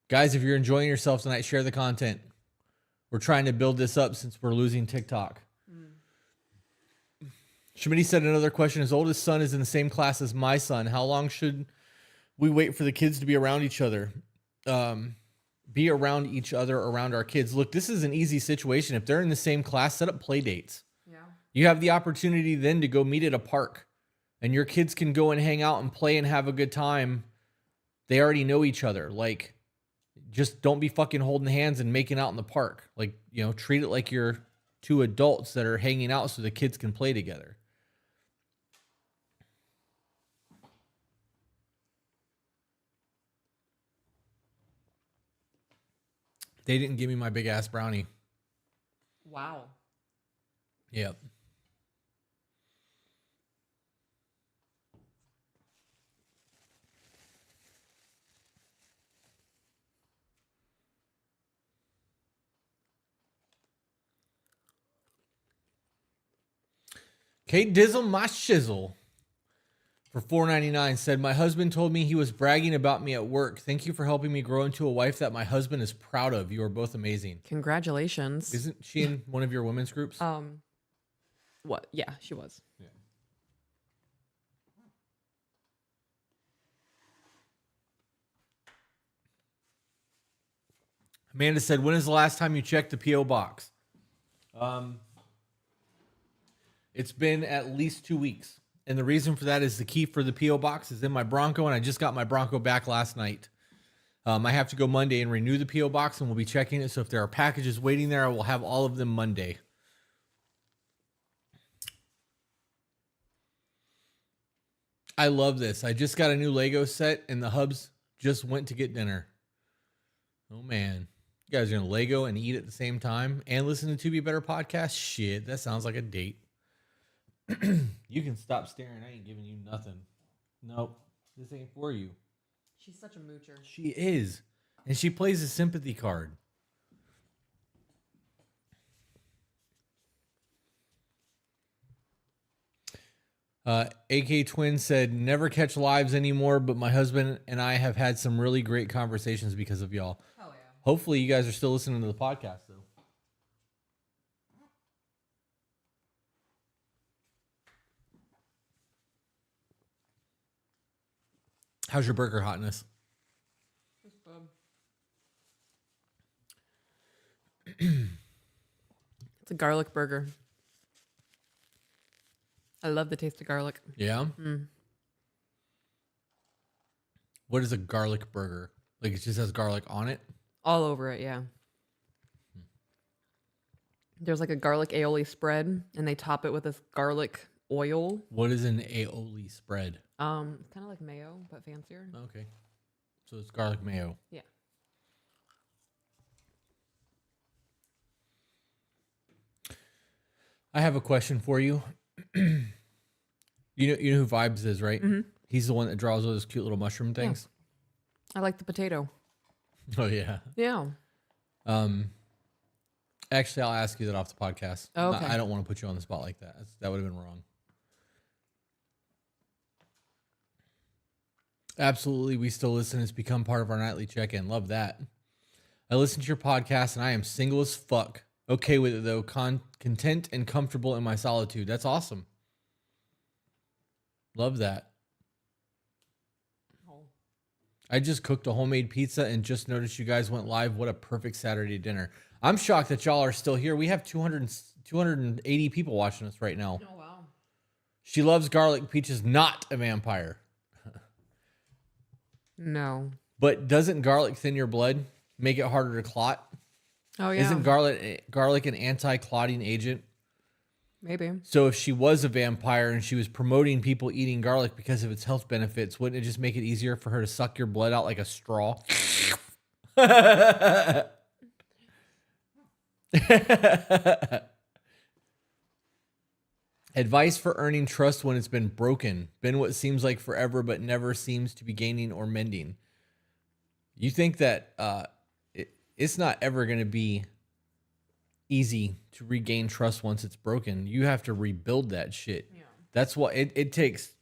Guys, if you're enjoying yourself tonight, share the content. We're trying to build this up since we're losing TikTok. Shmidty said another question. His oldest son is in the same class as my son. How long should we wait for the kids to be around each other? Be around each other, around our kids. Look, this is an easy situation. If they're in the same class, set up play dates. Yeah. You have the opportunity then to go meet at a park and your kids can go and hang out and play and have a good time. They already know each other. Like, just don't be fucking holding hands and making out in the park. Like, treat it like you're two adults that are hanging out so the kids can play together. They didn't give me my big ass brownie. Wow. Yep. Kate Dizzle, my shizzle, for $4.99 said, my husband told me he was bragging about me at work. Thank you for helping me grow into a wife that my husband is proud of. You are both amazing. Congratulations. Isn't she in one of your women's groups? What? Yeah, she was. Yeah. Amanda said, when is the last time you checked the P.O. box? It's been at least 2 weeks. And the reason for that is the key for the P.O. box is in my Bronco, and I just got my Bronco back last night. I have to go Monday and renew the P.O. box, and we'll be checking it. So if there are packages waiting there, I will have all of them Monday. I love this. I just got a new Lego set, and the hubs just went to get dinner. Oh, man. You guys are going to Lego and eat at the same time and listen to To Be Better podcast? Shit, that sounds like a date. You can stop staring. I ain't giving you nothing. Nope. This ain't for you. She's such a moocher. She is. And she plays a sympathy card. AK Twin said, never catch lives anymore, but my husband and I have had some really great conversations because of y'all. Oh, yeah. Hopefully you guys are still listening to the podcast, though. How's your burger hotness? It's a garlic burger. I love the taste of garlic. Yeah? What is a garlic burger? Like it just has garlic on it? All over it, yeah. There's like a garlic aioli spread, and they top it with this garlic oil. What is an aioli spread? Kind of like mayo, but fancier. Okay. So it's garlic mayo. Yeah. I have a question for you. You know who Vibes is, right? Mm-hmm. He's the one that draws all those cute little mushroom things. I like the potato. Oh yeah. Yeah. Actually, I'll ask you that off the podcast. Oh, okay. I don't want to put you on the spot like that. That would have been wrong. Absolutely. We still listen. It's become part of our nightly check-in. Love that. I listen to your podcast and I am single as fuck. Okay with it though. Content and comfortable in my solitude. That's awesome. Love that. Oh. I just cooked a homemade pizza and just noticed you guys went live. What a perfect Saturday dinner. I'm shocked that y'all are still here. We have 280 people watching us right now. Oh, wow. She loves garlic. Peach is not a vampire. No. But doesn't garlic thin your blood? Make it harder to clot? Oh, yeah. Isn't garlic an anti-clotting agent? Maybe. So if she was a vampire and she was promoting people eating garlic because of its health benefits, wouldn't it just make it easier for her to suck your blood out like a straw? Advice for earning trust when it's been broken. Been what seems like forever, but never seems to be gaining or mending. You think that it's not ever going to be easy to regain trust once it's broken. You have to rebuild that shit. Yeah. That's what it takes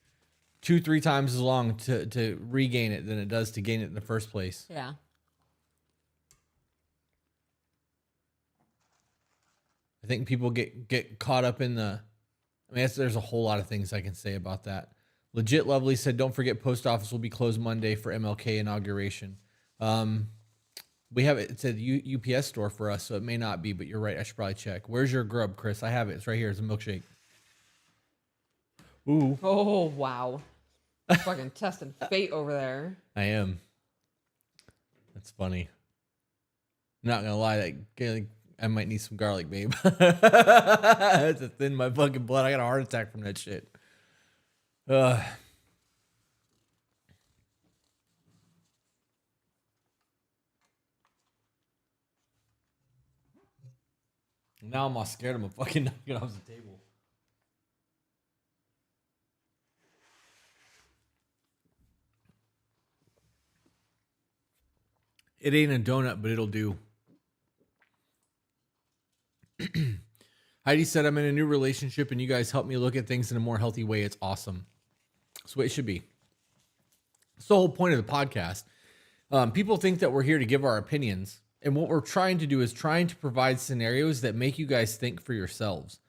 2-3 times as long to regain it than it does to gain it in the first place. Yeah. I think people get caught up in the... I mean, there's a whole lot of things I can say about that. Legit Lovely said, don't forget post office will be closed Monday for MLK inauguration. We have it. It's a UPS store for us, so it may not be, but you're right. I should probably check. Where's your grub, Chris? I have it. It's right here. It's a milkshake. Ooh. Oh, wow. Fucking testing fate over there. I am. That's funny. Not gonna lie, I might need some garlic, babe. That's to thin my fucking blood. I got a heart attack from that shit. Now I'm all scared I'm gonna fucking knock it off the table. It ain't a donut, but it'll do. Heidi said, I'm in a new relationship and you guys help me look at things in a more healthy way. It's awesome. That's the way it should be. That's the whole point of the podcast. People think that we're here to give our opinions. And what we're trying to do is trying to provide scenarios that make you guys think for yourselves.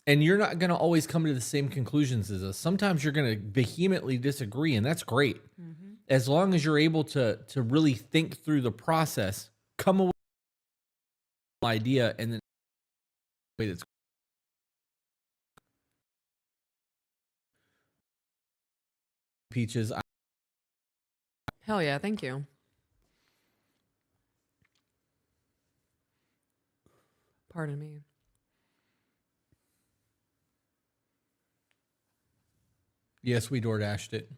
And you're not going to always come to the same conclusions as us. Sometimes you're going to vehemently disagree, and that's great. Mm-hmm. As long as you're able to really think through the process, come away with an idea, and then that's Peaches. Hell yeah, thank you. Pardon me. Yes, we DoorDashed it.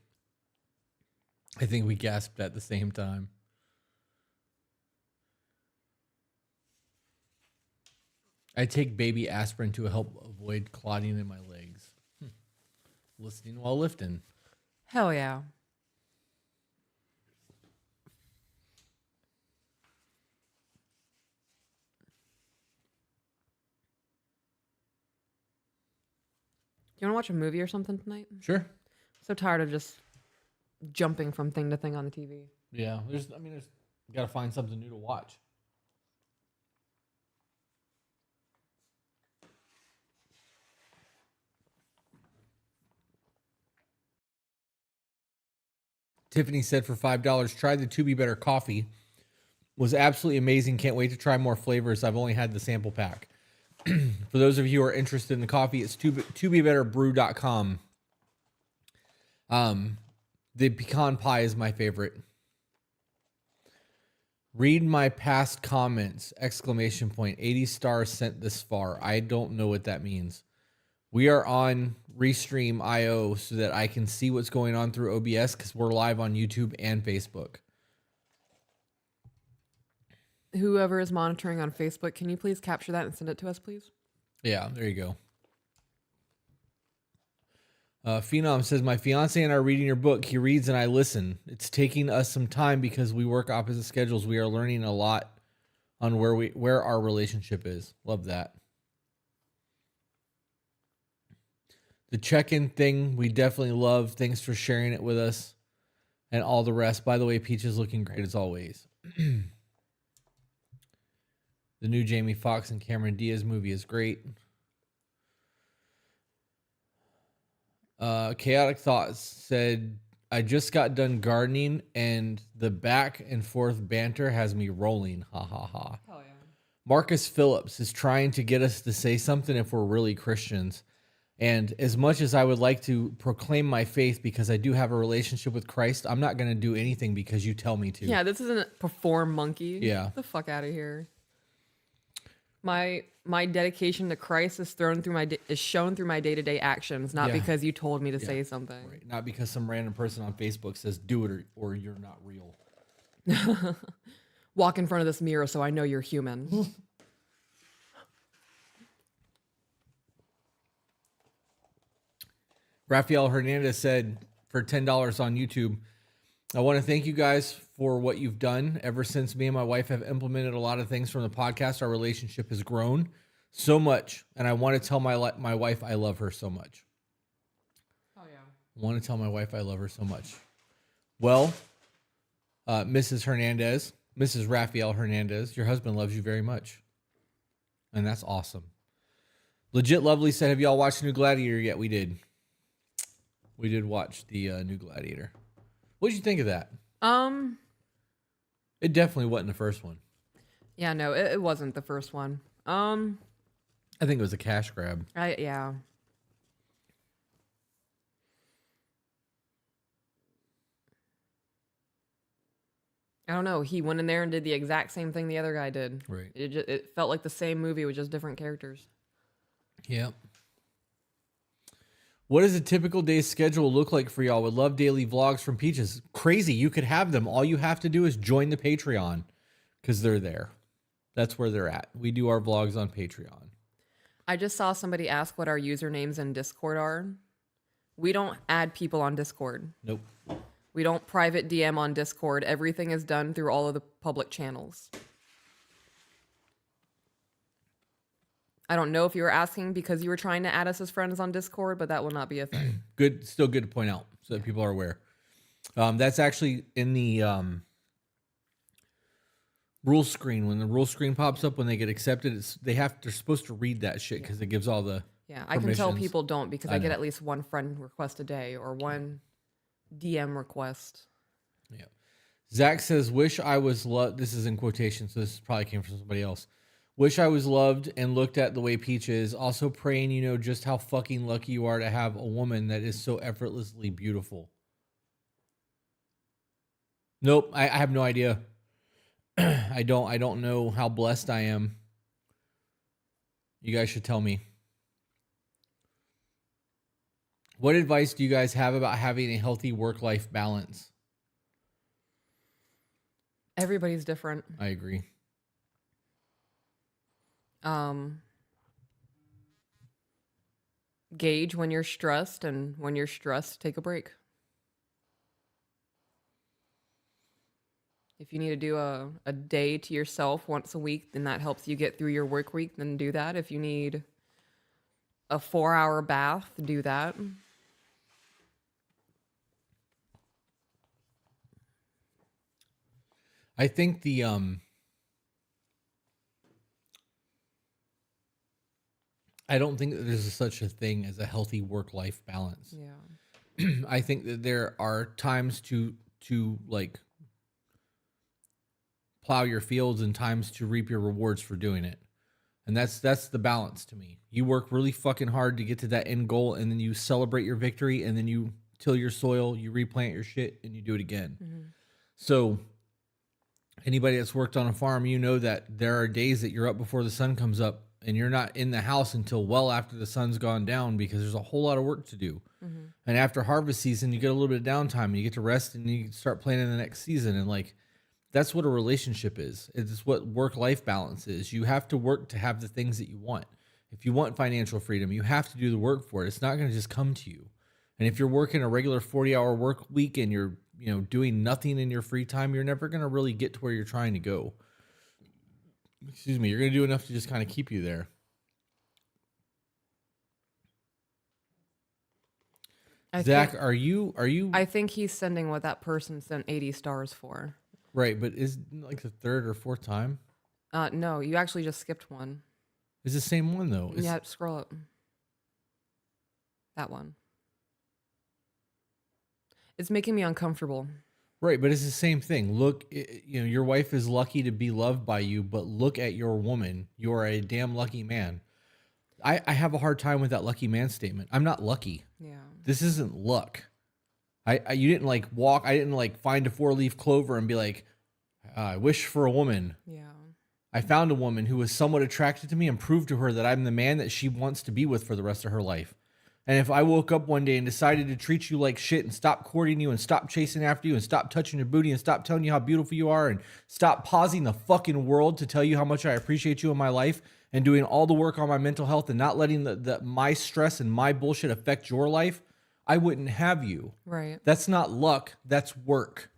I think we gasped at the same time. I take baby aspirin to help avoid clotting in my legs. Listening while lifting. Hell yeah. You want to watch a movie or something tonight? Sure. So tired of just jumping from thing to thing on the TV. Yeah, there's got to find something new to watch. Tiffany said for $5, try the To Be Better coffee. Was absolutely amazing. Can't wait to try more flavors. I've only had the sample pack. For those of you who are interested in the coffee, it's tobebetterbrew.com. The pecan pie is my favorite. Read my past comments! Exclamation point. 80 stars sent this far. I don't know what that means. We are on Restream.io so that I can see what's going on through OBS because we're live on YouTube and Facebook. Whoever is monitoring on Facebook, can you please capture that and send it to us, please? Yeah, there you go. Phenom says, my fiance and I are reading your book. He reads and I listen. It's taking us some time because we work opposite schedules. We are learning a lot on where our relationship is. Love that. The check-in thing, we definitely love. Thanks for sharing it with us and all the rest. By the way, Peach is looking great as always. The new Jamie Foxx and Cameron Diaz movie is great. Chaotic Thoughts said, I just got done gardening and the back and forth banter has me rolling. Ha ha ha. Hell yeah. Marcus Phillips is trying to get us to say something if we're really Christians. And as much as I would like to proclaim my faith because I do have a relationship with Christ, I'm not going to do anything because you tell me to. Yeah, this isn't perform monkey. Yeah. Get the fuck out of here. My dedication to Christ is shown through my day-to-day actions, not because you told me to say something. Right. Not because some random person on Facebook says do it or you're not real. Walk in front of this mirror so I know you're human. Rafael Hernandez said for $10 on YouTube, I want to thank you guys for what you've done. Ever since me and my wife have implemented a lot of things from the podcast, our relationship has grown so much. And I want to tell my wife I love her so much. Oh, yeah. I want to tell my wife I love her so much. Well, Mrs. Hernandez, Mrs. Rafael Hernandez, your husband loves you very much. And that's awesome. Legit Lovely said, have y'all watched the new Gladiator yet? We did. We did watch the new Gladiator. What did you think of that? It definitely wasn't the first one. Yeah, no, it wasn't the first one. I think it was a cash grab. Yeah. I don't know. He went in there and did the exact same thing the other guy did. Right. It felt like the same movie with just different characters. Yep. What does a typical day's schedule look like for y'all? Would love daily vlogs from Peaches. Crazy. You could have them. All you have to do is join the Patreon because they're there. That's where they're at. We do our vlogs on Patreon. I just saw somebody ask what our usernames in Discord are. We don't add people on Discord. Nope. We don't private DM on Discord. Everything is done through all of the public channels. I don't know if you were asking because you were trying to add us as friends on Discord, but that will not be a thing. Good. Still good to point out so that people are aware. That's actually in the rule screen. When the rule screen pops up, when they get accepted, they're supposed to read that shit because it gives all the Yeah, I can tell permissions. people don't because I I get know. at least one friend request a day or one DM request. Yeah. Zach says, "Wish I was loved." This is in quotation, so this probably came from somebody else. "Wish I was loved and looked at the way Peach is. Also praying you know just how fucking lucky you are to have a woman that is so effortlessly beautiful." Nope, I have no idea. I don't know how blessed I am. You guys should tell me. What advice do you guys have about having a healthy work-life balance? Everybody's different. I agree. Gauge when you're stressed, and when you're stressed, take a break. If you need to do a day to yourself once a week, then that helps you get through your work week, then do that. If you need a 4-hour bath, do that. I think I don't think that there's such a thing as a healthy work-life balance. Yeah. I think that there are times to like plow your fields and times to reap your rewards for doing it. And that's the balance to me. You work really fucking hard to get to that end goal, and then you celebrate your victory, and then you till your soil, you replant your shit, and you do it again. Mm-hmm. So anybody that's worked on a farm, you know that there are days that you're up before the sun comes up, and you're not in the house until well after the sun's gone down because there's a whole lot of work to do. Mm-hmm. And after harvest season, you get a little bit of downtime, and you get to rest, and you start planning the next season. And like, that's what a relationship is. It's what work-life balance is. You have to work to have the things that you want. If you want financial freedom, you have to do the work for it. It's not going to just come to you. And if you're working a regular 40-hour work week and you're, doing nothing in your free time, you're never going to really get to where you're trying to go. Excuse me. You're going to do enough to just kind of keep you there. Zach, are you? I think he's sending what that person sent 80 stars for. Right, but is like the third or fourth time? No, you actually just skipped one. It's the same one though. Yeah, scroll up. That one. It's making me uncomfortable. Right, but it's the same thing. Look, your wife is lucky to be loved by you, but look at your woman. You're a damn lucky man. I have a hard time with that lucky man statement. I'm not lucky. Yeah. This isn't luck. You didn't like walk. I didn't like find a 4-leaf clover and be like, I wish for a woman. Yeah. I found a woman who was somewhat attracted to me and proved to her that I'm the man that she wants to be with for the rest of her life. And if I woke up one day and decided to treat you like shit and stop courting you and stop chasing after you and stop touching your booty and stop telling you how beautiful you are and stop pausing the fucking world to tell you how much I appreciate you in my life and doing all the work on my mental health and not letting my stress and my bullshit affect your life, I wouldn't have you. Right. That's not luck. That's work.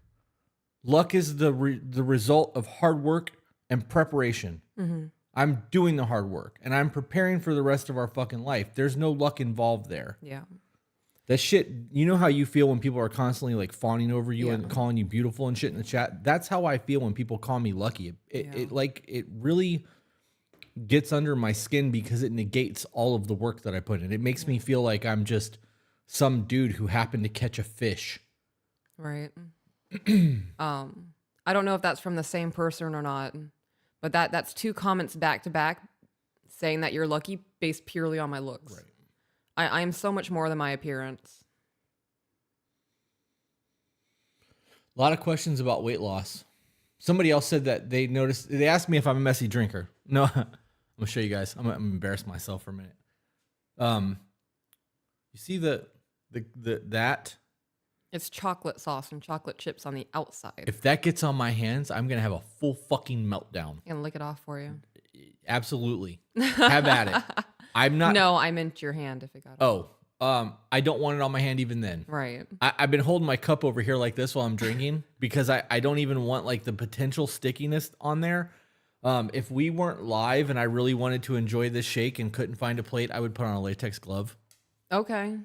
Luck is the result of hard work and preparation. Mm-hmm. I'm doing the hard work and I'm preparing for the rest of our fucking life. There's no luck involved there. Yeah. That shit, you know how you feel when people are constantly like fawning over you and calling you beautiful and shit in the chat? That's how I feel when people call me lucky. It really gets under my skin because it negates all of the work that I put in. It makes me feel like I'm just some dude who happened to catch a fish. Right. I don't know if that's from the same person or not, but that's 2 comments back to back saying that you're lucky based purely on my looks. Right. I am so much more than my appearance. A lot of questions about weight loss. Somebody else said that they asked me if I'm a messy drinker. No, I'm gonna show you guys. I'm gonna embarrass myself for a minute. You see that? It's chocolate sauce and chocolate chips on the outside. If that gets on my hands, I'm gonna have a full fucking meltdown. And lick it off for you. Absolutely. Have at it. I'm not. No, I meant your hand if it got Oh, I don't want it on my hand even then. Right. I've been holding my cup over here like this while I'm drinking because I don't even want like the potential stickiness on there. If we weren't live and I really wanted to enjoy this shake and couldn't find a plate, I would put on a latex glove. Okay.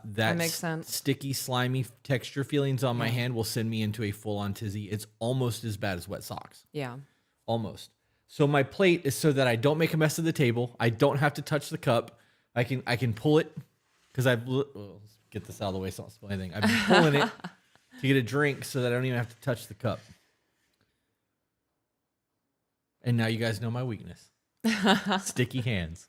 That makes sense. Sticky, slimy texture feelings on my hand will send me into a full-on tizzy. It's almost as bad as wet socks. Yeah. Almost. So my plate is so that I don't make a mess of the table. I don't have to touch the cup. I can pull it because let's get this out of the way so I don't spill anything. I've been pulling it to get a drink so that I don't even have to touch the cup. And now you guys know my weakness. Sticky hands.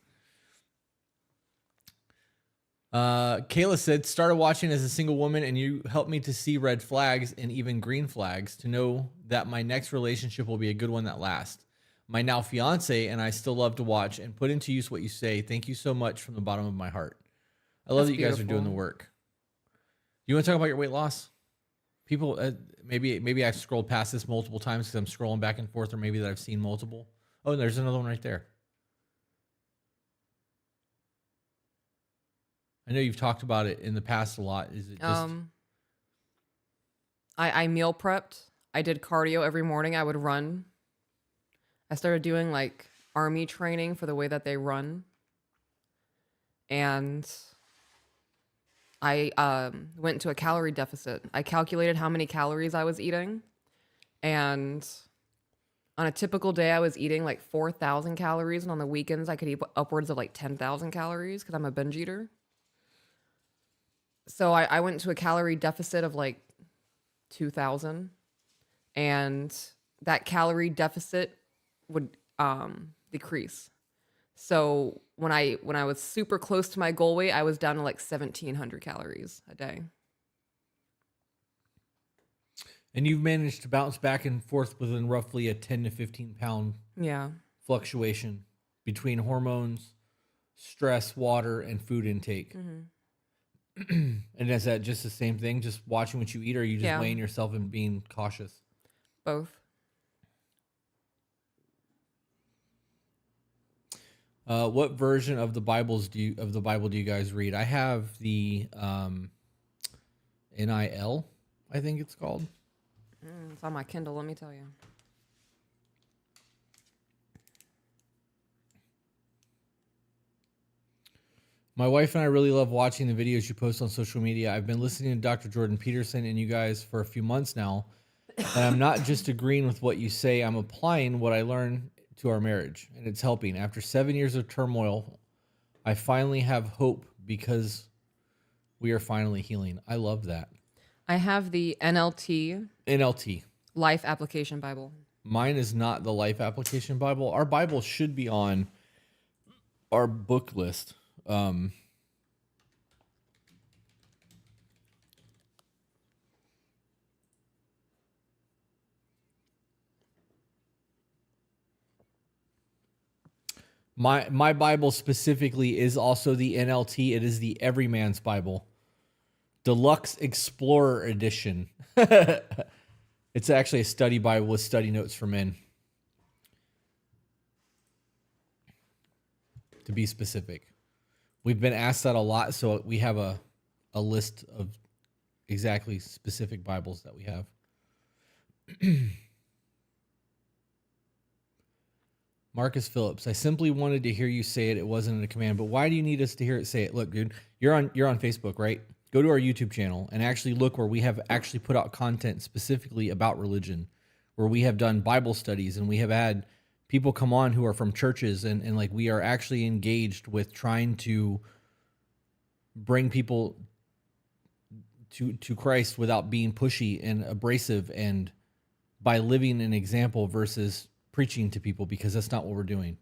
Kayla said, started watching as a single woman and you helped me to see red flags and even green flags to know that my next relationship will be a good one that lasts. My now fiance and I still love to watch and put into use what you say. Thank you so much from the bottom of my heart. I love That's that you guys are doing the beautiful. work. You want to talk about your weight loss? People, maybe I've scrolled past this multiple times because I'm scrolling back and forth, or maybe that I've seen multiple. Oh, and there's another one right there. I know you've talked about it in the past a lot. Is it just I meal prepped. I did cardio every morning. I would run. I started doing like army training for the way that they run. And I went into a calorie deficit. I calculated how many calories I was eating. And on a typical day, I was eating like 4,000 calories. And on the weekends, I could eat upwards of like 10,000 calories because I'm a binge eater. So I went to a calorie deficit of like 2,000. And that calorie deficit would decrease. So when I was super close to my goal weight, I was down to like 1,700 calories a day. and you've managed to bounce back and forth within roughly a 10 to 15 pound Yeah. fluctuation between hormones, stress, water, and food intake. And is that just the same thing? Just watching what you eat, or are you just Yeah. weighing yourself and being cautious? Both. What version of the Bible do you guys read? I have the NIL, I think it's called. It's on my Kindle, let me tell you. My wife and I really love watching the videos you post on social media. I've been listening to Dr. Jordan Peterson and you guys for a few months now. And I'm not just agreeing with what you say, I'm applying what I learned to our marriage, and it's helping. After 7 years of turmoil, I finally have hope because we are finally healing. I love that. I have the NLT NLT. Life Application Bible. Mine is not the Life Application Bible. Our Bible should be on our book list. My Bible specifically is also the NLT. It is the Everyman's Bible, Deluxe Explorer Edition. It's actually a study Bible with study notes for men, to be specific. We've been asked that a lot, so we have a list of exactly specific Bibles that we have. Marcus Phillips, I simply wanted to hear you say it. It wasn't a command, but why do you need us to hear it say it? Look, dude, you're on Facebook, right? Go to our YouTube channel and actually look where we have actually put out content specifically about religion, where we have done Bible studies and we have had people come on who are from churches and like we are actually engaged with trying to bring people to Christ without being pushy and abrasive and by living an example versus preaching to people, because that's not what we're doing.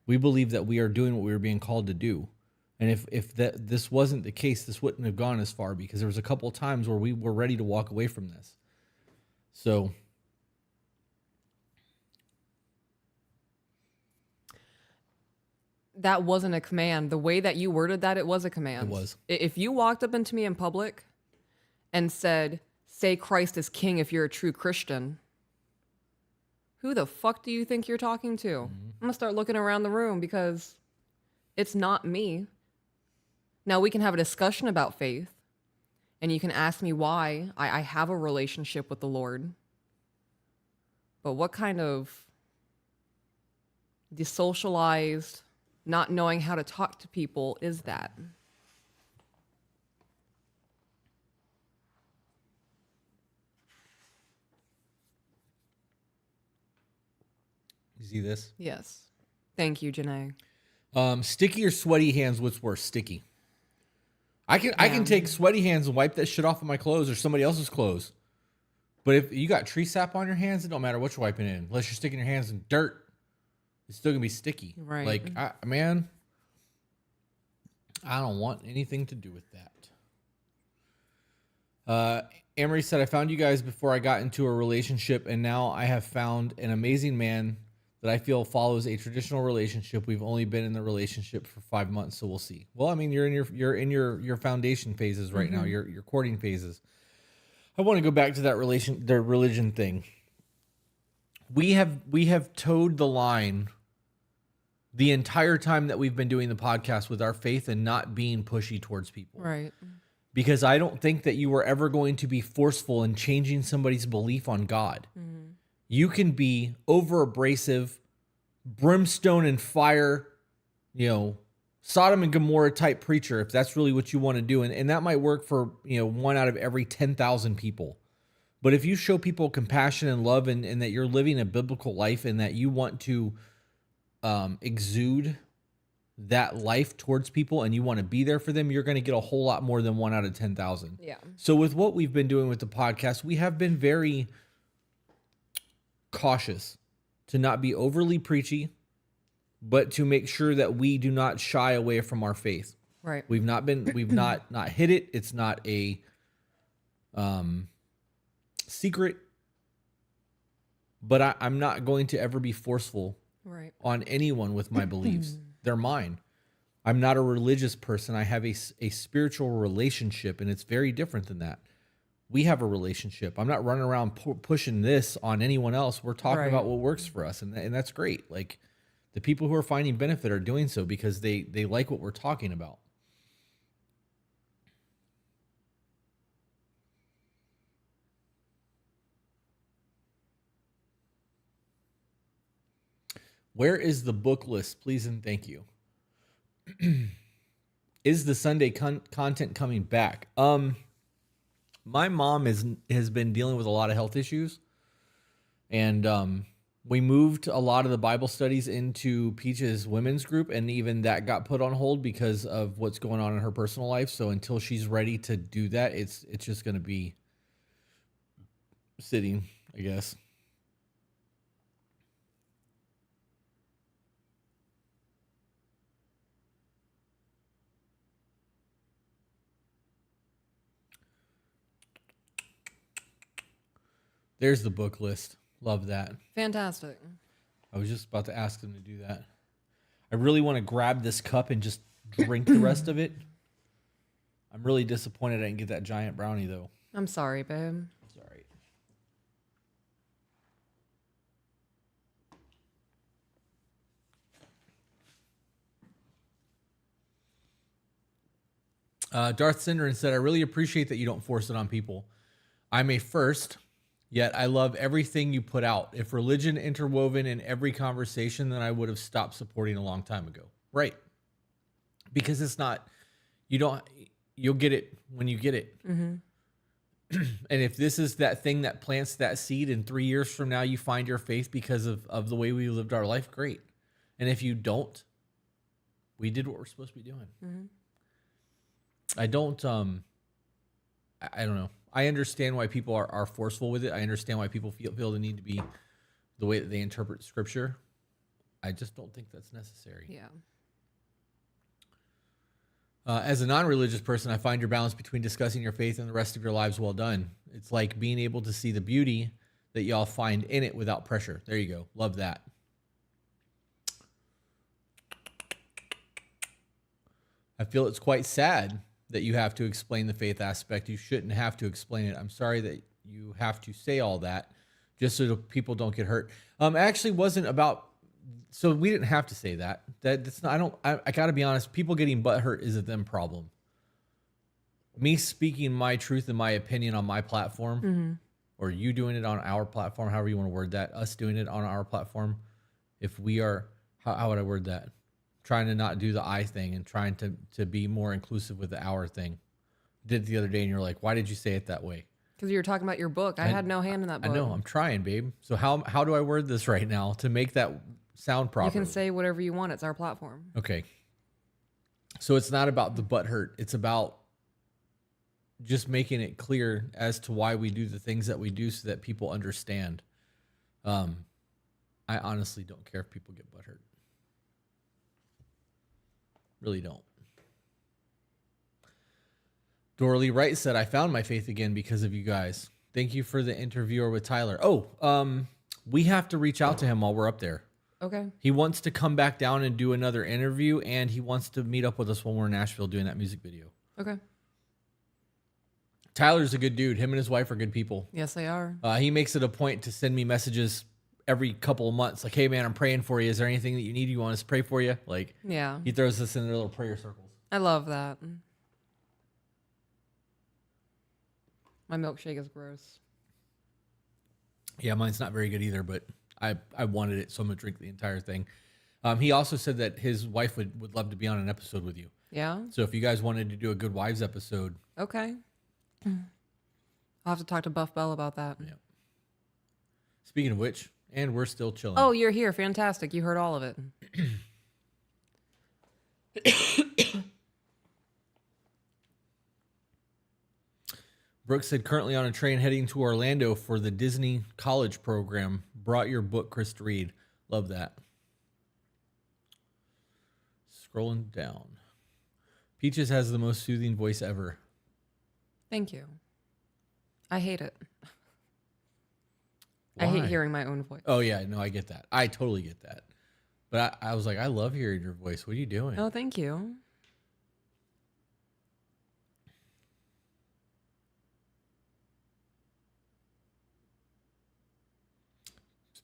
We believe that we are doing what we were being called to do. And if this wasn't the case, this wouldn't have gone as far, because there was a couple of times where we were ready to walk away from this. So That wasn't a command. The way that you worded that, it was a command. It was. If you walked up into me in public and said, say Christ is king if you're a true Christian, who the fuck do you think you're talking to? I'm going to start looking around the room because it's not me. Now we can have a discussion about faith and you can ask me why I have a relationship with the Lord. But what kind of desocialized, not knowing how to talk to people is that? you see this? Yes. Thank you, Janae. Sticky or sweaty hands, what's worse? Sticky. I can take sweaty hands and wipe that shit off of my clothes or somebody else's clothes. But if you got tree sap on your hands, it don't matter what you're wiping in. Unless you're sticking your hands in dirt, it's still gonna be sticky. Right. Like, I don't want anything to do with that. Amory said, I found you guys before I got into a relationship, and now I have found an amazing man that I feel follows a traditional relationship. We've only been in the relationship for 5 months, so we'll see. Well, I mean, you're in your foundation phases right now, your courting phases. I want to go back to that religion thing. We have towed the line the entire time that we've been doing the podcast with our faith and not being pushy towards people. Right. Because I don't think that you are ever going to be forceful in changing somebody's belief on God. Mm-hmm. You can be over abrasive, brimstone and fire, Sodom and Gomorrah type preacher, if that's really what you want to do. And that might work for, 1 out of every 10,000 people. But if you show people compassion and love and that you're living a biblical life and that you want to exude that life towards people and you want to be there for them, you're going to get a whole lot more than 1 out of 10,000. Yeah. So with what we've been doing with the podcast, we have been very cautious to not be overly preachy, but to make sure that we do not shy away from our faith. Right. We've not hid it. It's not a secret, but I'm not going to ever be forceful on anyone with my beliefs. They're mine. I'm not a religious person. I have a spiritual relationship, and it's very different than that. We have a relationship. I'm not running around pushing this on anyone else. We're talking about what works for us, and that's great. Like, the people who are finding benefit are doing so because they like what we're talking about. Where is the book list? Please and thank you. Is the Sunday content coming back? My mom has been dealing with a lot of health issues, and we moved a lot of the Bible studies into Peach's women's group, and even that got put on hold because of what's going on in her personal life. So until she's ready to do that, it's just going to be sitting, I guess. There's the book list. Love that. Fantastic. I was just about to ask them to do that. I really want to grab this cup and just drink the rest of it. I'm really disappointed I didn't get that giant brownie, though. I'm sorry, babe. It's all right. Darth Cinderin said, I really appreciate that you don't force it on people. I'm a first... Yet I love everything you put out. If religion interwoven in every conversation, then I would have stopped supporting a long time ago. Right. Because it's not, you'll get it when you get it. Mm-hmm. And if this is that thing that plants that seed and 3 years from now, you find your faith because of the way we lived our life, great. And if you don't, we did what we're supposed to be doing. Mm-hmm. I don't know. I understand why people are forceful with it. I understand why people feel the need to be the way that they interpret scripture. I just don't think that's necessary. Yeah. As a non-religious person, I find your balance between discussing your faith and the rest of your lives well done. It's like being able to see the beauty that y'all find in it without pressure. There you go. Love that. I feel it's quite sad that you have to explain the faith aspect. You shouldn't have to explain it. I'm sorry that you have to say all that just so people don't get hurt. It actually wasn't about, so we didn't have to say that. That's not, I gotta be honest, people getting butt hurt is a them problem. Me speaking my truth and my opinion on my platform, or you doing it on our platform, however you want to word that, us doing it on our platform, if we are, how would I word that? Trying to not do the I thing and trying to be more inclusive with the our thing. Did it the other day and you're like, why did you say it that way? Because you were talking about your book. I had no hand in that book. I know, I'm trying, babe. So how do I word this right now to make that sound properly. You can say whatever you want. It's our platform. Okay. So it's not about the butt hurt. It's about just making it clear as to why we do the things that we do so that people understand. I honestly don't care if people get butt hurt. Really don't. Dorley Wright said, I found my faith again because of you guys. Thank you for the interviewer with Tyler. Oh, we have to reach out to him while we're up there. Okay. He wants to come back down and do another interview, and he wants to meet up with us when we're in Nashville doing that music video. Okay. Tyler's a good dude. Him and his wife are good people. Yes, they are. He makes it a point to send me messages every couple of months. Like, hey, man, I'm praying for you. Is there anything that you need? You want us to pray for you? Like, yeah. He throws us in their little prayer circles. I love that. My milkshake is gross. Yeah, mine's not very good either, but I wanted it, so I'm going to drink the entire thing. He also said that his wife would love to be on an episode with you. Yeah? So if you guys wanted to do a Good Wives episode. Okay. I'll have to talk to Buff Bell about that. Yeah. Speaking of which, and we're still chilling. Oh, you're here. Fantastic. You heard all of it. Brooks said, currently on a train heading to Orlando for the Disney College program. Brought your book, Chris, to read. Love that. Scrolling down. Peaches has the most soothing voice ever. Thank you. I hate it. Why? I hate hearing my own voice. Oh, yeah. No, I get that. I totally get that. But I was like, I love hearing your voice. What are you doing? Oh, thank you.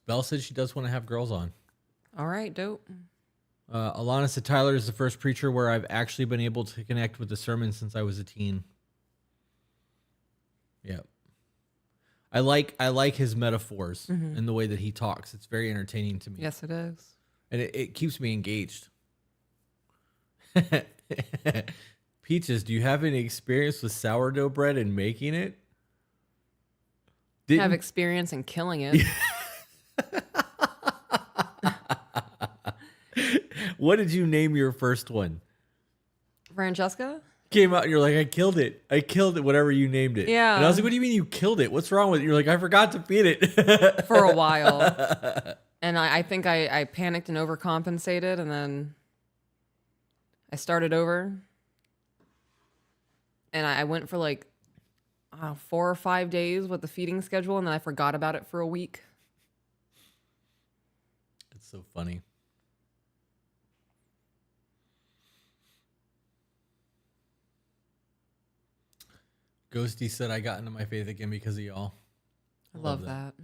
Belle said she does want to have girls on. All right, dope. Alana said, Tyler is the first preacher where I've actually been able to connect with the sermon since I was a teen. Yeah. I like his metaphors and the way that he talks. It's very entertaining to me. Yes, it is. And it keeps me engaged. Peaches, do you have any experience with sourdough bread and making it? Have experience in killing it. What did you name your first one? Francesca? Came out and you're like, I killed it, whatever you named it. Yeah. And I was like, what do you mean you killed it? What's wrong with it? You're like, I forgot to feed it. For a while. And I think I panicked and overcompensated, and then I started over. And I went for like 4 or 5 days with the feeding schedule, and then I forgot about it for a week. It's so funny. Ghosty said, I got into my faith again because of y'all. I love that.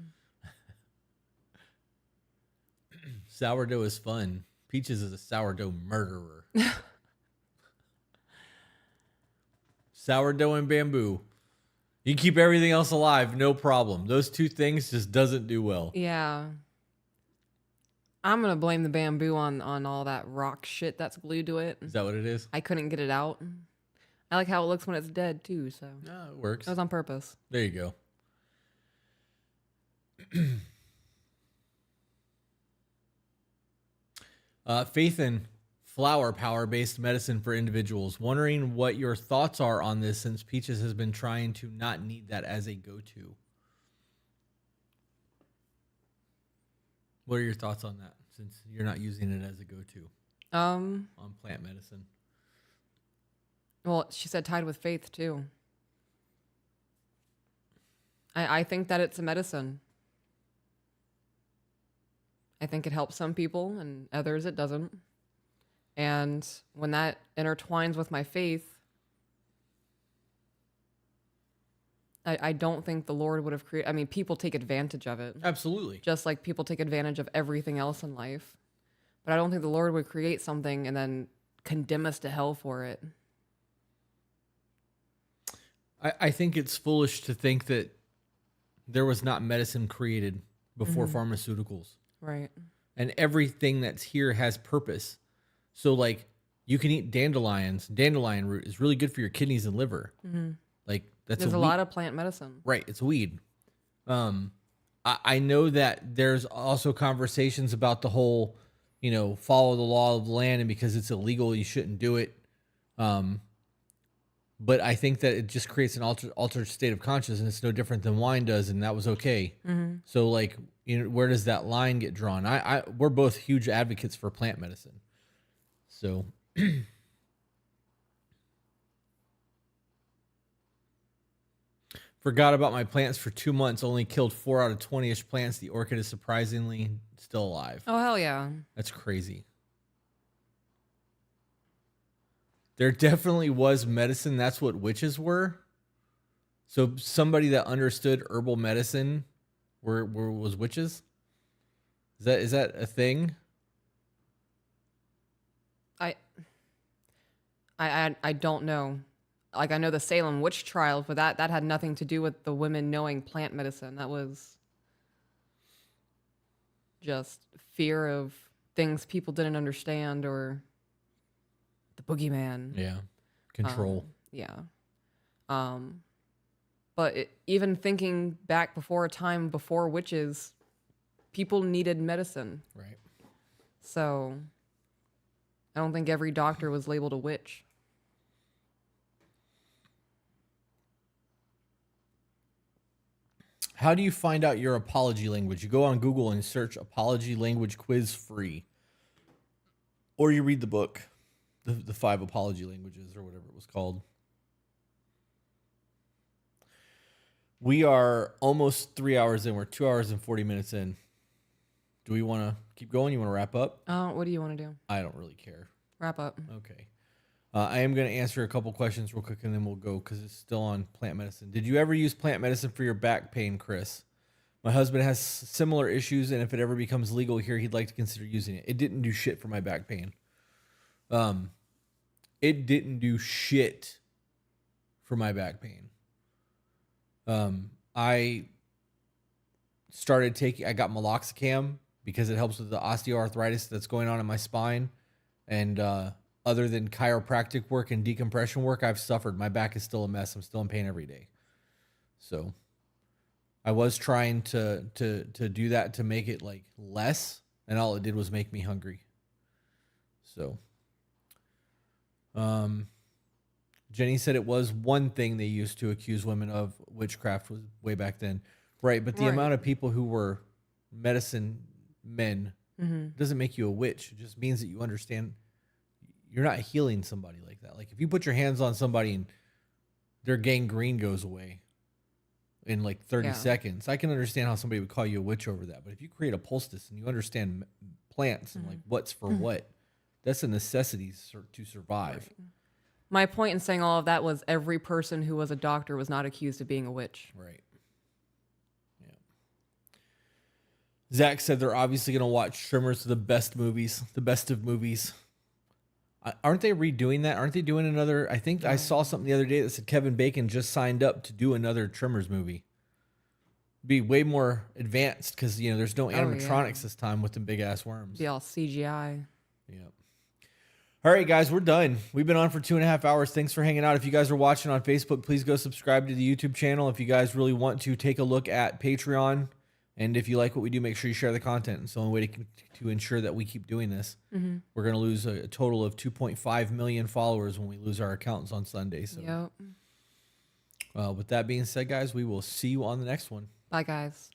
Sourdough is fun. Peaches is a sourdough murderer. Sourdough and bamboo. You can keep everything else alive, no problem. Those two things just doesn't do well. Yeah. I'm going to blame the bamboo on all that rock shit that's glued to it. Is that what it is? I couldn't get it out. I like how it looks when it's dead, too, so. No, it works. That was on purpose. There you go. Faith in flower power-based medicine for individuals. Wondering what your thoughts are on this since Peaches has been trying to not need that as a go-to. What are your thoughts on that since you're not using it as a go-to on plant medicine? Well, she said tied with faith, too. I think that it's a medicine. I think it helps some people and others it doesn't. And when that intertwines with my faith, I don't think the Lord would have created... I mean, people take advantage of it. Absolutely. Just like people take advantage of everything else in life. But I don't think the Lord would create something and then condemn us to hell for it. I think it's foolish to think that there was not medicine created before pharmaceuticals. Right. And everything that's here has purpose. So, like, you can eat dandelions. Dandelion root is really good for your kidneys and liver. Like, that's There's a lot of plant medicine. Right, it's a weed. I know that there's also conversations about the whole, follow the law of the land, and because it's illegal, you shouldn't do it. Um, but I think that it just creates an altered state of consciousness. It's no different than wine does, and that was okay. Mm-hmm. So, like, where does that line get drawn? We're both huge advocates for plant medicine. So, forgot about my plants for 2 months. Only killed 4 out of 20-ish plants. The orchid is surprisingly still alive. Oh, hell yeah. That's crazy. There definitely was medicine. That's what witches were. So somebody that understood herbal medicine was witches. Is that a thing? I don't know. Like, I know the Salem witch trial, but that had nothing to do with the women knowing plant medicine. That was just fear of things people didn't understand, or the boogeyman. Yeah. Control. Yeah. But even thinking back before a time before witches, people needed medicine. Right. So I don't think every doctor was labeled a witch. How do you find out your apology language? You go on Google and search apology language quiz free. Or you read the book, the 5 apology languages, or whatever it was called. We are almost 3 hours in. We're 2 hours and 40 minutes in. Do we want to keep going? You want to wrap up? What do you want to do? I don't really care. Wrap up. Okay. I am going to answer a couple questions real quick, and then we'll go because it's still on plant medicine. Did you ever use plant medicine for your back pain, Chris? My husband has similar issues, and if it ever becomes legal here, he'd like to consider using it. It didn't do shit for my back pain. It didn't do shit for my back pain. I got meloxicam because it helps with the osteoarthritis that's going on in my spine. And other than chiropractic work and decompression work, I've suffered. My back is still a mess. I'm still in pain every day. So I was trying to do that to make it like less, and all it did was make me hungry. So Jenny said it was one thing they used to accuse women of witchcraft was way back then. Right, but the amount of people who were medicine men doesn't make you a witch. It just means that you understand you're not healing somebody like that. Like if you put your hands on somebody and their gangrene goes away in like 30 seconds, I can understand how somebody would call you a witch over that. But if you create a poultice and you understand plants and like what's for what, that's a necessity to survive. Right. My point in saying all of that was every person who was a doctor was not accused of being a witch. Right. Yeah. Zach said they're obviously going to watch Tremors, the best of movies. Aren't they redoing that? Aren't they doing another? I think I saw something the other day that said Kevin Bacon just signed up to do another Tremors movie. Be way more advanced because, there's no animatronics this time with the big ass worms. Be all CGI. Yeah. All right, guys, we're done. We've been on for 2.5 hours. Thanks for hanging out. If you guys are watching on Facebook, please go subscribe to the YouTube channel. If you guys really want to, take a look at Patreon. And if you like what we do, make sure you share the content. It's the only way to ensure that we keep doing this. Mm-hmm. We're going to lose a total of 2.5 million followers when we lose our accounts on Sunday. So, with that being said, guys, we will see you on the next one. Bye, guys.